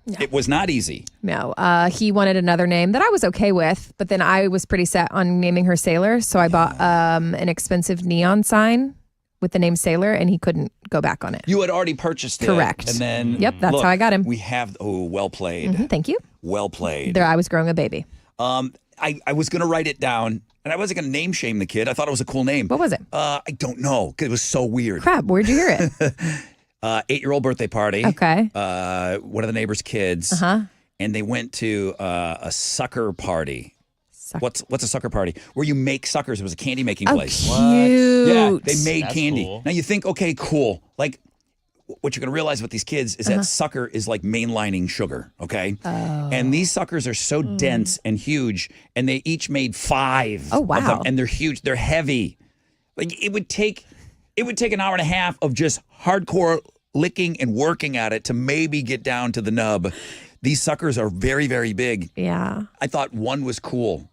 No. It was not easy. No. He wanted another name that I was okay with, but then I was pretty set on naming her Sailor. So I bought an expensive neon sign with the name Sailor, and he couldn't go back on it. You had already purchased it. Correct. And then, Yep, that's look, how I got him. We have, well played. Thank you. Well played. There, I was growing a baby. I was going to write it down, and I wasn't going to name shame the kid. I thought it was a cool name. What was it? I don't know, because it was so weird. Crap, where'd you hear it? 8-year-old birthday party. Okay. One of the neighbor's kids. Uh-huh. And they went to a sucker party. What's a sucker party? Where you make suckers. It was a candy making place. Cute. Yeah, they made That's candy. cool. Now you think, okay, cool. Like, what you're going to realize with these kids is that sucker is like mainlining sugar, okay? And these suckers are so dense and huge, and they each made 5 Oh, wow. of them, and they're huge. They're heavy. Like, it would take an hour and a half of just hardcore licking and working at it to maybe get down to the nub. These suckers are very, very big. Yeah. I thought 1 was cool.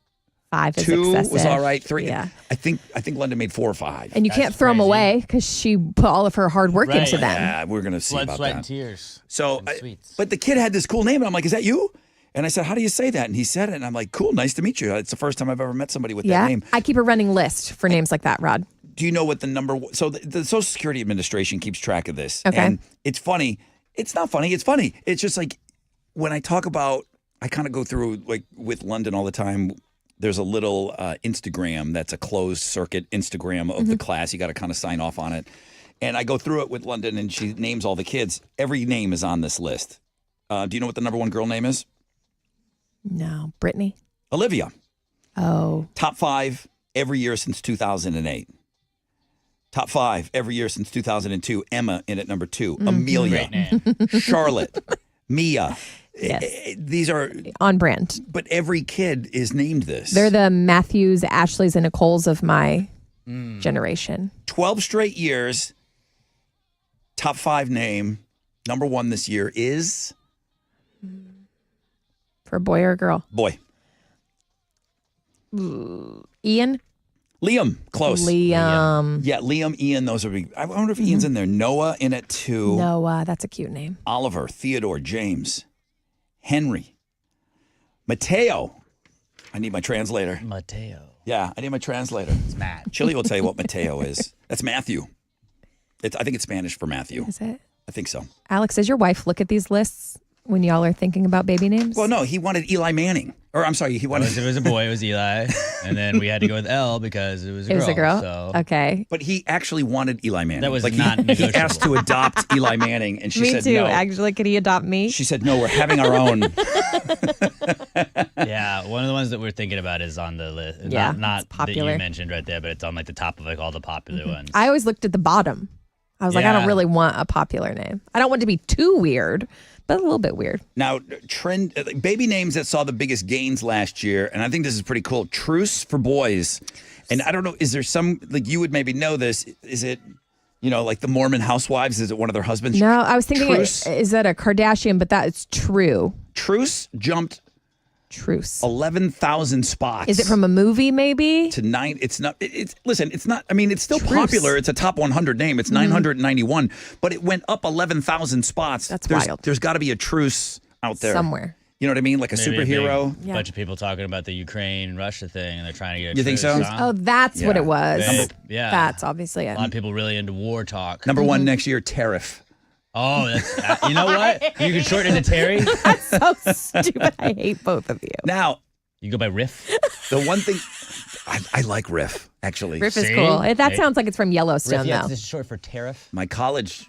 5 is 2 excessive. was all right. 3. Yeah. I think London made 4 or 5. And you can't throw them crazy. away because she put all of her hard work Right. into them. Yeah, we're gonna see Blood, about sweat, that. and tears. So, and sweets. but the kid had this cool name, and I'm like, "Is that you?" And I said, "How do you say that?" And he said it, and I'm like, "Cool, nice to meet you. It's the first time I've ever met somebody with that Yeah. name." I keep a running list for names like that, Rod. Do you know what the number? So the Social Security Administration keeps track of this. Okay. And it's funny. It's not funny. It's funny. It's just like when I talk about, I kind of go through, like, with London all the time. There's a little Instagram that's a closed circuit Instagram of the class. You got to kind of sign off on it. And I go through it with London, and she names all the kids. Every name is on this list. Do you know what the number 1 girl name is? No. Brittany? Olivia. Oh. Top 5 every year since 2008. Top 5 every year since 2002. Emma in at number 2. Amelia. Great name. Charlotte. Mia. Yes. These are, On brand. but every kid is named this. They're the Matthews, Ashleys, and Nicoles of my generation. 12 straight years. Top 5 name. Number 1 this year is For a boy or a girl. boy. Ian? Liam. Close. Liam. Yeah, Liam, Ian, those are big. I wonder if Ian's in there. Noah in at 2. Noah. That's a cute name. Oliver, Theodore, James, Henry, Mateo. I need my translator. Mateo. Yeah, I need my translator. It's Matt. Chili will tell you what Mateo is. That's Matthew. I think it's Spanish for Matthew. Is it? I think so. Alex, does your wife look at these lists when y'all are thinking about baby names? Well, no, he wanted Eli Manning. Or I'm sorry, he wanted. It was a boy. It was Eli. And then we had to go with L because it was a It girl. was a girl? So Okay. But he actually wanted Eli Manning. That was like not he negotiable. asked to adopt Eli Manning, and she Me said too. no. Actually, could he adopt me? She said no. We're having our own. yeah, one of the ones that we're thinking about is on the list. Yeah, not it's that popular. you mentioned right there, but it's on like the top of like all the popular ones. I always looked at the bottom. I was like, I don't Yeah. really want a popular name. I don't want it to be too weird, but a little bit weird. Now, baby names that saw the biggest gains last year, and I think this is pretty cool. Truce for boys, and I don't know. Is there some, like, you would maybe know this? Is it, like the Mormon housewives? Is it one of their husbands? No, I was thinking, Truce. is that a Kardashian? But that is true. Truce jumped Truce. 11,000 spots. Is it from a movie? Maybe. to 9? It's not. Listen. It's not. I mean, it's still Truce. popular. It's a top 100 name. It's 991, but it went up 11,000 spots. That's there's, wild. There's got to be a truce out there Somewhere. You know what I mean? Like a Maybe superhero. big bunch of people talking about the Ukraine-Russia thing, and they're trying to get. You think so? truce, huh? Oh, that's what Yeah. it was. Yeah. That's obviously A it. lot of people really into war talk. Number 1 next year, tariff. Oh, that's, you know what? You can shorten it to Terry. That's so stupid. I hate both of you. Now, You go by Riff. the one thing I like Riff. actually. Riff is See? cool. That Hey. sounds like it's from Yellowstone, Yeah, though. this is short for tariff. My college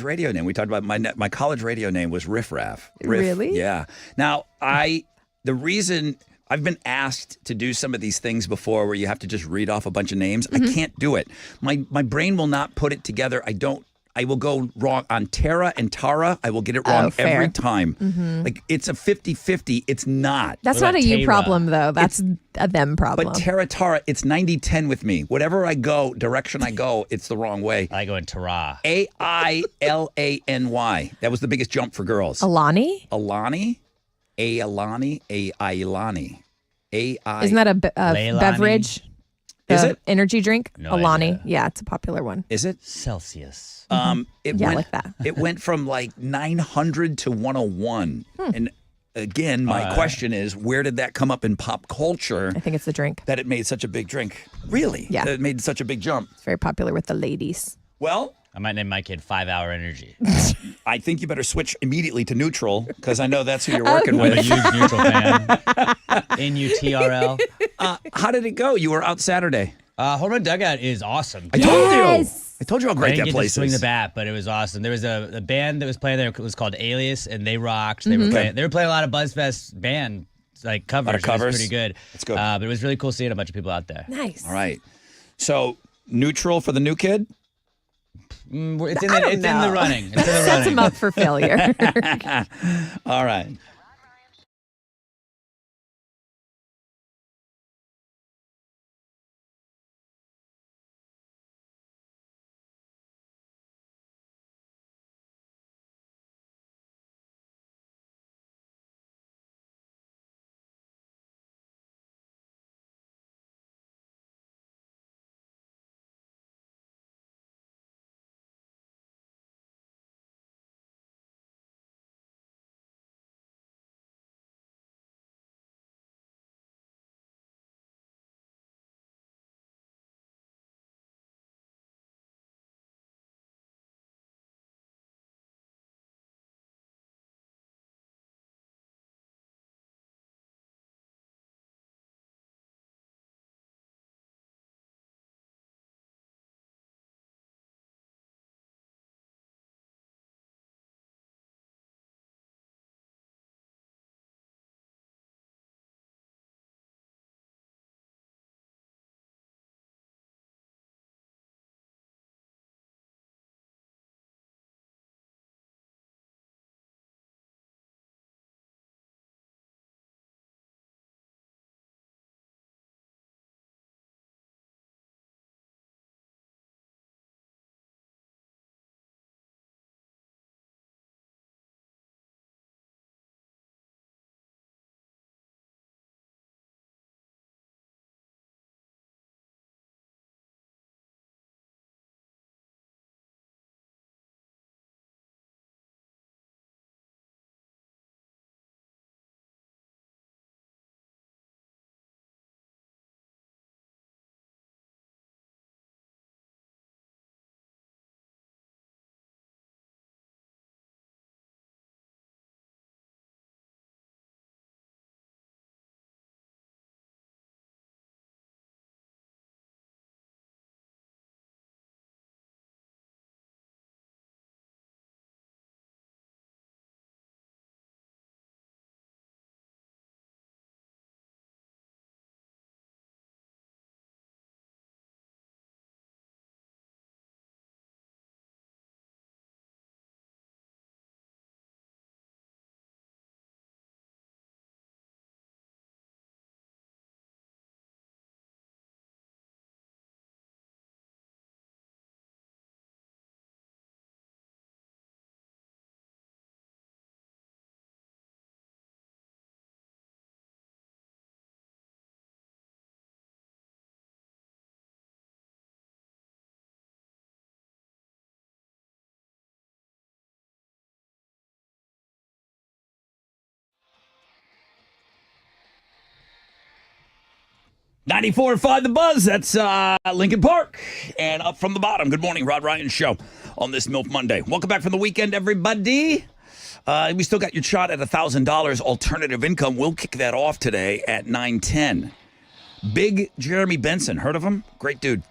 radio name. We talked about my college radio name was Riff Raff. Riff, Really? Yeah. Now the reason I've been asked to do some of these things before, where you have to just read off a bunch of names. I can't do it. My brain will not put it together. I will go wrong on Tara and Tara. I will get it wrong every time. Like it's a 50-50. It's not. That's What not a about you Tara? problem, though. That's a them problem. But Tara, it's 90-10 with me. Whatever I go, direction I go, it's the wrong way. I go in Tara. Ailany. That was the biggest jump for girls. Alani? Alani. Ailani. Isn't that a Leilani? beverage? Is The it? energy drink? No Alani. idea. Yeah, it's a popular one. Is it? Celsius. It Yeah, went, like that. It went from like 900 to 101. And again, my question is, where did that come up in pop culture I think it's the drink. that it made such a big drink? Really? Yeah. That it made such a big jump? It's very popular with the ladies. Well, I might name my kid 5 Hour Energy. I think you better switch immediately to neutral because I know that's who you're working I'm a with. huge neutral fan. N-U-T-R-L. How did it go? You were out Saturday. Home Run Dugout is awesome. I told you. Yes. I told you how I great didn't that get place to swing is. the bat, but it was awesome. There was a band that was playing there. It was called Alias, and they rocked. They were playing a lot of BuzzFest band covers. lot of covers. It was pretty good. That's good. But it was really cool seeing a bunch of people out there. Nice. All right. So neutral for the new kid? It's in I don't in the know. running. It's in the Sets him running. up for failure. All right. Ninety-four and 5 The Buzz. That's Lincoln Park. And up from the bottom, good morning, Rod Ryan Show on this MILF Monday. Welcome back from the weekend, everybody. We still got your shot at $1,000 alternative income. We'll kick that off today at 9:10. Big Jeremy Benson. Heard of him? Great dude.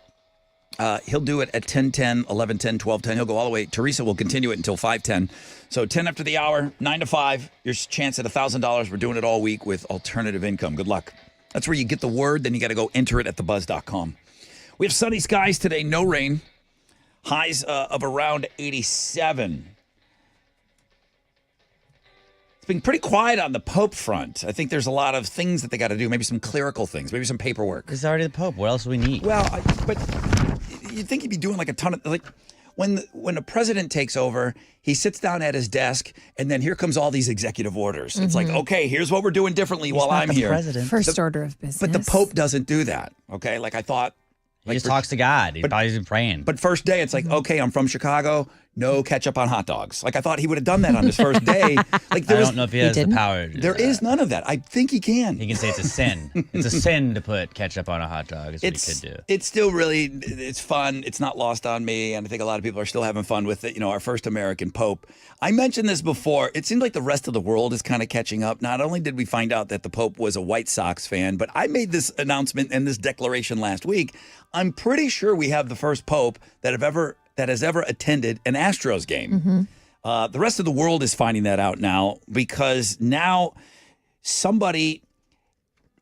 He'll do it at 10:10, 11:10, 12:10. He'll go all the way. Teresa will continue it until 5:10. So 10 after the hour, 9 to 5. Your chance at $1,000. We're doing it all week with alternative income. Good luck. That's where you get the word. Then you got to go enter it at thebuzz.com. We have sunny skies today. No rain. Highs of around 87. It's been pretty quiet on the Pope front. I think there's a lot of things that they got to do. Maybe some clerical things. Maybe some paperwork. He's already the Pope. What else do we need? Well, but you'd think he'd be doing like a ton of like when a president takes over, he sits down at his desk, and then here comes all these executive orders. It's like, okay, here's what we're doing differently while I'm here. First order of business. But the Pope doesn't do that. Okay, like I thought. He just talks to God. He's probably been praying. But first day, it's like, okay, I'm from Chicago. No ketchup on hot dogs. Like I thought he would have done that on his first day. Like I don't know if he has the power to do There is none of that. I think he can. He can say it's a sin. It's a sin to put ketchup on a hot dog. Is what he could do. It's still really, it's fun. It's not lost on me. And I think a lot of people are still having fun with it. You know, our first American Pope. I mentioned this before. It seems like the rest of the world is kind of catching up. Not only did we find out that the Pope was a White Sox fan, but I made this announcement and this declaration last week. I'm pretty sure we have the first Pope that has ever attended an Astros game. The rest of the world is finding that out now because now somebody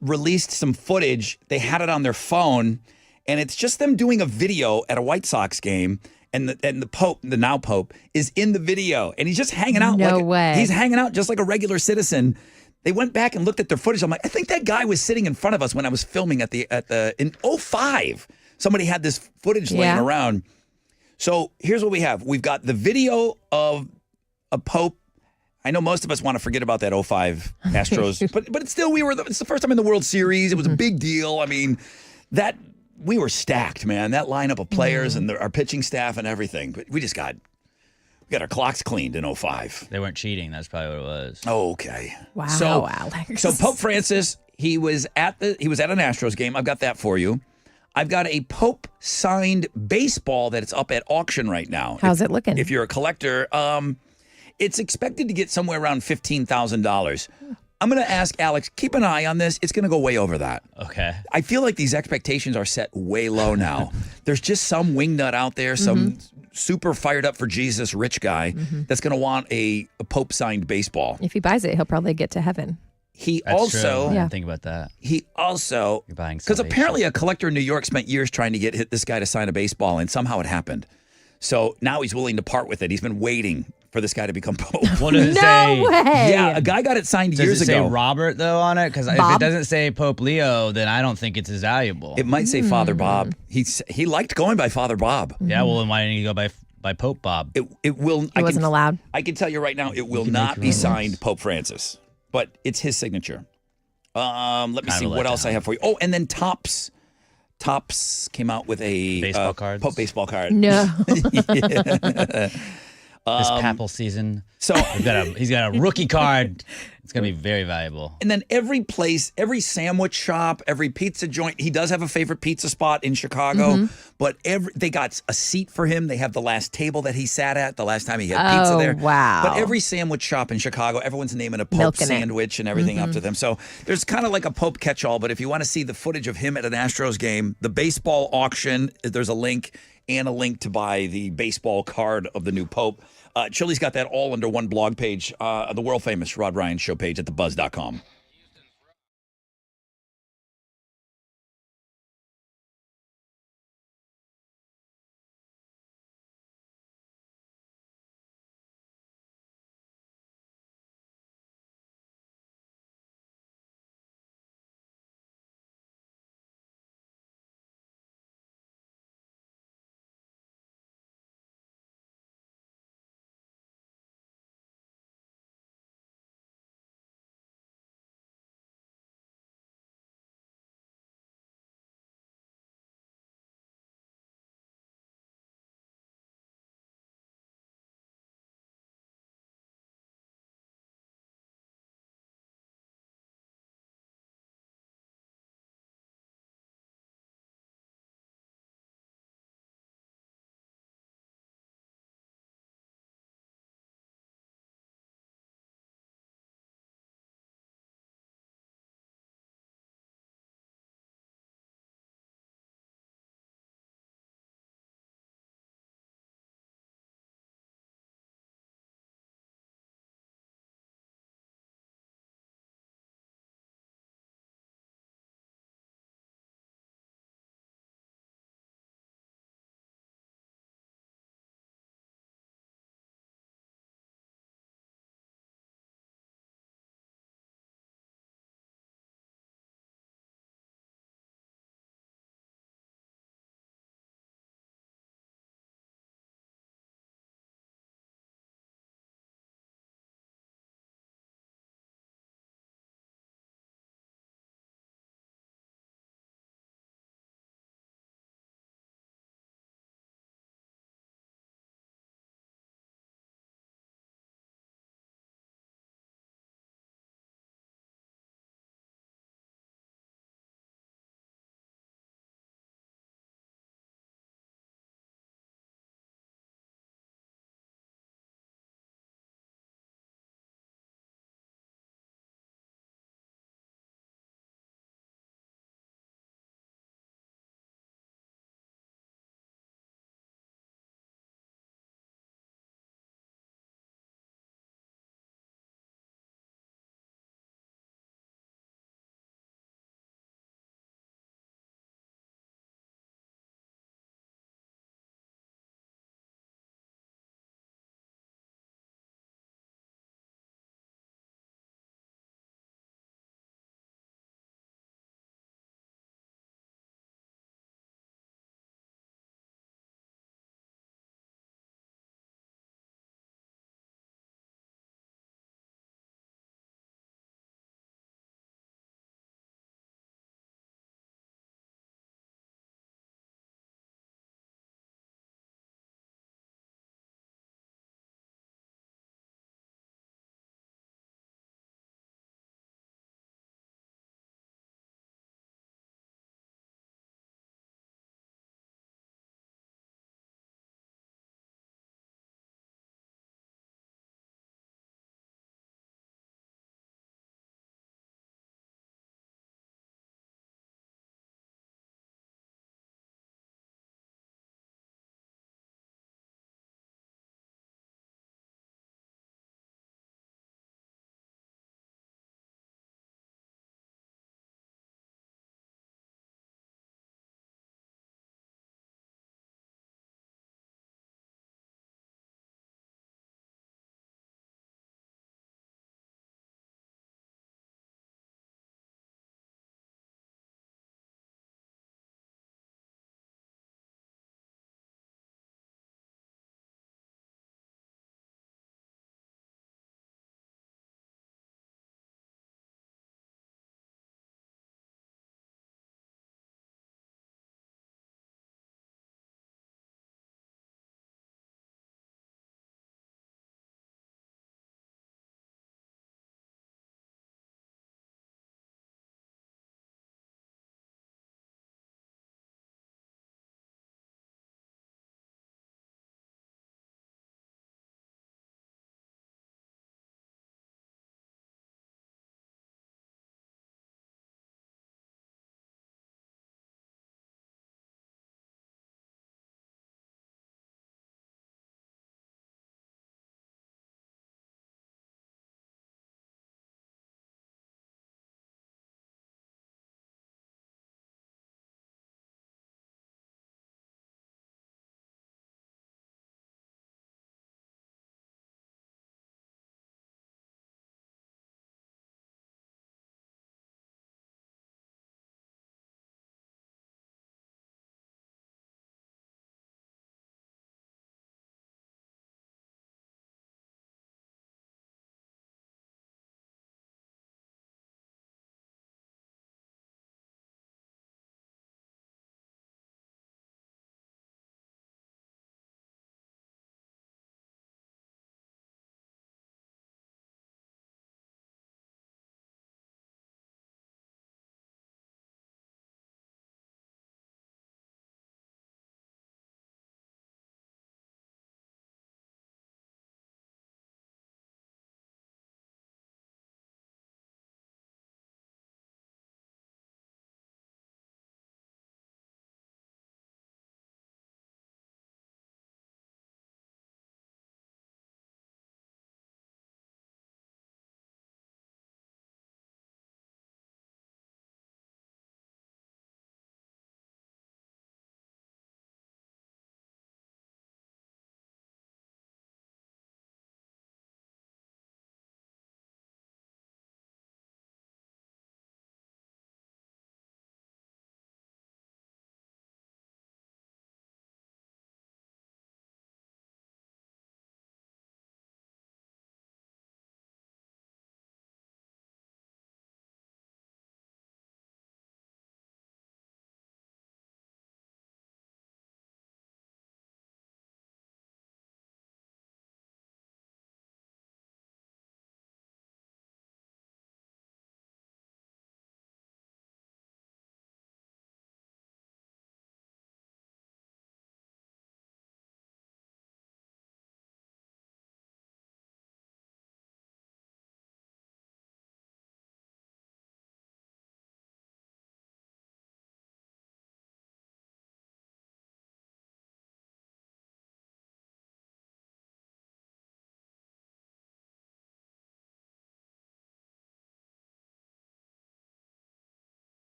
released some footage. They had it on their phone, and it's just them doing a video at a White Sox game. And the Pope, the now Pope, is in the video, and he's just hanging out. No way. He's hanging out just like a regular citizen. They went back and looked at their footage. I'm like, I think that guy was sitting in front of us when I was filming in 05. Somebody had this footage laying around. So here's what we have. We've got the video of a Pope. I know most of us want to forget about that 05 Astros, but it's still, it's the first time in the World Series. It was a big deal. I mean, we were stacked, man. That lineup of players and our pitching staff and everything. But we got our clocks cleaned in 05. They weren't cheating. That's probably what it was. Oh, okay. Wow, so, Alex. So Pope Francis, he was at an Astros game. I've got that for you. I've got a Pope signed baseball that's up at auction right now. How's it looking? If you're a collector, it's expected to get somewhere around $15,000. I'm going to ask Alex, keep an eye on this. It's going to go way over that. Okay. I feel like these expectations are set way low now. There's just some wingnut out there, some super fired up for Jesus rich guy that's going to want a Pope signed baseball. If he buys it, he'll probably get to heaven. He That's also, true. I didn't think about that. He also, You're buying because salvation. apparently a collector in New York spent years trying to get this guy to sign a baseball, and somehow it happened. So now he's willing to part with it. He's been waiting for this guy to become Pope. What does it No say? way. Yeah, a guy got it signed years Does it say ago. Robert, though, on it? Because if it doesn't say Pope Leo, then I don't think it's as valuable. It might say Father Bob. He liked going by Father Bob. Yeah, well, then why didn't you go by Pope Bob? It will. He wasn't allowed. I can tell you right now, it will not be signed Pope Francis, but it's his signature. Let me see what else I have for you. Oh, and then Topps came out with a Baseball cards? Pope baseball card. No. This papal season. So he's got a rookie card. It's gonna be very valuable. And then every place, every sandwich shop, every pizza joint, he does have a favorite pizza spot in Chicago, but they got a seat for him. They have the last table that he sat at the last time he had pizza there. Wow. But every sandwich shop in Chicago, everyone's naming a Pope Milking it. sandwich and everything up to them. So there's kind of like a Pope catch-all, but if you want to see the footage of him at an Astros game, the baseball auction, there's a link and a link to buy the baseball card of the new Pope. Chili's got that all under one blog page, the world-famous Rod Ryan Show page at thebuzz.com.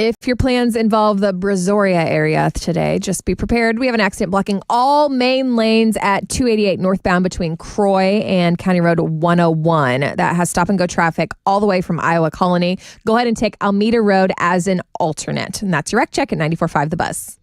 If your plans involve the Brazoria area today, just be prepared. We have an accident blocking all main lanes at 288 northbound between Croy and County Road 101. That has stop and go traffic all the way from Iowa Colony. Go ahead and take Almeida Road as an alternate. And that's your wreck check at 94.5 The Buzz.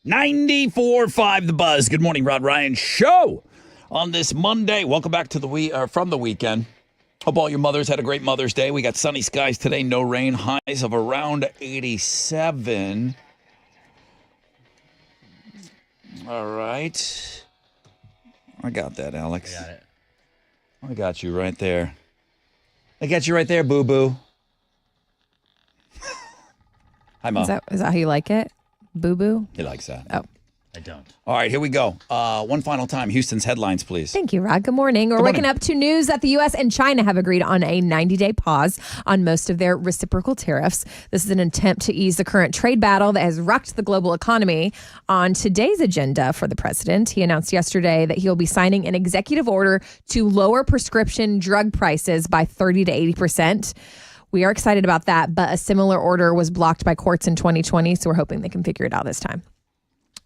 .94.5 The Buzz. Good morning, Rod Ryan Show on this Monday. Welcome back to from the weekend. Hope all your mothers had a great Mother's Day. We got sunny skies today, no rain, highs of around 87. All right. I got that, Alex. I got it. I got you right there. I got you right there, boo-boo. Hi, Mom. Is that how you like it? Boo-boo? He likes that. Oh. I don't. All right, here we go. One final time. Houston's headlines, please. Thank you, Rod. Good morning. We're waking up to news that the U.S. and China have agreed on a 90-day pause on most of their reciprocal tariffs. This is an attempt to ease the current trade battle that has rocked the global economy. On today's agenda for the president, he announced yesterday that he'll be signing an executive order to lower prescription drug prices by 30 to 80%. We are excited about that, but a similar order was blocked by courts in 2020, so we're hoping they can figure it out this time.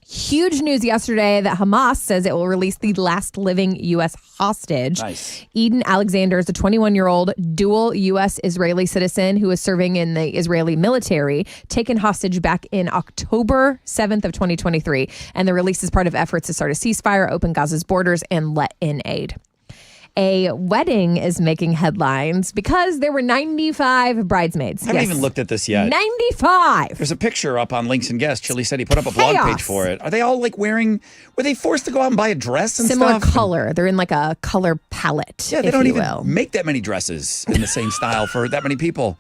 Huge news yesterday that Hamas says it will release the last living U.S. hostage. Nice. Eden Alexander is a 21-year-old dual U.S.-Israeli citizen who is serving in the Israeli military, taken hostage back in October 7th of 2023. And the release is part of efforts to start a ceasefire, open Gaza's borders, and let in aid. A wedding is making headlines because there were 95 bridesmaids. I haven't even looked at this yet. 95. There's a picture up on Links and Guests. Chili said he put up a blog page for it. Are they all like were they forced to go out and buy a dress and similar stuff? color. They're in like a color palette. Yeah, they don't even make that many dresses in the same style for that many people.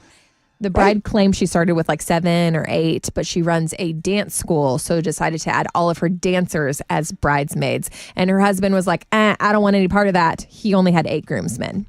The bride claims she started with like 7 or 8, but she runs a dance school, so decided to add all of her dancers as bridesmaids. And her husband was like, I don't want any part of that. He only had 8 groomsmen.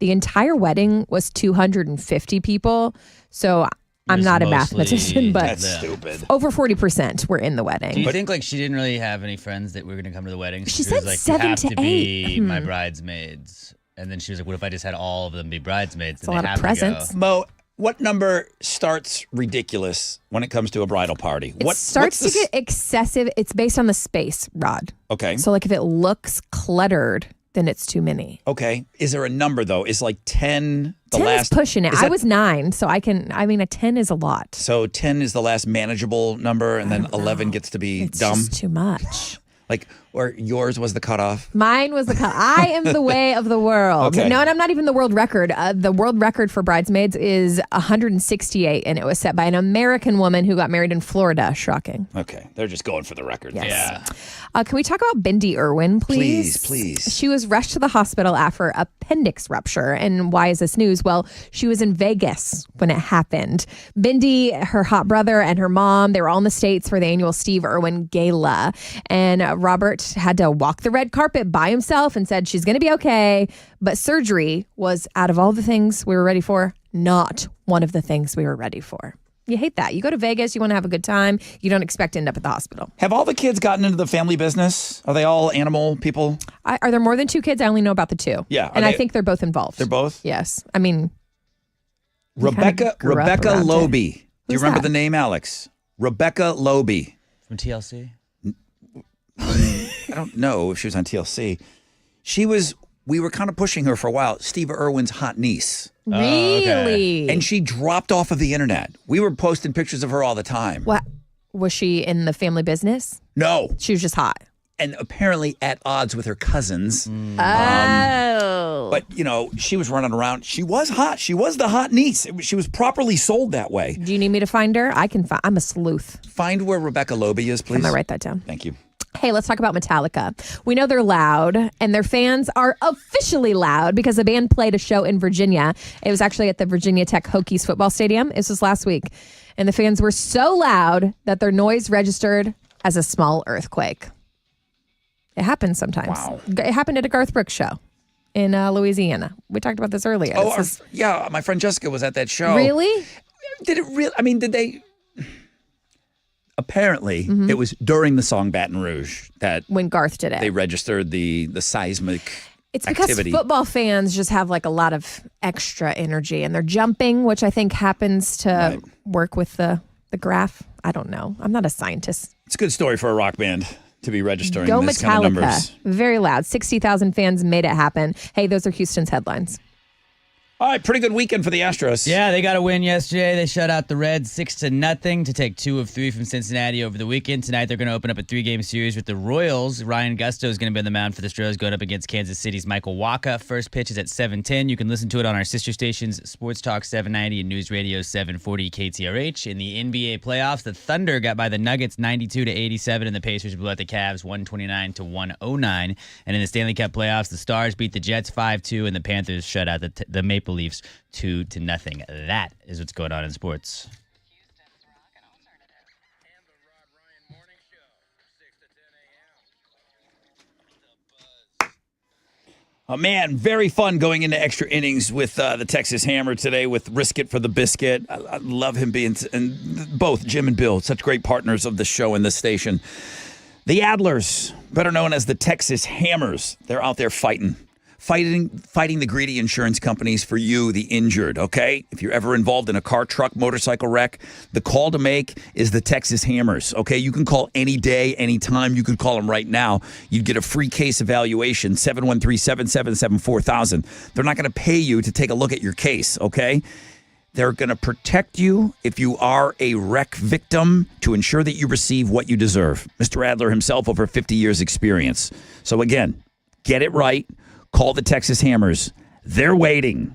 The entire wedding was 250 people, so I'm not a mathematician, but that's stupid. Over 40% were in the wedding. Do you think like she didn't really have any friends that were going to come to the wedding? She was said like, 7 you have to to 8. be my bridesmaids. And then she was like, what if I just had all of them be bridesmaids? It's a lot of presents. Mo, what number starts ridiculous when it comes to a bridal party? It starts to get excessive. It's based on the space, Rod. Okay. So like if it looks cluttered, then it's too many. Okay. Is there a number though? Is like 10 the 10 last? is pushing it. Is I that- was 9, so a 10 is a lot. So 10 is the last manageable number, and then 11 gets to be It's dumb. just too much. Like, or yours was the cutoff. Mine was I am the way of the world. Okay. No, and I'm not even the world record. The world record for bridesmaids is 168, and it was set by an American woman who got married in Florida. Shocking. Okay, they're just going for the record. Yes. Yeah. Can we talk about Bindi Irwin, please? Please. She was rushed to the hospital after appendix rupture. And why is this news? Well, she was in Vegas when it happened. Bindi, her hot brother, and her mom, they were all in the States for the annual Steve Irwin Gala. And Robert had to walk the red carpet by himself and said she's going to be okay. But surgery was, out of all the things we were ready for, not one of the things we were ready for. You hate that. You go to Vegas, you want to have a good time. You don't expect to end up at the hospital. Have all the kids gotten into the family business? Are they all animal people? Are there more than 2 kids? I only know about the 2. Yeah. And I think they're both involved. They're both? Yes. I mean, Rebecca grew up around Loby. it. Do you Who's remember that? the name, Alex? Rebecca Loby. From TLC? I don't know if she was on TLC. We were kind of pushing her for a while. Steve Irwin's hot niece. Really? And she dropped off of the internet. We were posting pictures of her all the time. What? Was she in the family business? No. She was just hot. And apparently at odds with her cousins. Oh. But, she was running around. She was hot. She was the hot niece. She was properly sold that way. Do you need me to find her? I can find. I'm a sleuth. Find where Rebecca Loby is, please. I'm going to write that down. Thank you. Hey, let's talk about Metallica. We know they're loud, and their fans are officially loud because the band played a show in Virginia. It was actually at the Virginia Tech Hokies football stadium. This was last week. And the fans were so loud that their noise registered as a small earthquake. It happens sometimes. Wow. It happened at a Garth Brooks show in Louisiana. We talked about this earlier. Yeah, my friend Jessica was at that show. Really? Did it really? I mean, did they? Apparently, it was during the song Baton Rouge that when Garth did it. They registered the seismic It's because activity. football fans just have like a lot of extra energy, and they're jumping, which I think happens to work with the graph. I don't know. I'm not a scientist. It's a good story for a rock band to be registering Go this kind of numbers. Metallica. Very loud. 60,000 fans made it happen. Hey, those are Houston's headlines. All right, pretty good weekend for the Astros. Yeah, they got a win yesterday. They shut out the Reds 6-0 to take 2 of 3 from Cincinnati over the weekend. Tonight, they're going to open up a 3-game series with the Royals. Ryan Gusto is going to be on the mound for the Stros, going up against Kansas City's Michael Wacha. First pitch is at 7:10. You can listen to it on our sister stations, Sports Talk 790 and News Radio 740 KTRH. In the NBA playoffs, the Thunder got by the Nuggets 92-87, and the Pacers blew out the Cavs 129-109. And in the Stanley Cup playoffs, the Stars beat the Jets 5-2, and the Panthers shut out the Maple Leafs 2-0. That is what's going on in sports. Houston's rock and alternative. And the Rod Ryan Morning Show, 6 to 10 a.m. Oh, man, very fun going into extra innings with the Texas Hammer today with Risk It for the Biscuit. I love him being, and both Jim and Bill, such great partners of the show and the station. The Adlers, better known as the Texas Hammers, they're out there fighting the greedy insurance companies for you, the injured, okay? If you're ever involved in a car, truck, motorcycle wreck, the call to make is the Texas Hammers, okay? You can call any day, anytime. You could call them right now. You'd get a free case evaluation, 713-777-4000. They're not going to pay you to take a look at your case, okay? They're going to protect you if you are a wreck victim to ensure that you receive what you deserve. Mr. Adler himself, over 50 years experience. So again, get it right. Call the Texas Hammers. They're waiting.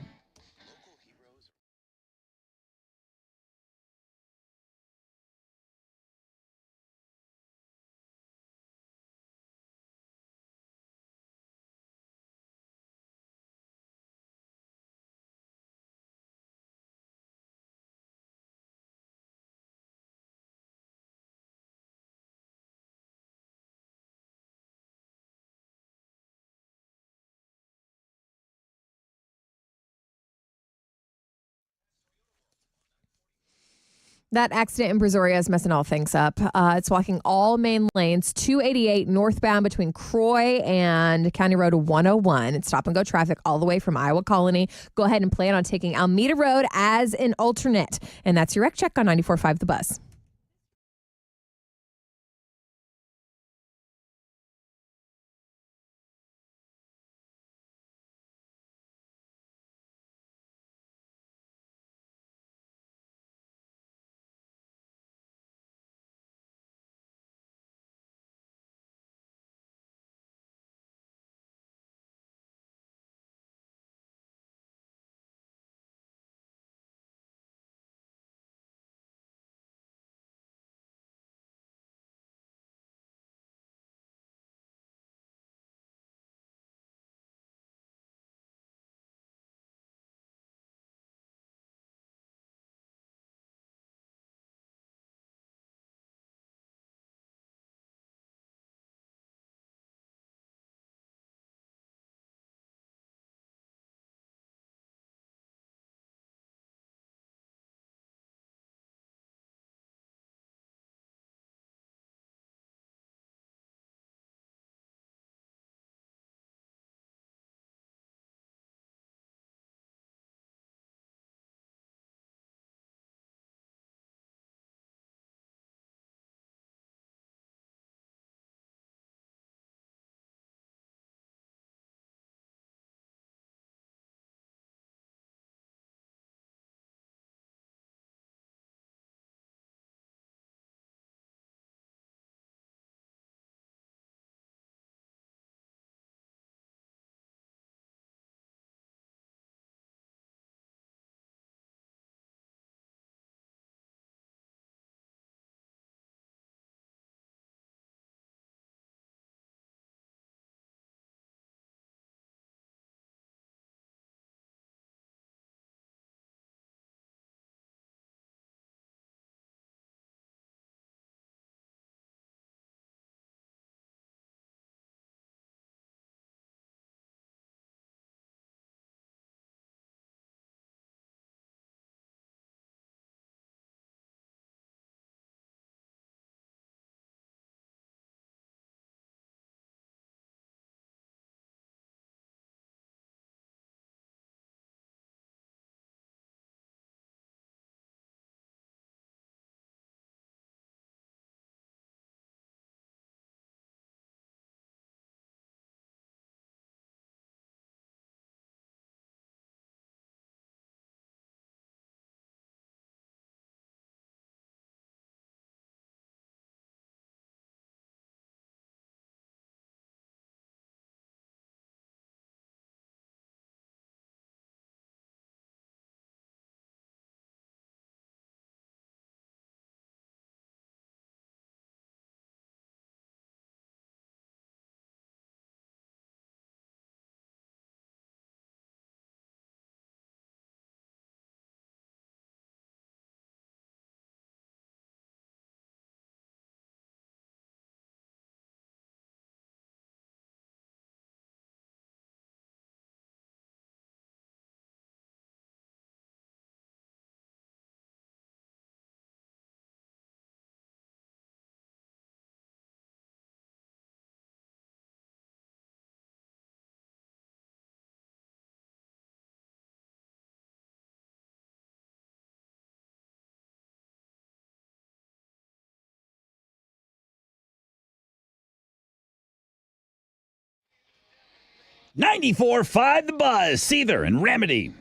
That accident in Brazoria is messing all things up. It's blocking all main lanes, 288 northbound between Croy and County Road 101. It's stop and go traffic all the way from Iowa Colony. Go ahead and plan on taking Alameda Road as an alternate. And that's your wreck check on 94.5 The Buzz. .94.5 The Buzz, Seether and Remedy.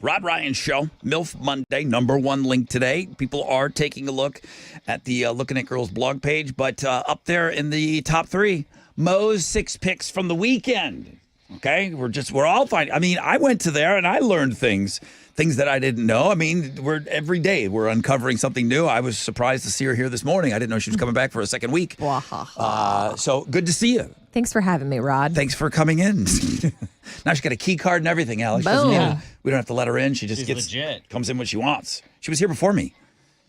Rod Ryan Show, MILF Monday, #1 link today. People are taking a look at the Looking at Girls blog page, but up there in the top 3, Mo's 6 picks from the weekend. Okay, we're all fine. I mean, I went to there and I learned things that I didn't know. I mean, every day we're uncovering something new. I was surprised to see her here this morning. I didn't know she was coming back for a second week. So good to see you. Thanks for having me, Rod. Thanks for coming in. Now she's got a key card and everything, Alex. Boom. We don't have to let her in. She's legit. comes in when she wants. She was here before me.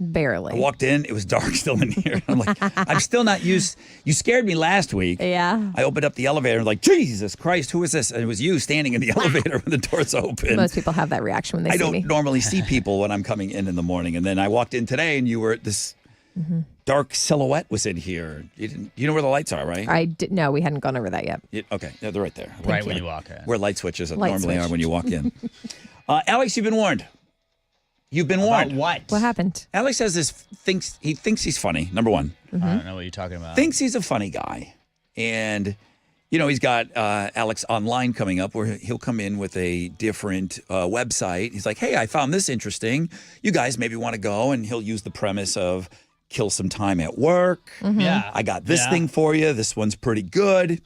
Barely. I walked in. It was dark still in here. I'm like, I'm still not used. You scared me last week. Yeah. I opened up the elevator like, Jesus Christ, who is this? And it was you standing in the elevator when the doors open. Most people have that reaction when they see me. I don't normally see people when I'm coming in the morning. And then I walked in today and you were this dark silhouette was in here. You know where the lights are, right? No, we hadn't gone over that yet. Okay. Yeah, they're right there. Right when you walk in. Where light switches Light normally switch. are when you walk in. Alex, you've been warned. You've been warned. About what? What happened? Alex has thinks he's funny, number one. I don't know what you're talking about. Thinks he's a funny guy. And, he's got Alex Online coming up where he'll come in with a different website. He's like, hey, I found this interesting. You guys maybe want to go. And he'll use the premise of kill some time at work. Yeah. I got this thing for you. This one's pretty good.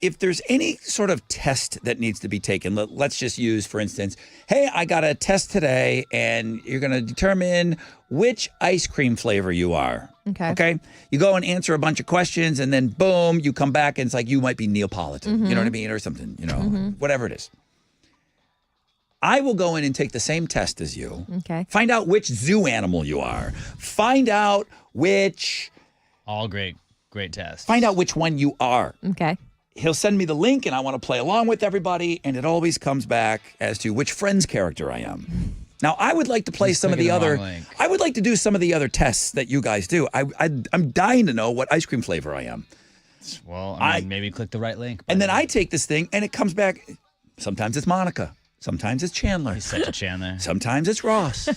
If there's any sort of test that needs to be taken, let's just use, for instance, hey, I got a test today, and you're going to determine which ice cream flavor you are. Okay. You go and answer a bunch of questions, and then boom, you come back, and it's like you might be Neapolitan. You know what I mean? Or something, whatever it is. I will go in and take the same test as you. Okay. Find out which zoo animal you are. Find out which... All great tests. Find out which one you are. Okay. He'll send me the link, and I want to play along with everybody, and it always comes back as to which Friends character I am. Now, I would like to play some of the other... I would like to do some of the other tests that you guys do. I'm dying to know what ice cream flavor I am. Well, maybe click the right link. And then I take this thing, and it comes back. Sometimes it's Monica. Sometimes it's Chandler. He's such a Chandler. Sometimes it's Ross.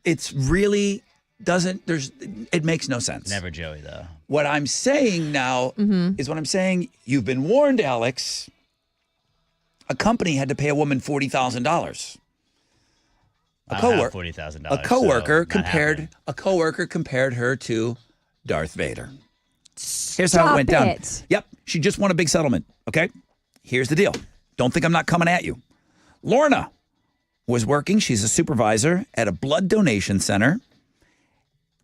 It's really doesn't... It makes no sense. Never Joey, though. What I'm saying now is what I'm saying. You've been warned, Alex. A company had to pay a woman $40,000. A coworker compared her to Darth Vader. Here's how it went down. Yep, she just won a big settlement. Okay, here's the deal. Don't think I'm not coming at you. Lorna was working. She's a supervisor at a blood donation center.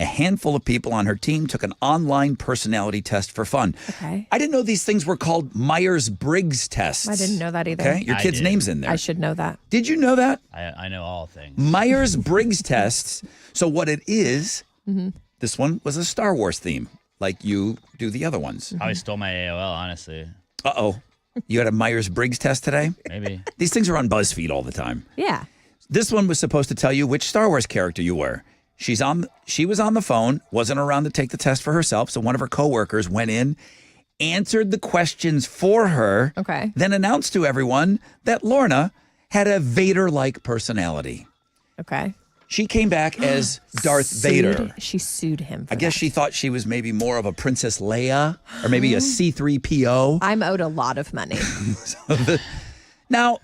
A handful of people on her team took an online personality test for fun. Okay. I didn't know these things were called Myers-Briggs tests. I didn't know that either. Okay, your kid's name's in there. I should know that. Did you know that? I know all things. Myers-Briggs tests. So what it is, this one was a Star Wars theme, like you do the other ones. I always stole my AOL, honestly. Uh-oh. You had a Myers-Briggs test today? Maybe. These things are on BuzzFeed all the time. Yeah. This one was supposed to tell you which Star Wars character you were. She was on the phone, wasn't around to take the test for herself, so one of her coworkers went in, answered the questions for her, then announced to everyone that Lorna had a Vader-like personality. Okay. She came back as Darth Vader. She sued him for I guess she thought she was maybe more of a Princess Leia or maybe a C-3PO. I'm owed a lot of money. Now,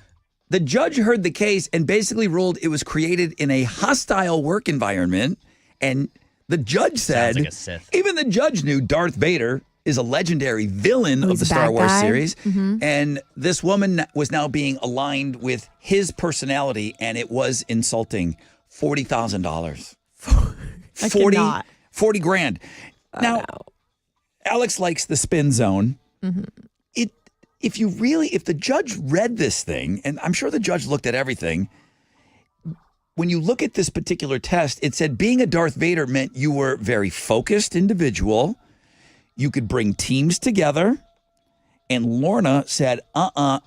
the judge heard the case and basically ruled it was created in a hostile work environment. And the judge said, like a Sith. Even the judge knew Darth Vader is a legendary villain of the Star Wars series. And this woman was now being aligned with his personality, and it was insulting. $40,000. 40 grand. Now, Alex likes the spin zone. If the judge read this thing, and I'm sure the judge looked at everything, when you look at this particular test, it said being a Darth Vader meant you were a very focused individual. You could bring teams together. And Lorna said,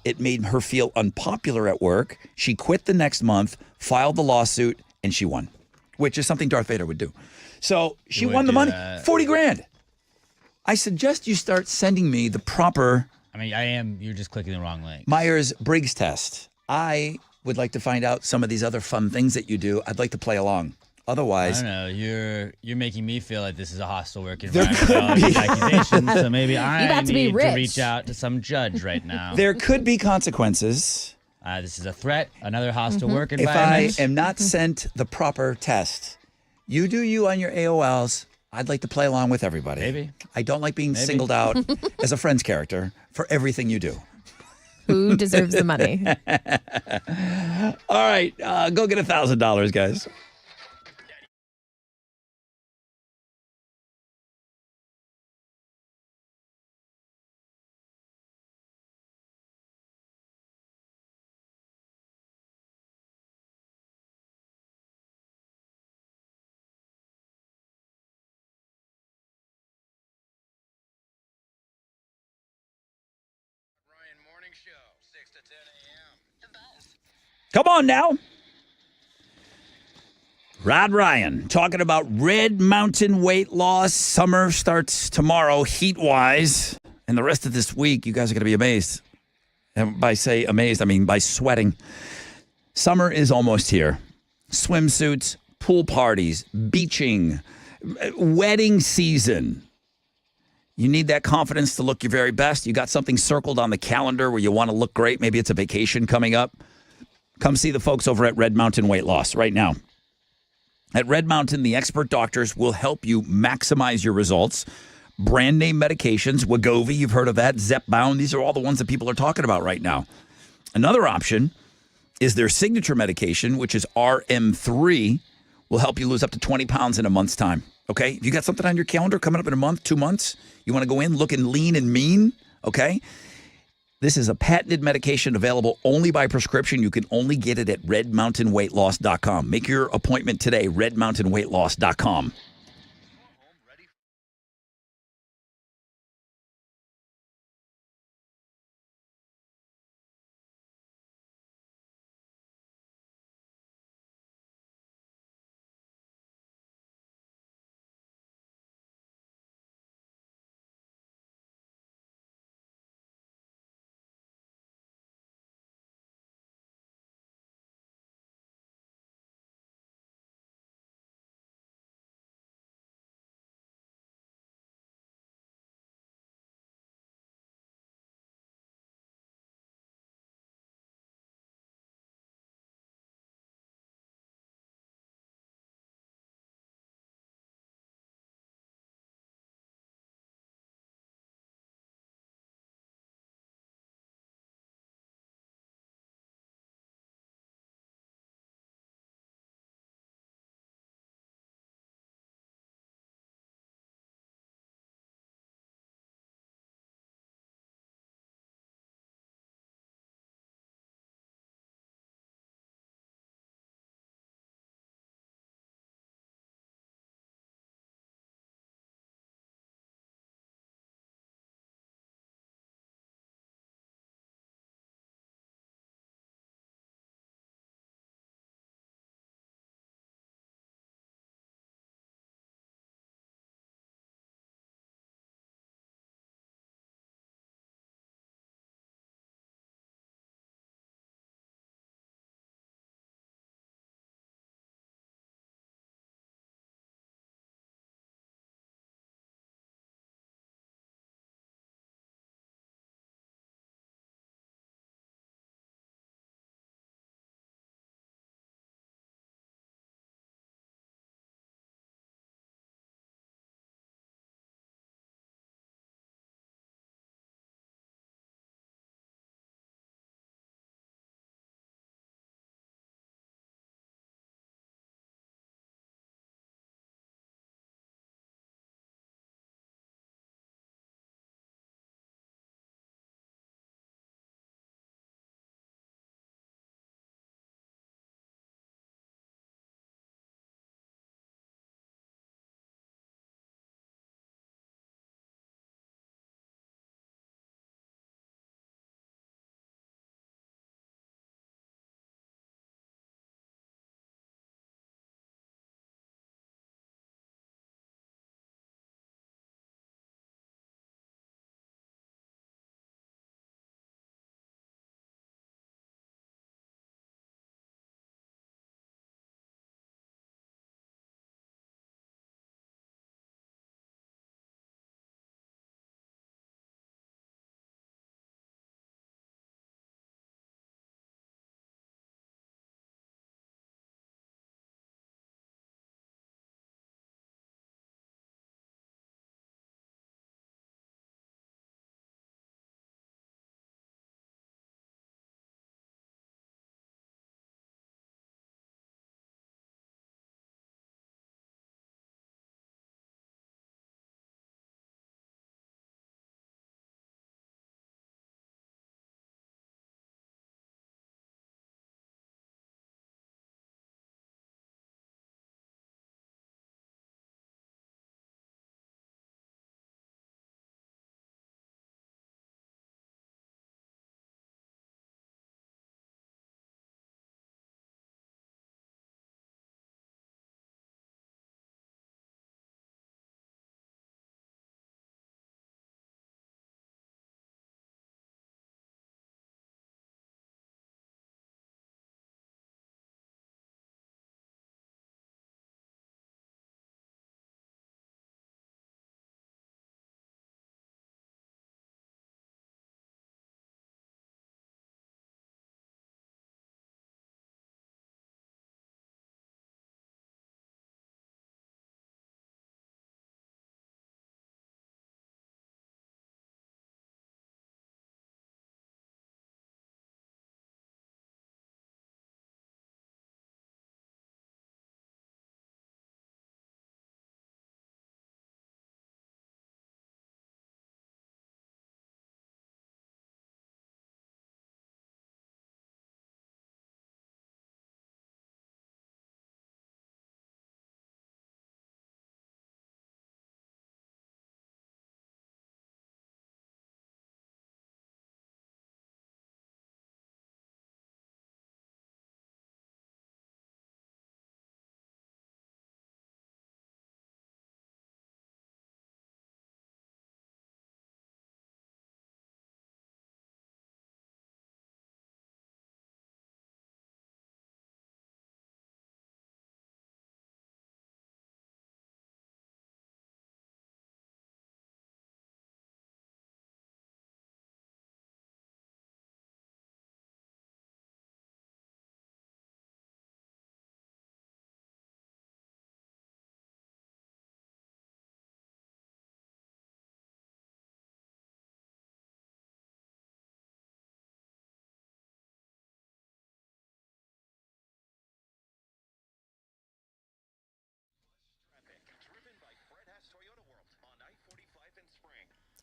it made her feel unpopular at work. She quit the next month, filed the lawsuit, and she won, which is something Darth Vader would do. So she won the money, 40 grand. I suggest you start sending me the proper... you're just clicking the wrong link. Myers-Briggs test. I would like to find out some of these other fun things that you do. I'd like to play along. Otherwise, I don't know. You're making me feel like this is a hostile work environment. There could be accusations, so maybe I need to reach out to some judge right now. There could be consequences. This is a threat. Another hostile work environment. If I am not sent the proper test, you do you on your AOLs. I'd like to play along with everybody. Maybe. I don't like being singled out as a Friends character for everything you do. Who deserves the money? All right, go get $1,000, guys. Come on now. Rod Ryan talking about Red Mountain weight loss. Summer starts tomorrow, heat-wise. And the rest of this week, you guys are going to be amazed. And by say amazed, I mean by sweating. Summer is almost here. Swimsuits, pool parties, beaching, wedding season. You need that confidence to look your very best. You got something circled on the calendar where you want to look great. Maybe it's a vacation coming up. Come see the folks over at Red Mountain Weight Loss right now. At Red Mountain, the expert doctors will help you maximize your results. Brand name medications, Wegovy, you've heard of that, Zepbound, these are all the ones that people are talking about right now. Another option is their signature medication, which is RM3, will help you lose up to 20 pounds in a month's time. Okay? If you got something on your calendar coming up in a month, 2 months, you want to go in looking lean and mean, okay? This is a patented medication available only by prescription. You can only get it at redmountainweightloss.com. Make your appointment today, redmountainweightloss.com.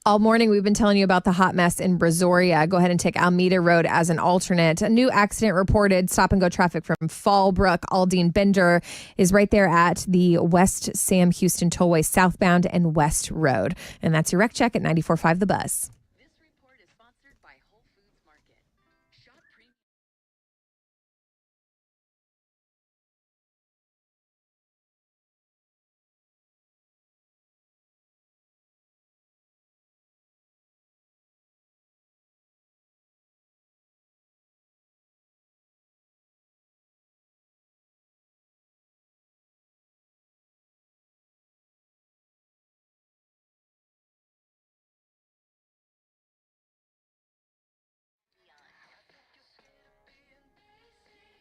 All morning, we've been telling you about the hot mess in Brazoria. Go ahead and take Alameda Road as an alternate. A new accident reported. Stop and go traffic from Fallbrook. Aldine Bender is right there at the West Sam Houston Tollway southbound and West Road. And that's your wreck check at 94.5 The Buzz. This report is sponsored by Whole Foods Market. Shop premium.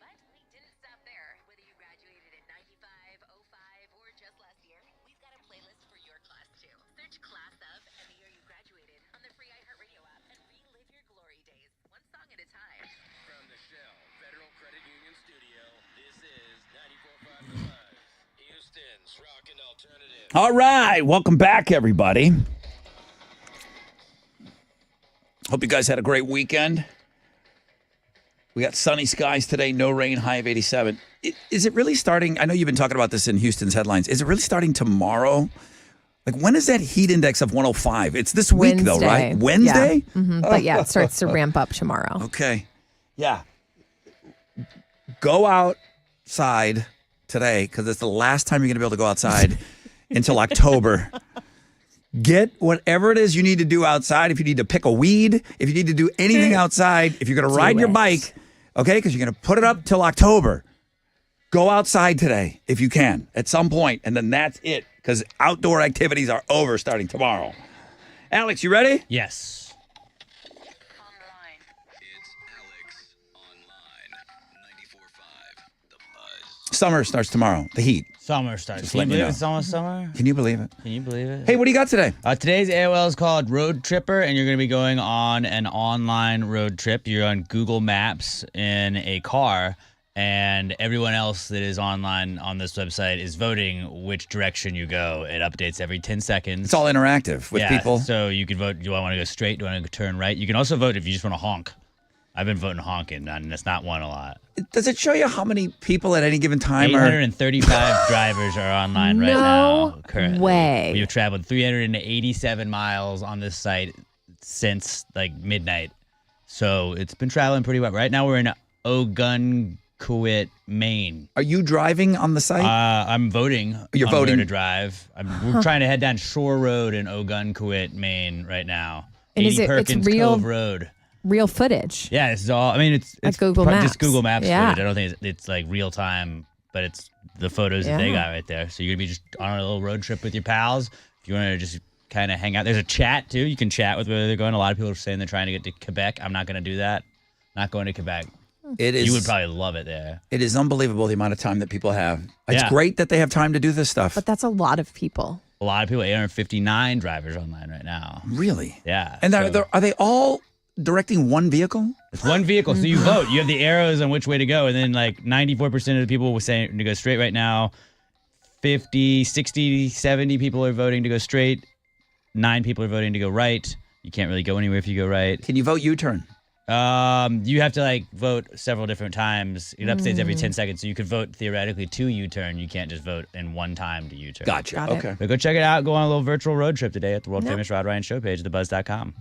But we didn't stop there. Whether you graduated at 95, 05, or just last year, we've got a playlist for your class too. Search Class Up and the year you graduated on the free iHeartRadio app and relive your glory days, one song at a time. From the Shell Federal Credit Union Studio, this is 94.5 The Buzz, Houston's rockin' alternative. All right. Welcome back, everybody. Hope you guys had a great weekend. We got sunny skies today, no rain, high of 87. Is it really starting? I know you've been talking about this in Houston's headlines. Is it really starting tomorrow? Like, when is that heat index of 105? It's this week, though, right? Wednesday? Yeah. But yeah, it starts to ramp up tomorrow. Okay. Yeah. Go outside today because it's the last time you're going to be able to go outside until October. Get whatever it is you need to do outside. If you need to pick a weed, if you need to do anything outside, if you're going to ride your bike, okay, because you're going to put it up till October, go outside today if you can at some point, and then that's it because outdoor activities are over starting tomorrow. Alex, you ready? Yes. It's Alex Online, 94.5 The Buzz. Summer starts tomorrow. The heat. Summer starts. Just Can you let me believe know. it's almost summer? Can you believe it? Can you believe it? Hey, what do you got today? Today's AOL is called Road Tripper, and you're going to be going on an online road trip. You're on Google Maps in a car, and everyone else that is online on this website is voting which direction you go. It updates every 10 seconds. It's all interactive with people. So you can vote, do I want to go straight? Do I want to turn right? You can also vote if you just want to honk. I've been voting honking, and it's not won a lot. Does it show you how many people at any given time are? 835 drivers are online right now currently. way. We've traveled 387 miles on this site since like midnight. So it's been traveling pretty well. Right now we're in Ogunquit, Maine. Are you driving on the site? I'm voting. You're on voting? where to drive. We're trying to head down Shore Road in Ogunquit, Maine right now. And 80 it's Perkins real Cove Road. real footage. Yeah, this is all. I mean, it's Google Maps. just Google Maps Yeah. footage. I don't think it's like real time, but it's the photos that they got right there. So you're gonna be just on a little road trip with your pals. If you want to just kind of hang out, there's a chat too. You can chat with where they're going. A lot of people are saying they're trying to get to Quebec. I'm not gonna do that. Not going to Quebec. It is. You would probably love it there. It is unbelievable the amount of time that people have. It's Yeah. great that they have time to do this stuff. But that's a lot of people. A lot of people. 859 drivers online right now. Really? Yeah. And so- are they all directing one vehicle? It's one vehicle, so you vote. You have the arrows on which way to go, and then like 94% of the people were saying to go straight right now. 50, 60, 70 people are voting to go straight. 9 people are voting to go right. You can't really go anywhere if you go right. Can you vote U-turn? You have to like vote several different times. It updates every 10 seconds, so you could vote theoretically to U-turn. You can't just vote in one time to U-turn. Gotcha. Got it. Okay. But go check it out. Go on a little virtual road trip today at the world famous Rod Ryan Show page, thebuzz.com.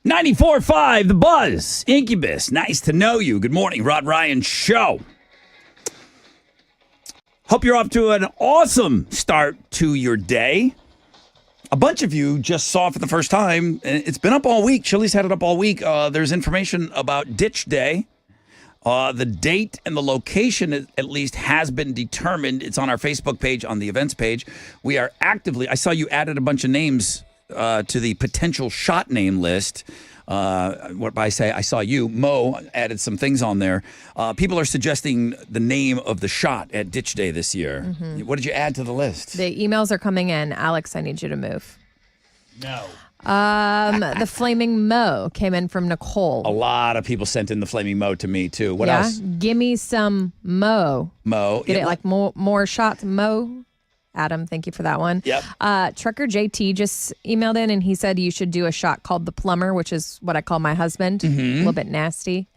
94.5, The Buzz, Incubus. Nice to know you. Good morning, Rod Ryan Show. Hope you're off to an awesome start to your day. A bunch of you just saw it for the first time. It's been up all week. Chili's had it up all week. There's information about Ditch Day. The date and the location, at least, has been determined. It's on our Facebook page, on the events page. We are actively, I saw you added a bunch of names to the potential shot name list. What I say, I saw you, Mo, added some things on there. People are suggesting the name of the shot at Ditch Day this year. Mm-hmm. What did you add to the list? The emails are coming in. Alex, I need you to move. No. The Flaming Mo came in from Nicole. A lot of people sent in the Flaming Mo to me, too. What else? Give me some Mo. Mo. Get it like more shots, Mo. Adam, thank you for that one. Yep. Trucker JT just emailed in and he said you should do a shot called the Plumber, which is what I call my husband. Mm-hmm. A little bit nasty.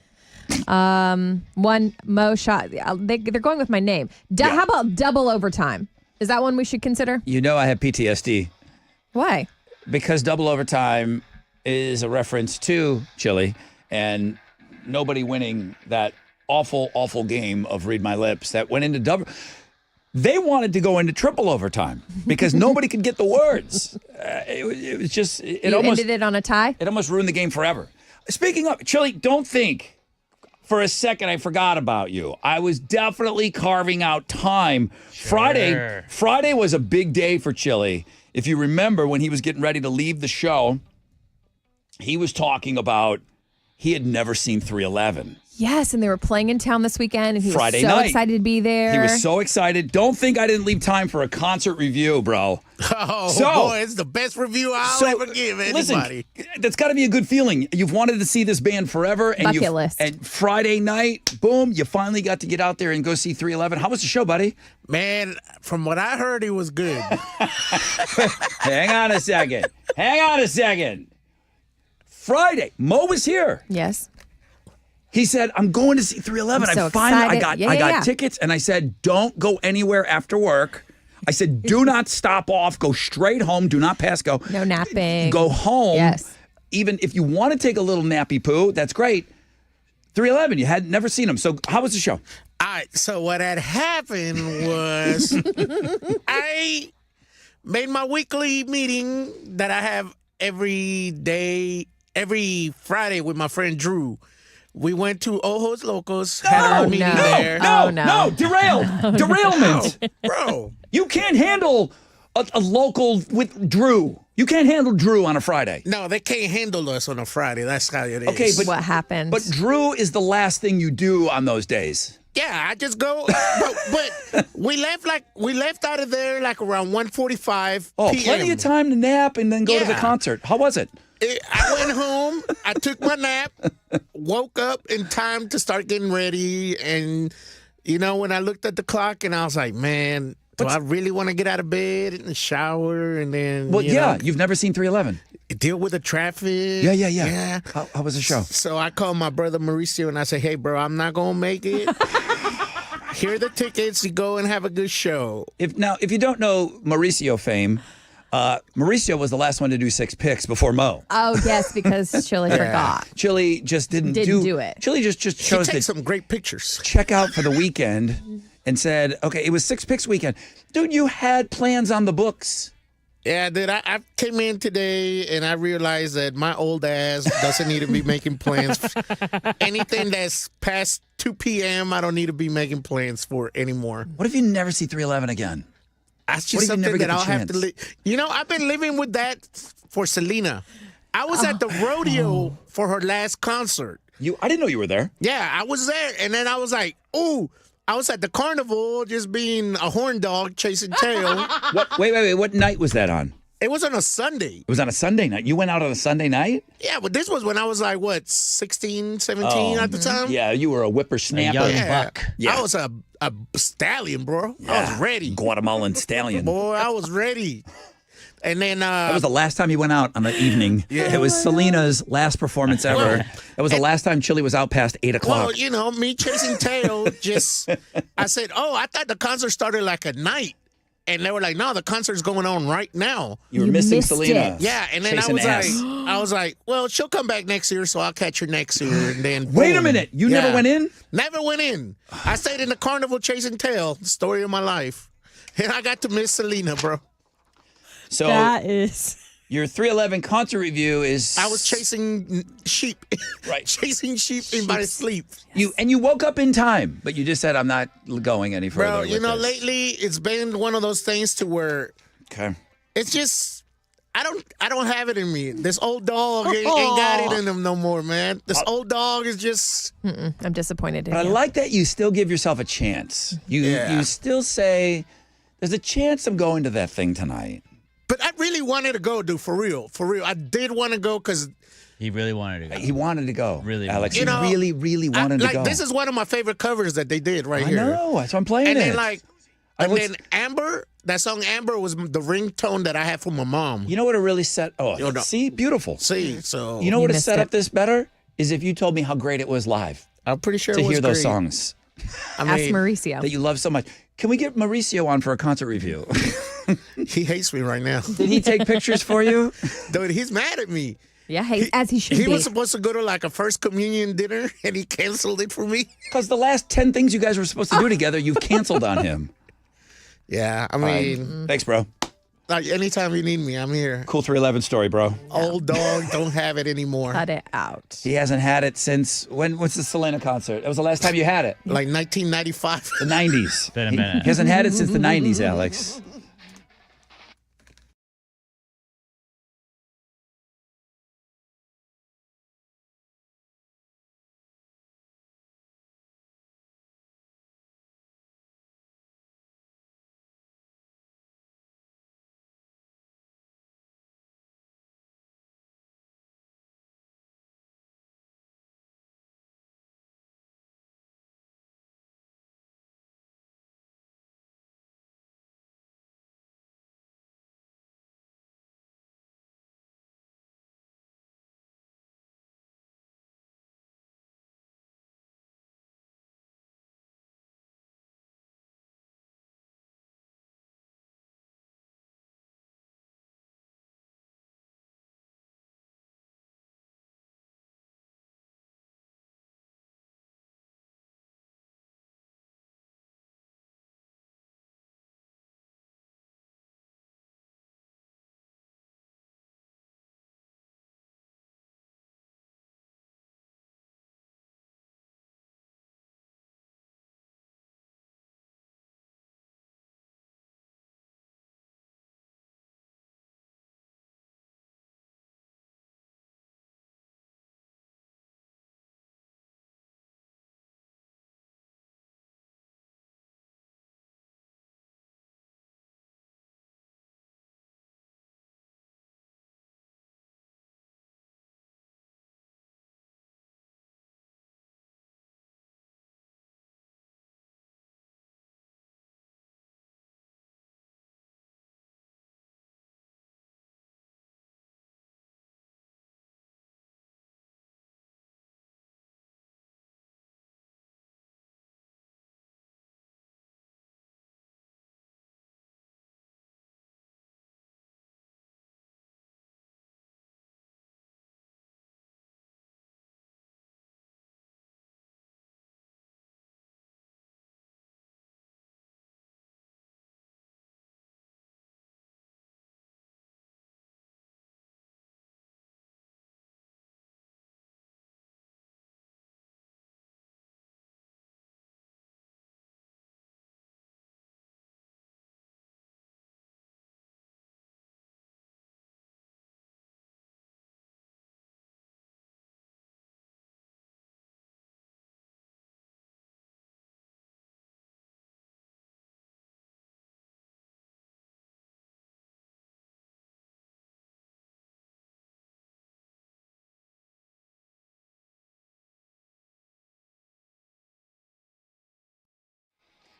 One Mo shot. They're going with my name. How about double overtime? Is that one we should consider? You know I have PTSD. Why? Because double overtime is a reference to Chili and nobody winning that awful, awful game of Read My Lips that went into double. They wanted to go into triple overtime because nobody could get the words. It was just... It almost ended it on a tie? It almost ruined the game forever. Speaking of, Chili, don't think for a second I forgot about you. I was definitely carving out time. Sure. Friday was a big day for Chili. If you remember when he was getting ready to leave the show, he was talking about he had never seen 311. Yes, and they were playing in town this weekend, and he Friday was so night. excited to be there. He was so excited. Don't think I didn't leave time for a concert review, bro. Oh, boy, it's the best review I'll ever give anybody. Listen, that's got to be a good feeling. You've wanted to see this band forever. And Bucket list. And Friday night, boom, you finally got to get out there and go see 311. How was the show, buddy? Man, from what I heard, it was good. Hang on a second. Friday, Mo was here. Yes. He said, I'm going to see 311. I'm so I excited. got tickets. And I said, don't go anywhere after work. I said, do not stop off. Go straight home. Do not pass go. No napping. Go home. Yes. Even if you want to take a little nappy poo, that's great. 311, you had never seen him. So how was the show? All right, so what had happened was I made my weekly meeting that I have every Friday with my friend Drew. We went to Ojos Locos, had our meeting there. No, derailment. Bro. You can't handle a local with Drew. You can't handle Drew on a Friday. No, they can't handle us on a Friday. That's how it is. Okay, but what happened? But Drew is the last thing you do on those days. Yeah, I just go. but we left out of there like around 1:45 Oh, p.m. plenty of time to nap and then go to the concert. How was it? I went home, I took my nap, woke up in time to start getting ready. And, when I looked at the clock and I was like, man, do I really want to get out of bed and shower and then, Well, you've never seen 311. Deal with the traffic. Yeah. How was the show? So I called my brother Mauricio and I said, hey, bro, I'm not going to make it. Here are the tickets. You go and have a good show. If you don't know Mauricio fame, Mauricio was the last one to do 6 picks before Mo. Oh, yes, because Chili forgot. Chili just didn't do it. Chili just chose He to takes some great pictures. check out for the weekend and said, okay, it was 6 picks weekend. Dude, you had plans on the books. Yeah, dude, I came in today and I realized that my old ass doesn't need to be making plans. Anything that's past 2 p.m., I don't need to be making plans for anymore. What if you never see 311 again? That's just something that I'll have to live. I've been living with that for Selena. I was at the rodeo for her last concert. I didn't know you were there. Yeah, I was there. And then I was like, ooh, I was at the carnival just being a horn dog chasing tail. Wait. What night was that on? It was on a Sunday. It was on a Sunday night. You went out on a Sunday night? Yeah, but this was when I was like, 16, 17 at the time? Yeah, you were a whippersnapper. A young buck. Yeah. I was a stallion, bro. I was ready. Guatemalan stallion. Boy, I was ready. And then that was the last time you went out on the evening. Yeah. It was Selena's last performance ever. Well, It was the last time Chili was out past 8 o'clock. Well, me chasing tail, I said, I thought the concert started like at night. And they were like, no, the concert's going on right now. You were missing missed Selena. it. Yeah, and then Chasing ass. I was like, well, she'll come back next year, so I'll catch her next year. And then Wait a boom. minute. You never went in? Never went in. I stayed in the carnival chasing tail. The story of my life. And I got to miss Selena, bro. So That is. your 311 concert review is. I was chasing sheep. Right. Chasing sheep in my sleep. You woke up in time, but you just said, I'm not going any further. Bro, with you know, this." lately it's been one of those things to where Okay. it's just I don't have it in me. This old dog ain't got it in him no more, man. This old dog is just I'm disappointed in But I you. like that you still give yourself a chance. You still say, there's a chance I'm going to that thing tonight. But I really wanted to go, dude, for real. For real. I did want to go because He really wanted to go. He wanted to go. Really Alex, wanted he really, really wanted to go. This is one of my favorite covers that they did right I here. know. That's why I'm playing And it. then then Amber, that song Amber was the ringtone that I had from my mom. You know what it really set? Oh, no. see? Beautiful. See, so You know what You has missed set it. up this better? Is if you told me how great it was live I'm pretty sure to it was hear those great. songs I Ask mean, Mauricio. that you love so much. Can we get Mauricio on for a concert review? he hates me right now. Did he take pictures for you? Dude, he's mad at me. Yeah, as he should He be. was supposed to go to like a first communion dinner and he canceled it for me. Because the last 10 things you guys were supposed to do together, you've canceled on him. Yeah, I mean, Thanks, bro. like anytime you need me, I'm here. Cool 311 story, bro. Old dog don't have it anymore. Cut it out. He hasn't had it since when? What's the Selena concert? That was the last time you had it. Like 1995. The 90s. Been a minute. He hasn't had it since the 90s, Alex.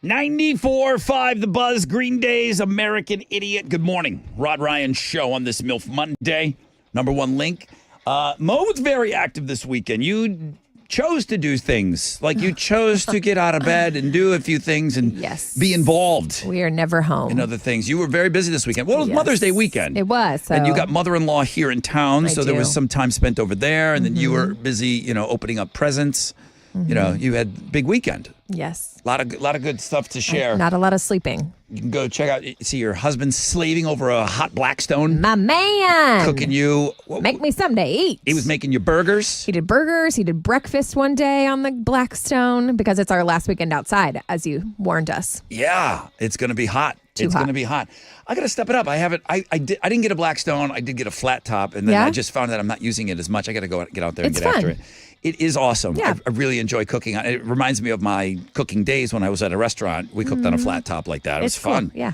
$94.5 The Buzz, Green Day's American Idiot. Good morning. Rod Ryan Show on this MILF Monday. Number one link. Mo was very active this weekend. You chose to do things. Like you chose to get out of bed and do a few things and be involved. We are never home. In other things. You were very busy this weekend. Well, it was Mother's Day weekend. It was. So. And you got mother-in-law here in town, so there was some time spent over there. And then you were busy, opening up presents. You had a big weekend. Yes. A lot of good stuff to share. Not a lot of sleeping. You can go check out, see your husband slaving over a hot Blackstone. My man. Cooking you. Make me something to eat. He was making you burgers. He did burgers. He did breakfast one day on the Blackstone because it's our last weekend outside, as you warned us. Yeah, it's going to be hot. It's going to be hot. I got to step it up. I didn't get a Blackstone. I did get a flat top, and then I just found that I'm not using it as much. I got to get out there and get after it. It is awesome. Yeah. I really enjoy cooking. It reminds me of my cooking days when I was at a restaurant. We cooked on a flat top like that. It was fun. Cool. Yeah.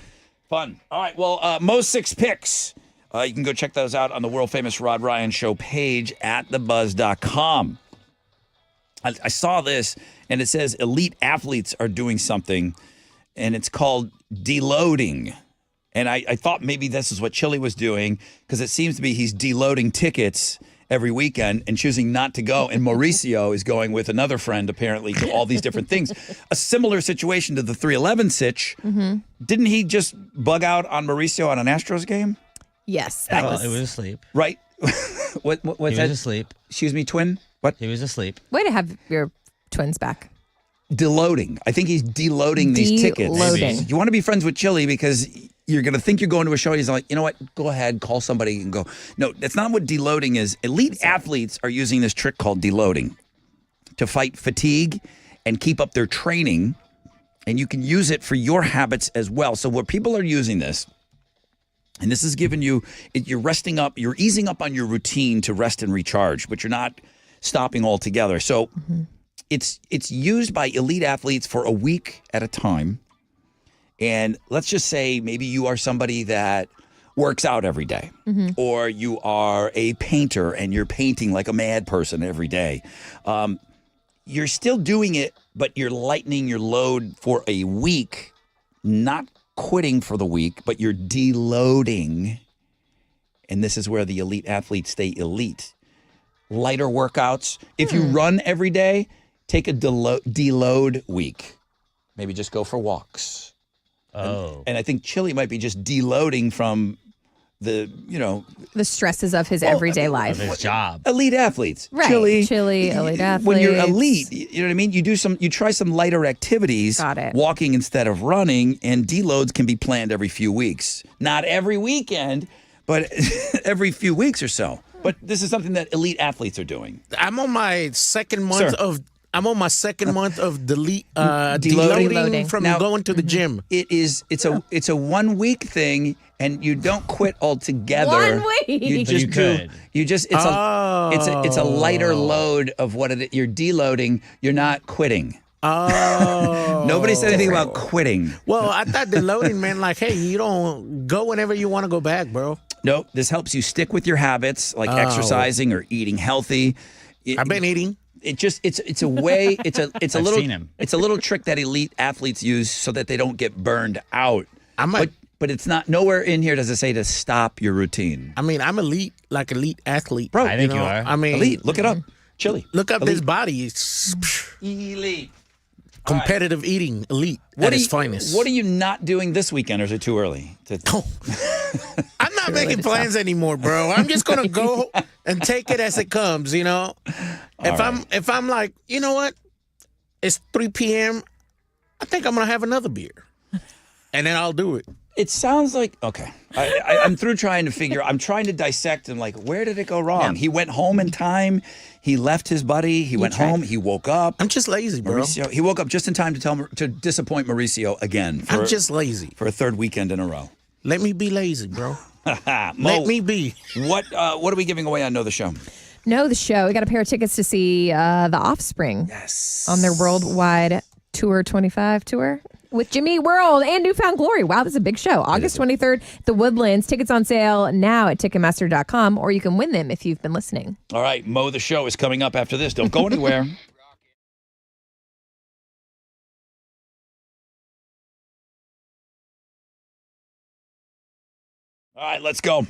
Fun. All right. Well, Mo's 6 picks. You can go check those out on the world famous Rod Ryan Show page at thebuzz.com. I saw this, and it says elite athletes are doing something, and it's called deloading. And I thought maybe this is what Chili was doing, because it seems to be he's deloading tickets every weekend and choosing not to go. And Mauricio is going with another friend, apparently, to all these different things. A similar situation to the 311 sitch. Didn't he just bug out on Mauricio on an Astros game? Yes. It was asleep. Right. What's he that? was asleep. Excuse me, twin? What? He was asleep. Way to have your twins back. Deloading. I think he's deloading these tickets. Deloading. You want to be friends with Chili because you're going to think you're going to a show. He's like, you know what? Go ahead, call somebody and go. No, that's not what deloading is. Elite athletes are using this trick called deloading to fight fatigue and keep up their training. And you can use it for your habits as well. So where people are using this, and this is giving you, you're resting up, you're easing up on your routine to rest and recharge, but you're not stopping altogether. So it's used by elite athletes for a week at a time. And let's just say maybe you are somebody that works out every day, or you are a painter and you're painting like a mad person every day. You're still doing it, but you're lightening your load for a week, not quitting for the week, but you're deloading. And this is where the elite athletes stay elite. Lighter workouts. If you run every day, take a deload week. Maybe just go for walks. Oh. And I think Chili might be just deloading from the stresses of his everyday life. Of his job. Elite athletes. Right. Chili, elite athletes. When you're elite, you know what I mean? You try some lighter activities. Got it. Walking instead of running, and deloads can be planned every few weeks. Not every weekend, but every few weeks or so. But this is something that elite athletes are doing. I'm on my second month of deloading from going to the gym. It's a 1 week thing, and you don't quit altogether. 1 week. It's a lighter load of what you're deloading. You're not quitting. Oh. Nobody said anything about quitting. Well, I thought deloading meant like, hey, you don't go whenever you want to go back, bro. No, this helps you stick with your habits, like exercising or eating healthy. I've been eating. It's a way. It's a little trick that elite athletes use so that they don't get burned out. But it's not nowhere in here does it say to stop your routine. I mean, I'm elite, like elite athlete, bro. I think you are. I mean, elite. Look it up, Chili. Look up elite. this body. It's elite. Competitive eating, elite at its finest. What are you not doing this weekend, or is it too early? I'm not making plans anymore, bro. I'm just gonna go and take it as it comes. If I'm like, you know what, it's 3 p.m. I think I'm gonna have another beer, and then I'll do it. It sounds like okay. I'm through trying to figure. I'm trying to dissect and like, where did it go wrong? Yeah. He went home in time. He left his buddy. He went home. He woke up. I'm just lazy, bro. Mauricio, he woke up just in time to disappoint Mauricio again. I'm just lazy for a third weekend in a row. Let me be lazy, bro. Mo, let me be. What are we giving away on Know the Show? Know the Show. We got a pair of tickets to see The Offspring. Yes. On their worldwide Tour 25 tour with Jimmy World and Newfound Glory. Wow, this is a big show. August 23rd, The Woodlands. Tickets on sale now at Ticketmaster.com, or you can win them if you've been listening. All right, Mo the Show is coming up after this. Don't go anywhere. All right, let's go.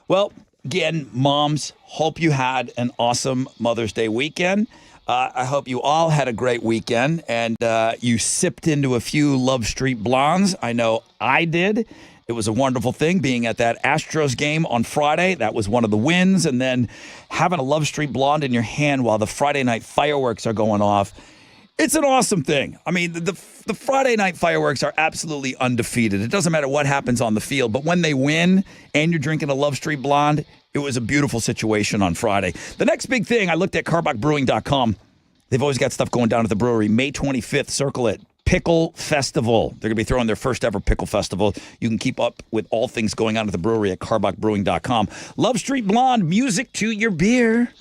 Well, again, moms, hope you had an awesome Mother's Day weekend. I hope you all had a great weekend and you sipped into a few Love Street Blondes. I know I did. It was a wonderful thing being at that Astros game on Friday. That was one of the wins. And then having a Love Street Blonde in your hand while the Friday night fireworks are going off. It's an awesome thing. I mean, the Friday night fireworks are absolutely undefeated. It doesn't matter what happens on the field, but when they win and you're drinking a Love Street Blonde, it was a beautiful situation on Friday. The next big thing, I looked at carbachbrewing.com. They've always got stuff going down at the brewery. May 25th, circle it. Pickle Festival. They're going to be throwing their first ever Pickle Festival. You can keep up with all things going on at the brewery at carbachbrewing.com. Love Street Blonde, music to your beer.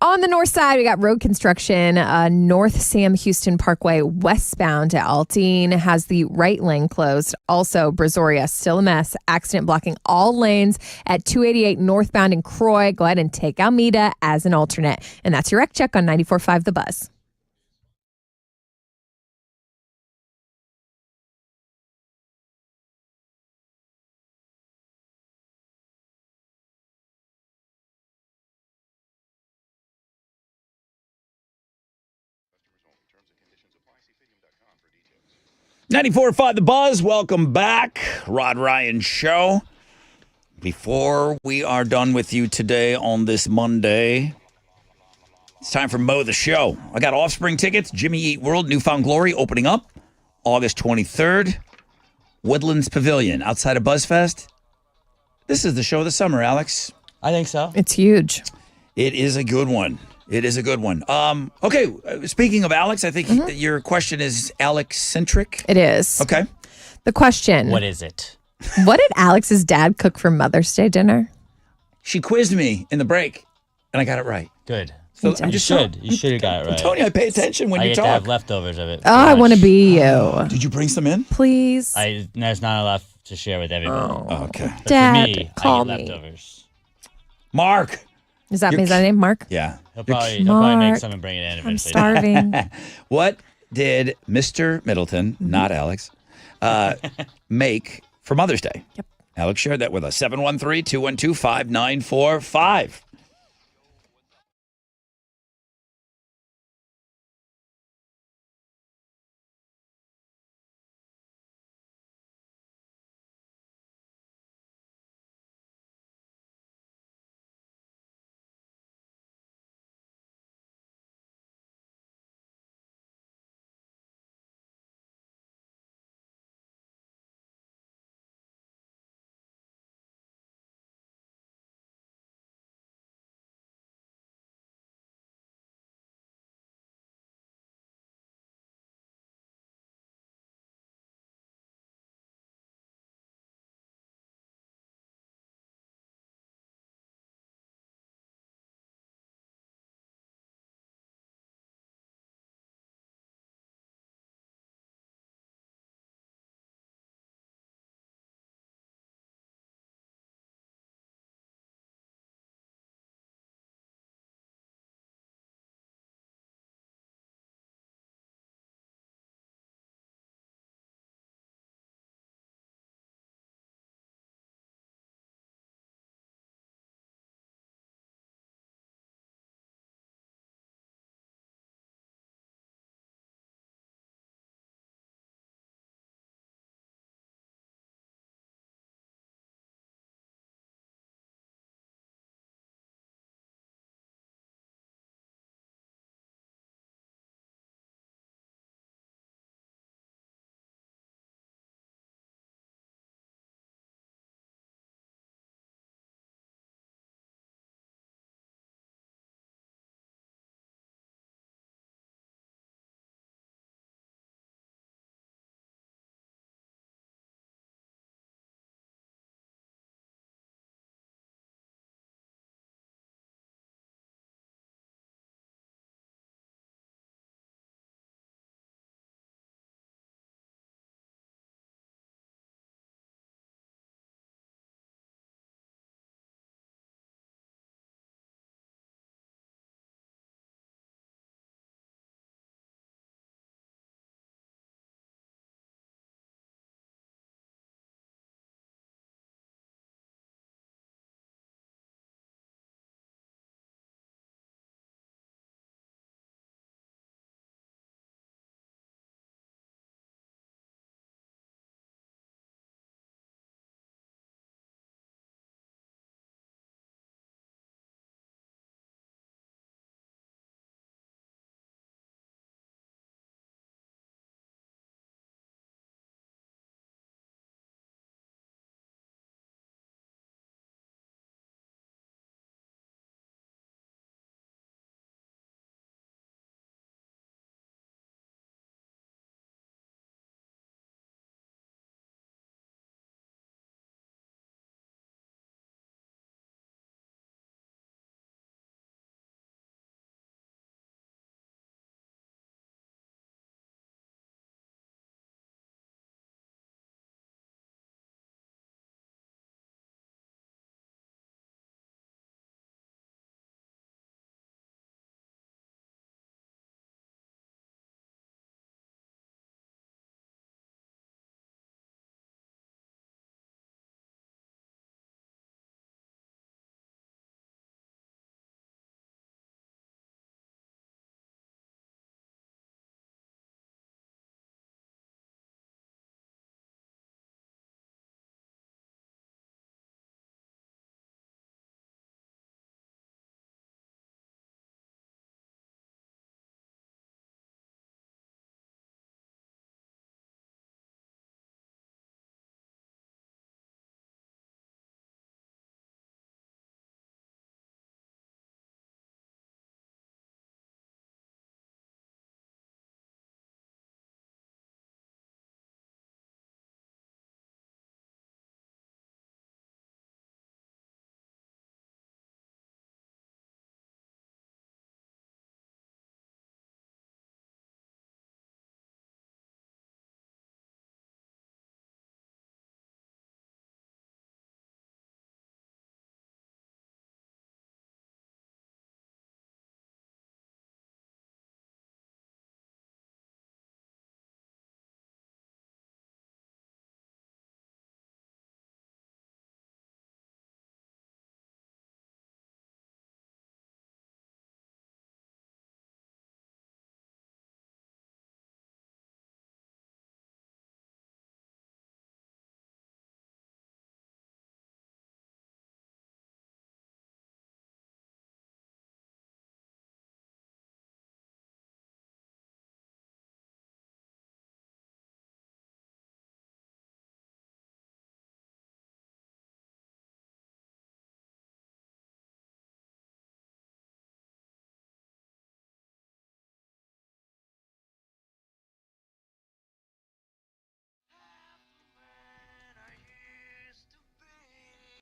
On the north side, we got road construction. North Sam Houston Parkway westbound to Altine has the right lane closed. Also, Brazoria, still a mess. Accident blocking all lanes at 288 northbound in Croy. Go ahead and take Almeda as an alternate. And that's your wreck check on 94.5 The Buzz. Terms and conditions apply. See Fidium.com for details. 94.5 The Buzz. Welcome back. Rod Ryan Show. Before we are done with you today on this Monday, it's time for Mo the Show. I got Offspring tickets, Jimmy Eat World, Newfound Glory opening up August 23rd. Woodlands Pavilion outside of BuzzFest. This is the show of the summer, Alex. I think so. It's huge. It is a good one. It is a good one. Okay, speaking of Alex, I think your question is Alex-centric. It is. Okay. The question. What is it? What did Alex's dad cook for Mother's Day dinner? She quizzed me in the break, and I got it right. Good. So I'm just You should have got it right. Tony, I pay attention when I you get to talk. have leftovers of it. Oh, I want to be you. Did you bring some in? Please. There's not enough to share with everybody. Oh, okay. But Dad, for me, call I get me. leftovers. Mark. Is that You're his name, Mark? Yeah. He'll probably make Mark, some and bring it in I'm eventually. starving. What did Mr. Middleton, not Alex, make for Mother's Day? Yep. Alex shared that with us. 713-212-5945.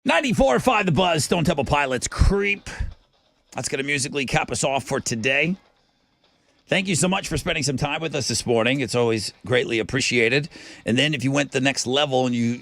94.5 The Buzz, Stone Temple Pilots, Creep. That's going to musically cap us off for today. Thank you so much for spending some time with us this morning. It's always greatly appreciated. And then if you went the next level and you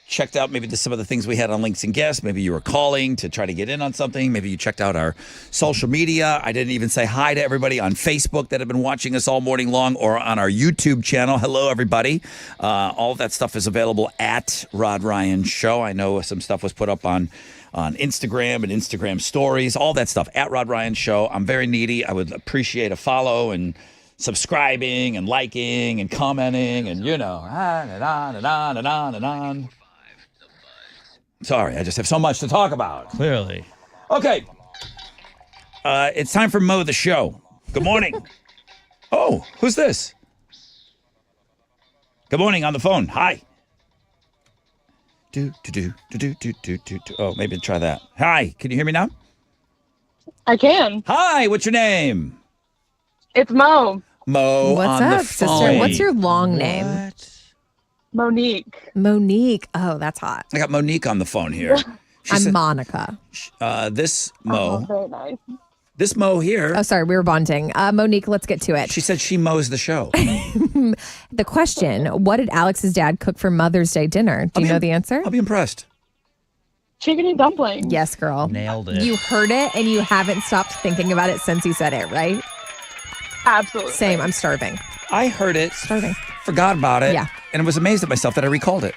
checked out maybe some of the things we had on Links and Guests, maybe you were calling to try to get in on something, maybe you checked out our social media. I didn't even say hi to everybody on Facebook that have been watching us all morning long, or on our YouTube channel. Hello, everybody. All of that stuff is available at Rod Ryan Show. I know some stuff was put up on Instagram and Instagram stories, all that stuff at Rod Ryan Show. I'm very needy. I would appreciate a follow and subscribing and liking and commenting and, on and on and on and on and on. Sorry, I just have so much to talk about. Clearly. Okay. It's time for Mo the Show. Good morning. Oh, who's this? Good morning on the phone. Hi. Oh, maybe try that. Hi, can you hear me now? I can. Hi, what's your name? It's Mo. Mo What's on up, the phone. sister? What's your long name? Monique. Monique. Oh, that's hot. I got Monique on the phone here. I'm Monica. This Mo. Very nice. This Mo here. Oh, sorry, we were bonding. Monique, let's get to it. She said she mows the show. The question, what did Alex's dad cook for Mother's Day dinner? Do you know the answer? I'll be impressed. Chicken and dumplings. Yes, girl. Nailed it. You heard it and you haven't stopped thinking about it since he said it, right? Absolutely. Same. I'm starving. I heard it. Starving. Forgot about it. Yeah. And was amazed at myself that I recalled it.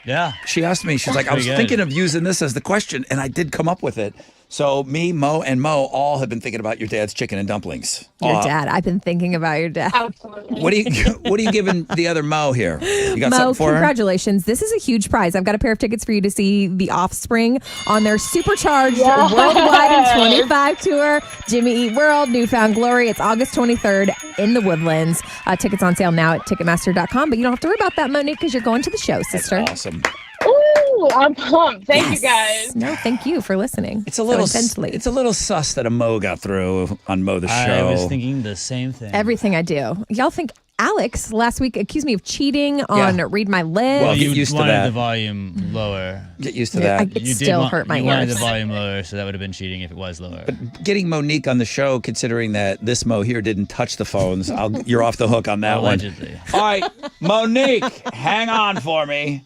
Yeah. She asked me, she's like, I was Pretty good. thinking of using this as the question, and I did come up with it. So me, Mo, and Mo all have been thinking about your dad's chicken and dumplings. Your dad. I've been thinking about your dad. Absolutely. What are you giving the other Mo here? You got Mo, something for her? congratulations. This is a huge prize. I've got a pair of tickets for you to see The Offspring on their supercharged worldwide and 25 tour, Jimmy Eat World, Newfound Glory. It's August 23rd in the Woodlands. Tickets on sale now at Ticketmaster.com, but you don't have to worry about that, Monique, because you're going to the show, sister. That's awesome. Ooh, I'm pumped. Thank you guys. No, thank you for listening. It's a little so intensely. It's a little sus that a Mo got through on Mo the Show. I was thinking the same thing. Everything I do. Y'all think Alex last week accused me of cheating on Read My Lips. Well, you get used to wanted that. the volume lower. Get used to that. It still hurt my You wanted ears. the volume lower, so that would have been cheating if it was lower. But getting Monique on the show, considering that this Mo here didn't touch the phones, you're off the hook on that Allegedly. one. All right, Monique, hang on for me.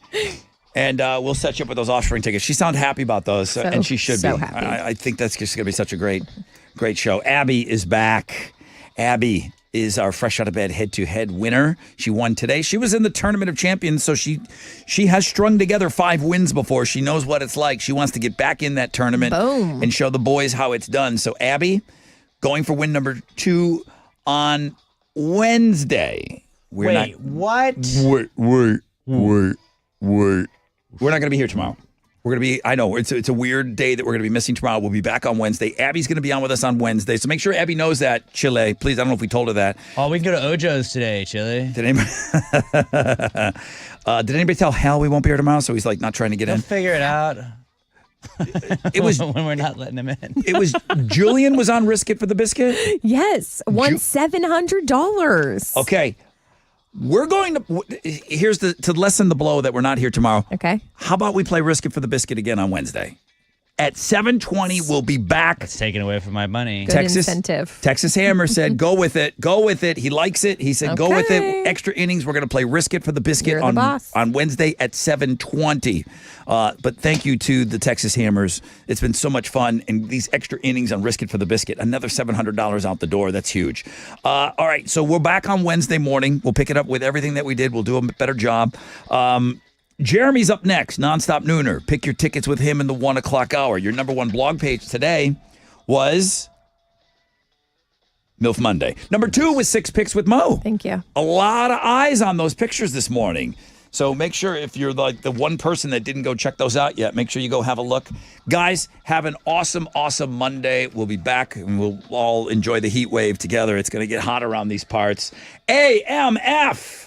And we'll set you up with those Offspring tickets. She sounded happy about those, and she should be. happy. I think that's just going to be such a great show. Abby is back. Abby is our fresh out of bed head-to-head winner. She won today. She was in the Tournament of Champions, so she has strung together 5 wins before. She knows what it's like. She wants to get back in that tournament and show the boys how it's done. So Abby, going for win number 2 on Wednesday. What? Wait. We're not going to be here tomorrow. We're going to be, I know, it's a weird day that we're going to be missing tomorrow. We'll be back on Wednesday. Abby's going to be on with us on Wednesday. So make sure Abby knows that, Chile. Please, I don't know if we told her that. Oh, we can go to Ojo's today, Chili. Did anybody tell Hal we won't be here tomorrow? So he's like not trying to get They'll in. figure it out. It was when we're not letting him in. It was Julian was on Risk It for the Biscuit. Yes, won $700. Okay. We're going to, here's to lessen the blow that we're not here tomorrow. Okay. How about we play Risk It for the Biscuit again on Wednesday? At 7:20, we'll be back. It's taken away from my money. Good incentive. Texas Hammer said, go with it. Go with it. He likes it. He said, go with Okay. it. Extra innings. We're going to play Risk It for the Biscuit You're the boss. on Wednesday at 7:20. But thank you to the Texas Hammers. It's been so much fun. And these extra innings on Risk It for the Biscuit, another $700 out the door. That's huge. All right. So we're back on Wednesday morning. We'll pick it up with everything that we did. We'll do a better job. Jeremy's up next, Nonstop Nooner. Pick your tickets with him in the 1 o'clock hour. Your number 1 blog page today was MILF Monday. Number 2 was 6 Picks with Mo. Thank you. A lot of eyes on those pictures this morning. So make sure if you're like the one person that didn't go check those out yet, make sure you go have a look. Guys, have an awesome, awesome Monday. We'll be back and we'll all enjoy the heat wave together. It's going to get hot around these parts. AMF.